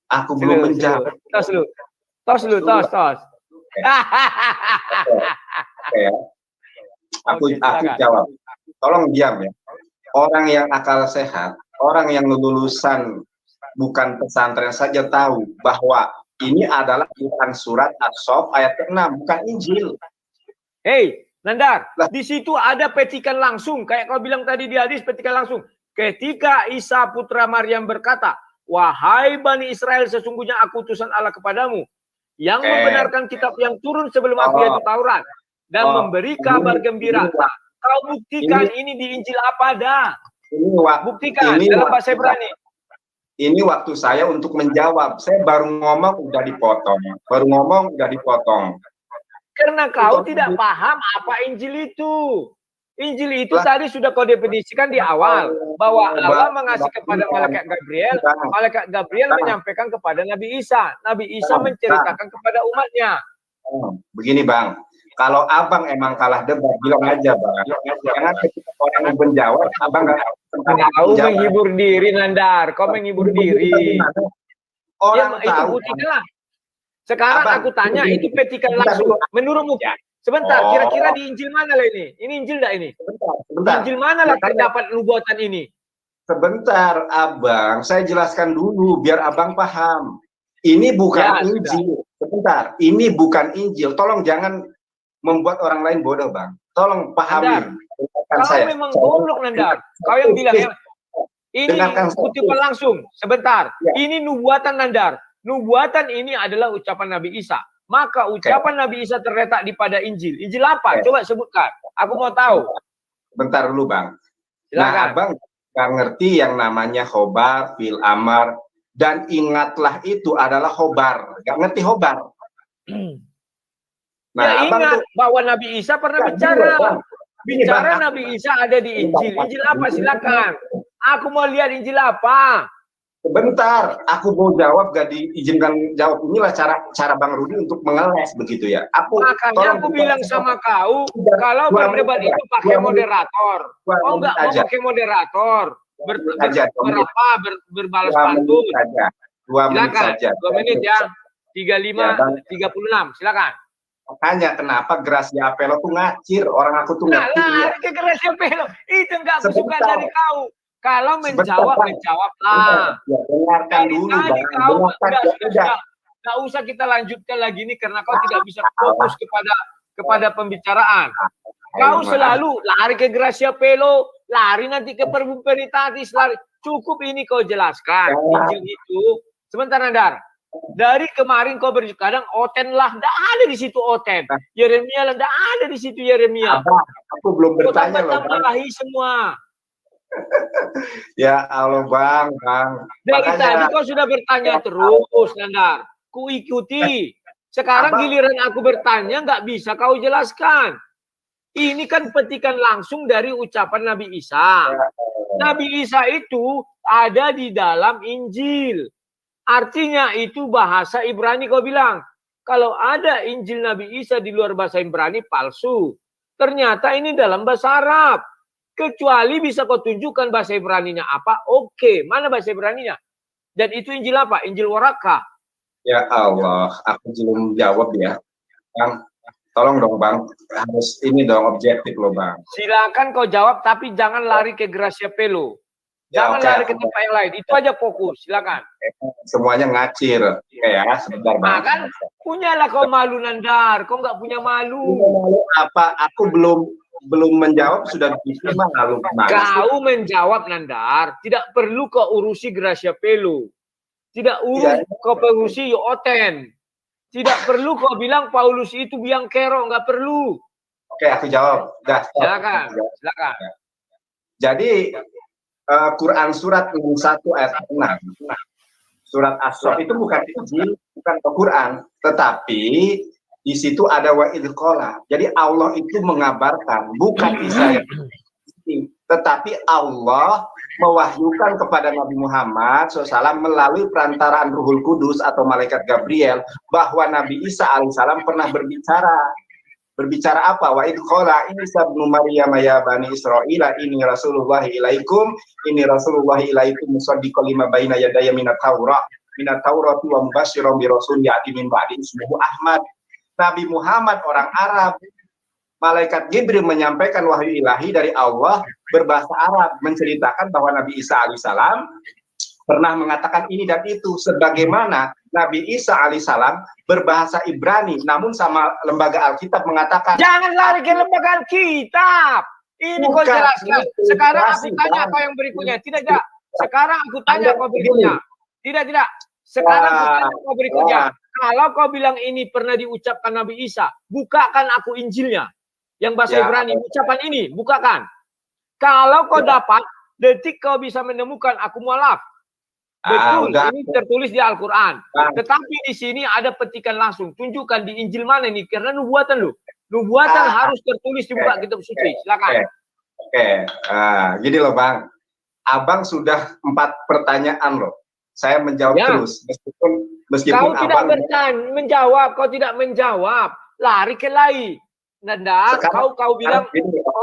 Aku belum menjawab. Tos. Oke, ya. Aku jawab. Tolong diam ya. Orang yang akal sehat, orang yang lulusan bukan pesantren saja tahu bahwa ini adalah bukan surat As-Saff ayat ke-6, bukan Injil. Hei, Nandar, di situ ada petikan langsung. Kayak kau bilang tadi di hadis, petikan langsung. Ketika Isa putra Maryam berkata, wahai Bani Israel, sesungguhnya aku utusan Allah kepadamu, yang membenarkan kitab yang turun sebelum aku, yaitu Taurat, dan memberi kabar gembira. Kau buktikan ini di Injil apa dah? Buktikan dalam bahasa Ibrani. Ini waktu saya untuk menjawab. Saya baru ngomong udah dipotong. Karena kau tidak paham apa Injil itu. Injil itu tadi sudah kau definisikan di awal. Bahwa Allah mengasih kepada malaikat Gabriel. Malaikat Gabriel menyampaikan kepada Nabi Isa. Nabi Isa menceritakan kepada umatnya. Begini, Bang. Kalau Abang emang kalah debat, bilang aja, Bang. Karena ketika orang yang menjawab, Abang nggak. Kau menghibur diri, Nandar. Kau menghibur diri. Orang itu buktikanlah. Sekarang aku tanya, itu petikan langsung. Menurutmu, sebentar, kira-kira di Injil mana lah ini? Ini Injil enggak ini? Sebentar. Injil mana lah terdapat nubuatan ini? Sebentar, Abang. Saya jelaskan dulu, biar Abang paham. Ini bukan Injil. Sebentar, ini bukan Injil. Tolong jangan membuat orang lain bodoh, Bang. Tolong pahami. Kau memang goblok, Nandar. Kau yang bilang ya. Ini kutipan langsung. Sebentar. Ini nubuatan, Nandar. Nubuatan ini adalah ucapan Nabi Isa. Maka ucapan Nabi Isa terletak di pada Injil. Injil apa? Coba sebutkan. Aku mau tahu. Bentar dulu, Bang. Silakan. Nah, Abang nggak ngerti yang namanya khobar, fil amar. Dan ingatlah itu adalah khobar. Nggak ngerti khobar. Nah, ya, ingat bahwa Nabi Isa pernah bicara. Bicara Nabi Isa ada di Injil. Injil apa? Silakan. Aku mau lihat Injil apa. Sebentar, aku mau jawab, gak diizinkan jawab. Inilah cara Bang Rudi untuk mengeles begitu ya. Makanya aku bilang sama kau, kalau berdebat itu pakai moderator. Kau nggak mau pakai moderator. Berbalas pantun. 2 menit saja. 2 menit ya. 35, 36. Silakan. Makanya kenapa Gracia Pelo tuh ngacir, orang aku tuh ngerti. Nah, ke Gracia Pelo itu enggak aku suka dari kau. Kalau menjawablah. Ya, dengarkan dulu, Bang. Nggak usah kita lanjutkan lagi ini karena kau tidak bisa fokus kepada pembicaraan. Kau selalu lari ke Gracia Pelo, lari nanti ke Verbum Veritatis, lari. Cukup ini kau jelaskan. Injil itu. Sebentar, Nandar. Dari kemarin kau kadang Oten lah, tidak ada di situ Oten. Yeremia lah, tidak ada di situ Yeremia. Aku belum bertanya loh, Bang. Semua. Ya Allah, Bang. Dari tadi kau sudah bertanya terus, Nandar. Ku ikuti. Sekarang giliran aku bertanya, nggak bisa kau jelaskan. Ini kan petikan langsung dari ucapan Nabi Isa. Nabi Isa itu ada di dalam Injil. Artinya itu bahasa Ibrani kau bilang. Kalau ada Injil Nabi Isa di luar bahasa Ibrani, palsu. Ternyata ini dalam bahasa Arab. Kecuali bisa kau tunjukkan bahasa Ibraninya apa, oke. Mana bahasa Ibraninya? Dan itu Injil apa? Injil Waraka. Ya Allah, aku belum jawab ya. Bang, tolong dong Bang, harus ini dong objektif loh Bang. Silakan kau jawab, tapi jangan lari ke Gracia Pelo. Jangan lari ke tempat yang lain. Itu aja fokus. Silakan. Semuanya ngacir. Oke ya, sebentar Bang. Kan punyalah kau malu Nandar. Kau nggak punya malu. Apa? Aku belum menjawab sudah diterima lalu. Kau menjawab Nandar. Tidak perlu kau urusi Gracia Pelo. Tidak kau urusi Yoten. Tidak perlu kau bilang Paulus itu biang kerok. Nggak perlu. Oke, aku jawab. Silakan. Silakan. Jadi Quran surat 1 ayat 6. Surat As-Saff itu bukan Injil, bukan Al-Quran, tetapi di situ ada wa'idh qala. Jadi Allah itu mengabarkan, bukan Isa, tetapi Allah mewahyukan kepada Nabi Muhammad SAW melalui perantaraan Ruhul Kudus atau malaikat Gabriel bahwa Nabi Isa alaihissalam pernah berbicara. Berbicara apa? Wa idh qala Isa ibnu Maryam ya bani Israila ini Rasulullah ilaikum, ini Rasulullah ilaikum musaddiqan lima baina yadayya minat Taurat wa mubasysyiran bi rasul ya'ti min ba'di ismuhu Ahmad. Nabi Muhammad orang Arab. Malaikat Jibril menyampaikan wahyu ilahi dari Allah berbahasa Arab, menceritakan bahwa Nabi Isa alaihissalam pernah mengatakan ini dan itu, sebagaimana Nabi Isa alaihissalam berbahasa Ibrani, namun sama lembaga Alkitab mengatakan jangan lari ke lembaga Alkitab. Ini kau jelaskan. Sekarang aku tanya kau yang berikutnya. Tidak. Sekarang aku tanya kau berikutnya. Tidak. Sekarang aku tanya kau berikutnya. Kalau kau bilang ini pernah diucapkan Nabi Isa, bukakan aku Injilnya. Yang bahasa Ibrani, ucapan ini, bukakan. Kalau kau dapat, detik kau bisa menemukan aku mualaf. Betul, ini tertulis di Al-Quran. Tetapi di sini ada petikan langsung. Tunjukkan di Injil mana ini, karena nubuatan lu. Nubuatan harus tertulis di buka kitab suci. Silakan. Gini loh Bang. Abang sudah 4 pertanyaan loh. Saya menjawab terus. Meskipun kau tidak menjawab, kau tidak menjawab. Lari ke lain. Nanda, kau bilang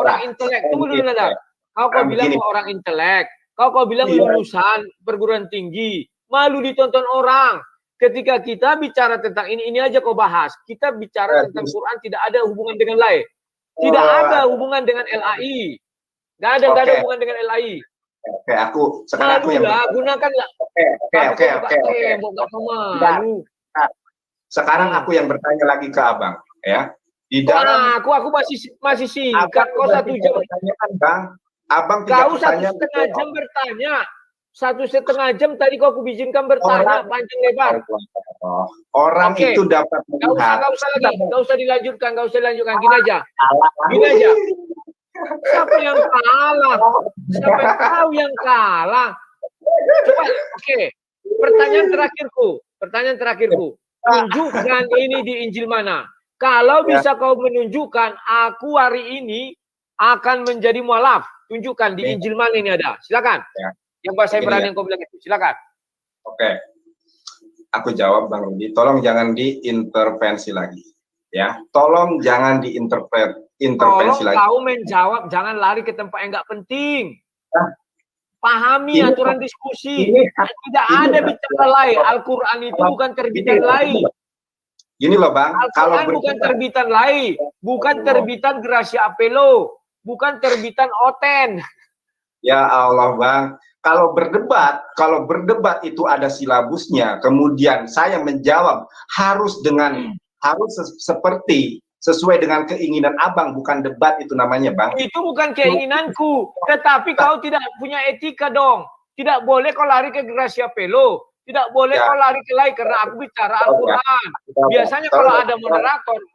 orang intelek. Tunggu dulu Nanda. Kau bilang orang intelek. Kau bilang lulusan perguruan tinggi, malu ditonton orang. Ketika kita bicara tentang ini aja kau bahas. Kita bicara tentang Quran, tidak ada hubungan dengan lain. Tidak ada hubungan dengan LAI. Nggak ada hubungan dengan LAI. Oke, sekarang aku yang gunakanlah. Oke. Sekarang aku yang bertanya lagi ke Abang, ya. Di dalam aku masih singkat. Kau 1 jam pertanyaan, Bang. Abang kau 1,5 jam bertanya. 1,5 jam tadi kau izinkan bertanya panjang lebar. Orang itu dapat melihat. Gak usah dilanjutkan. Gini aja. Siapa yang kalah? Siapa kau yang kalah? Coba, Pertanyaan terakhirku. Tunjukkan ini di Injil mana. Kalau bisa kau menunjukkan, aku hari ini akan menjadi mualaf. Tunjukkan di Injil mana ini ada. Silakan. Yang bahasa Ibrani yang kau bilang itu. Silakan. Oke. Aku jawab Bang Rudi. Tolong jangan diintervensi lagi. Ya. Tolong jangan intervensi lagi. Kau menjawab, jangan lari ke tempat yang nggak penting. Pahami aturan diskusi. Tidak ada bicara lain. Al-Quran itu bukan terbitan lain. Gini loh Bang. Al-Quran bukan terbitan lain. Bukan terbitan Gracia Apelo. Bukan terbitan Oten. Ya Allah Bang. Kalau berdebat itu ada silabusnya. Kemudian saya menjawab harus sesuai dengan keinginan Abang, bukan debat itu namanya Bang. Itu bukan keinginanku, tetapi kau tidak punya etika dong. Tidak boleh kau lari ke Gracia Pelo, tidak boleh kau lari ke lain karena aku bicara Al-Quran. Biasanya kalau ada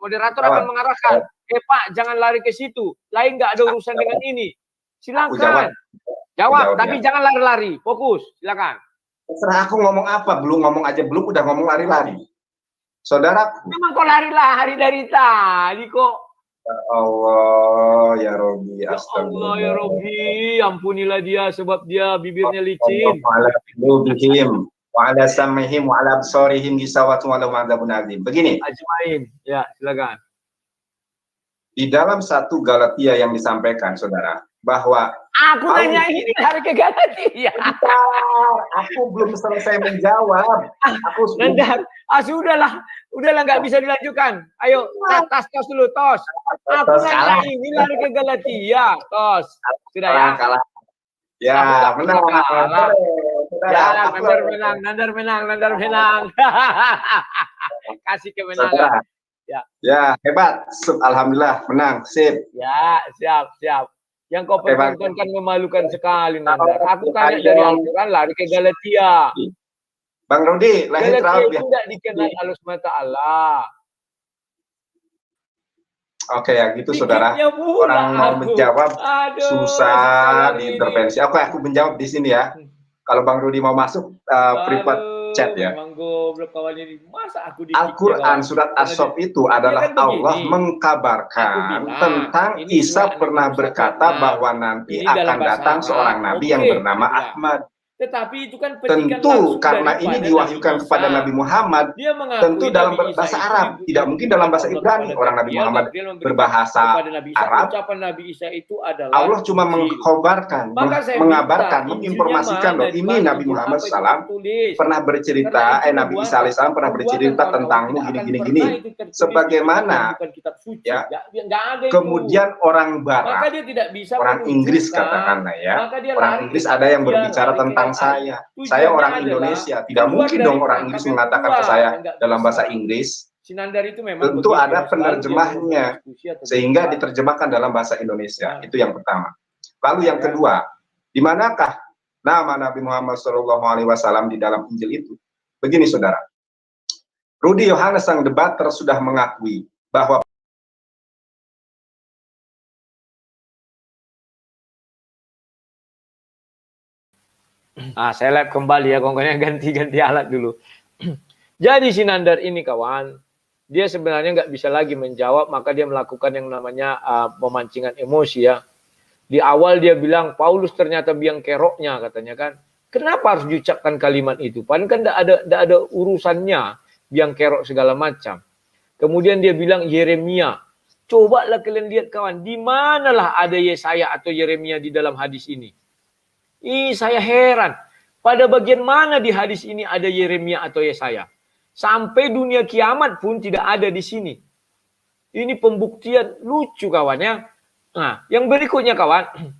moderator akan mengarahkan, Pak jangan lari ke situ, lain nggak ada urusan dengan ini. Silakan. Jawab, tapi jangan lari-lari, fokus, silakan. Terserah aku ngomong apa, belum ngomong aja, belum udah ngomong lari-lari. Saudara, memang kok lari-lari dari tadi kok. Allah ya Robi, Ya Allah ya astagfirullah. Robbi, ampunilah dia sebab dia bibirnya licin. Ala qulubihim wa ala sam'ihim wa ala absarihim gisawatun wa lahum adzabun azim. Begini, Ajmain. Ya, silakan. di dalam 1 Galatia yang disampaikan, saudara, bahwa Aku nanya ini dari ke Galatia. aku belum selesai menjawab. Nandar, sudahlah nggak bisa dilanjutkan. Ayo, tos dulu, tos. Aku nanya ini lari ke Galatia, tos. Sudah ya? Kalah. Ya, menang. Ya, Nandar menang. Kasih kemenangan. Ya, hebat. Alhamdulillah, menang. Sip. Ya, siap. Yang kau pertontonkan memalukan sekali, Nandar. Aku tanya dari Al-Quran, lari ke Galatia. Bang Rudi, lahir Galatia itu tidak dikenal Allah SWT. Oke ya, gitu saudara. Orang mau menjawab susah diintervensi. Aku menjawab di sini ya. Kalau Bang Rudi mau masuk, private chat ya. Al-Quran surat As-Sof itu adalah Allah mengkabarkan tentang Isa pernah berkata bahwa nanti akan datang seorang nabi yang bernama Ahmad. Tetapi itu kan tentu karena ini diwahyukan kepada Nabi Muhammad, tentu dalam bahasa Arab, tidak mungkin dalam bahasa Ibrani. Orang Nabi Muhammad berbahasa Arab. Allah cuma mengkhabarkan, mengabarkan, menginformasikan loh, ini Nabi Muhammad SAW pernah bercerita, Nabi Isa AS pernah bercerita tentangmu gini. Sebagaimana ya, kemudian orang Barat, orang Inggris katakanlah ya, orang Inggris ada yang berbicara tentang saya orang Indonesia, tidak mungkin dong orang Inggris mengatakan ke saya dalam bahasa Inggris. Tentu ada penerjemahnya sehingga diterjemahkan dalam bahasa Indonesia. Itu yang pertama. Lalu yang kedua, di manakah nama Nabi Muhammad SAW di dalam Injil itu? Begini saudara, Rudi Yohanes sang debater sudah mengakui bahwa saya live kembali ya, kongkonya ganti alat dulu. Jadi si Nandar ini kawan, dia sebenarnya nggak bisa lagi menjawab, maka dia melakukan yang namanya pemancingan emosi ya. Di awal dia bilang Paulus ternyata biang keroknya katanya kan. Kenapa harus diucapkan kalimat itu? Padahal kan tidak ada urusannya biang kerok segala macam. Kemudian dia bilang Yeremia. Cobalah kalian lihat kawan, di manalah ada Yesaya atau Yeremia di dalam hadis ini? Saya heran. Pada bagian mana di hadis ini ada Yeremia atau Yesaya? Sampai dunia kiamat pun tidak ada di sini. Ini pembuktian lucu kawannya. Nah, yang berikutnya kawan.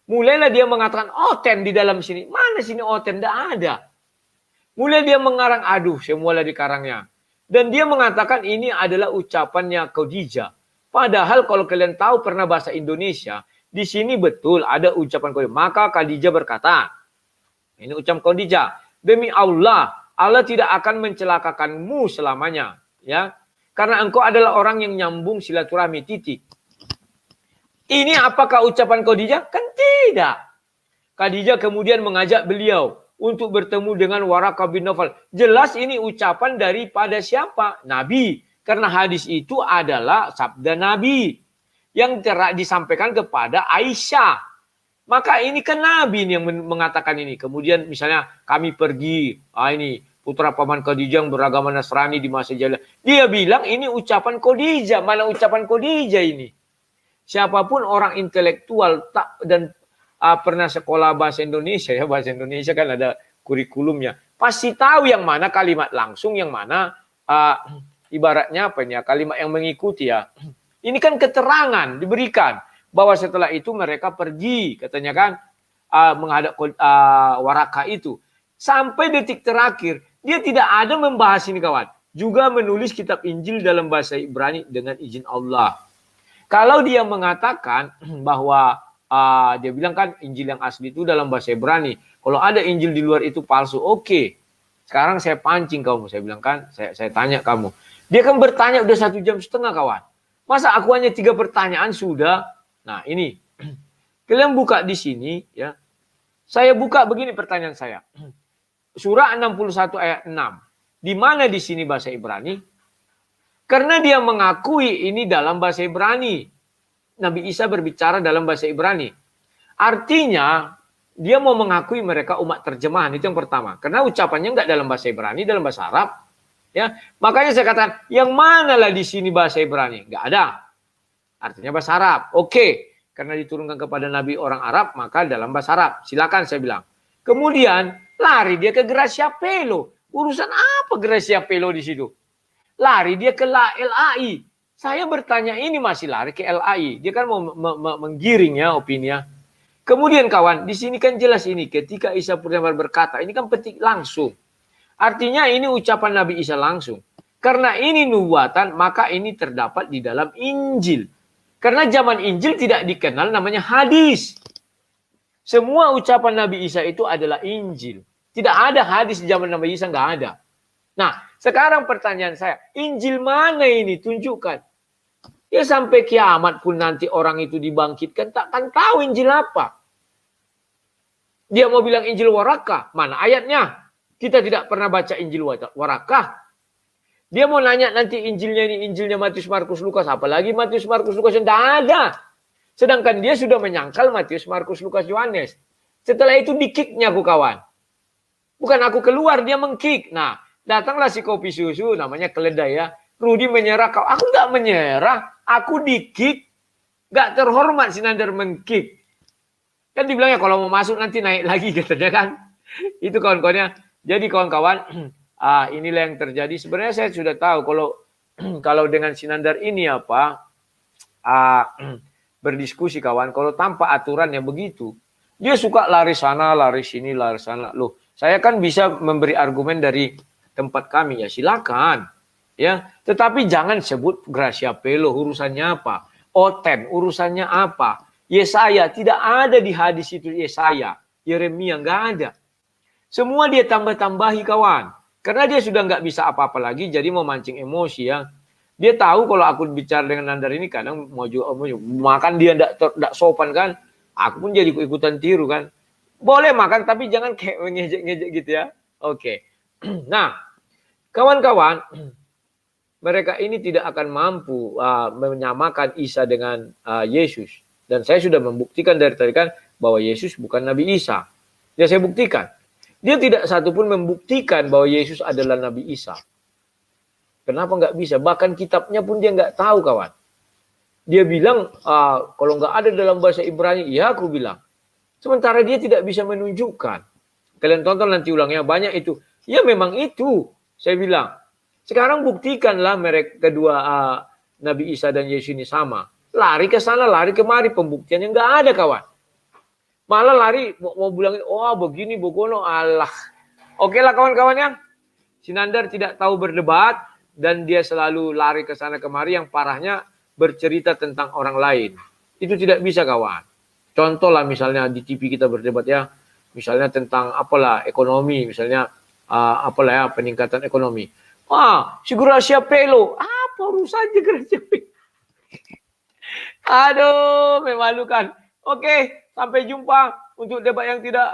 Mulailah dia mengatakan oten di dalam sini. Mana sini oten? Tidak ada. Mulai dia mengarang, aduh semualah dikarangnya. Dan dia mengatakan ini adalah ucapannya Khadijah. Padahal kalau kalian tahu pernah bahasa Indonesia, di sini betul ada ucapan Khadijah. Maka Khadijah berkata, ini ucapan Khadijah, demi Allah, Allah tidak akan mencelakakanmu selamanya, ya, karena engkau adalah orang yang nyambung silaturahmi, titik. Ini apakah ucapan Khadijah? Kan tidak. Khadijah kemudian mengajak beliau untuk bertemu dengan Waraqah bin Nawfal. Jelas ini ucapan daripada siapa? Nabi. Karena hadis itu adalah sabda Nabi yang disampaikan kepada Aisyah. Maka ini kan Nabi yang mengatakan ini. Kemudian misalnya kami pergi, ini putra paman Khadijah yang beragama Nasrani di masa jahiliyah. Dia bilang ini ucapan Khadijah. Mana ucapan Khadijah ini? Siapapun orang intelektual dan pernah sekolah bahasa Indonesia, ya bahasa Indonesia kan ada kurikulumnya. Pasti tahu yang mana kalimat langsung, yang mana ibaratnya apa ya, kalimat yang mengikuti ya. Ini kan keterangan diberikan bahwa setelah itu mereka pergi, katanya kan menghadap Waraqah itu. Sampai detik terakhir dia tidak ada membahas ini kawan. Juga menulis kitab Injil dalam bahasa Ibrani dengan izin Allah. Kalau dia mengatakan bahwa dia bilang kan Injil yang asli itu dalam bahasa Ibrani. Kalau ada Injil di luar itu palsu, oke. Sekarang saya pancing kamu, saya bilang kan, saya tanya kamu. Dia kan bertanya udah 1,5 jam kawan. Masa aku hanya 3 pertanyaan sudah? Nah ini, kalian buka di sini ya. Saya buka begini pertanyaan saya. Surah 61 ayat 6. Di mana di sini bahasa Ibrani? Karena dia mengakui ini dalam bahasa Ibrani. Nabi Isa berbicara dalam bahasa Ibrani. Artinya, dia mau mengakui mereka umat terjemahan, itu yang pertama. Karena ucapannya nggak dalam bahasa Ibrani, dalam bahasa Arab. Ya, makanya saya katakan, yang manalah di sini bahasa Ibrani? Nggak ada. Artinya bahasa Arab. Oke, karena diturunkan kepada Nabi orang Arab, maka dalam bahasa Arab. Silakan saya bilang. Kemudian, lari dia ke Gracia Pelo. Urusan apa Gracia Pelo di situ? Lari dia ke LAI. Saya bertanya ini masih lari ke LAI. Dia kan mau menggiring ya opininya. Kemudian kawan, di sini kan jelas ini ketika Isa Purnama berkata, ini kan petik langsung. Artinya ini ucapan Nabi Isa langsung. Karena ini nubuatan, maka ini terdapat di dalam Injil. Karena zaman Injil tidak dikenal namanya hadis. Semua ucapan Nabi Isa itu adalah Injil. Tidak ada hadis di zaman Nabi Isa, nggak ada. Nah, sekarang pertanyaan saya, Injil mana ini? Tunjukkan. Ya sampai kiamat pun nanti orang itu dibangkitkan, takkan tahu Injil apa. Dia mau bilang Injil Warakah, mana ayatnya? Kita tidak pernah baca Injil Warakah. Dia mau nanya nanti Injilnya ini Injilnya Matius, Markus, Lukas, apalagi Matius, Markus, Lukas yang tidak ada. Sedangkan dia sudah menyangkal Matius, Markus, Lukas, Yohanes. Setelah itu di-kick-nya aku kawan. Bukan aku keluar, dia meng-kick. Nah, datanglah si kopi susu, namanya keledai ya. Rudi menyerah, aku nggak menyerah. Aku di-kick. Nggak terhormat si Nandar men-kick. Kan dibilangnya kalau mau masuk nanti naik lagi katanya kan. Itu kawan-kawannya. Jadi kawan-kawan, inilah yang terjadi. Sebenarnya saya sudah tahu kalau dengan si Nandar ini berdiskusi kawan, kalau tanpa aturan yang begitu, dia suka lari sana, lari sini, lari sana. Loh, saya kan bisa memberi argumen dari tempat kami ya, silakan. Ya, tetapi jangan sebut Gracia Pelo urusannya apa, Oten urusannya apa. Yesaya tidak ada di hadis itu, Yesaya, Yeremia nggak ada. Semua dia tambah-tambahi kawan. Karena dia sudah nggak bisa apa-apa lagi, jadi mau mancing emosi ya. Dia tahu kalau aku bicara dengan Nandar ini kadang mau juga makan dia tidak sopan kan. Aku pun jadi ikutan tiru kan. Boleh makan tapi jangan kayak ngejek-ngejek gitu ya. Oke. Nah, kawan-kawan, mereka ini tidak akan mampu menyamakan Isa dengan Yesus. Dan saya sudah membuktikan dari tadi kan bahwa Yesus bukan Nabi Isa. Ya saya buktikan. Dia tidak satupun membuktikan bahwa Yesus adalah Nabi Isa. Kenapa nggak bisa? Bahkan kitabnya pun dia nggak tahu kawan. Dia bilang kalau nggak ada dalam bahasa Ibrani, ya aku bilang. Sementara dia tidak bisa menunjukkan. Kalian tonton nanti ulangnya banyak itu. Ya memang itu. Saya bilang. Sekarang buktikanlah mereka kedua Nabi Isa dan Yesus ini sama. Lari ke sana, lari kemari. Pembuktiannya nggak ada kawan. Malah lari mau bilangin, oh begini, begono, Allah. Oke lah kawan-kawannya. Si Nandar tidak tahu berdebat dan dia selalu lari ke sana kemari. Yang parahnya bercerita tentang orang lain. Itu tidak bisa kawan. Contoh lah misalnya di TV kita berdebat ya. Misalnya tentang apalah ekonomi. Misalnya apalah ya peningkatan ekonomi. Si Gracia Pelo. Apa urusannya Gracia Pelo? Aduh, memalukan. Oke, sampai jumpa untuk debat yang tidak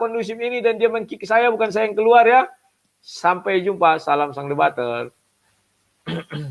kondusif ini. Dan dia men-kick saya, bukan saya yang keluar ya. Sampai jumpa. Salam sang debater.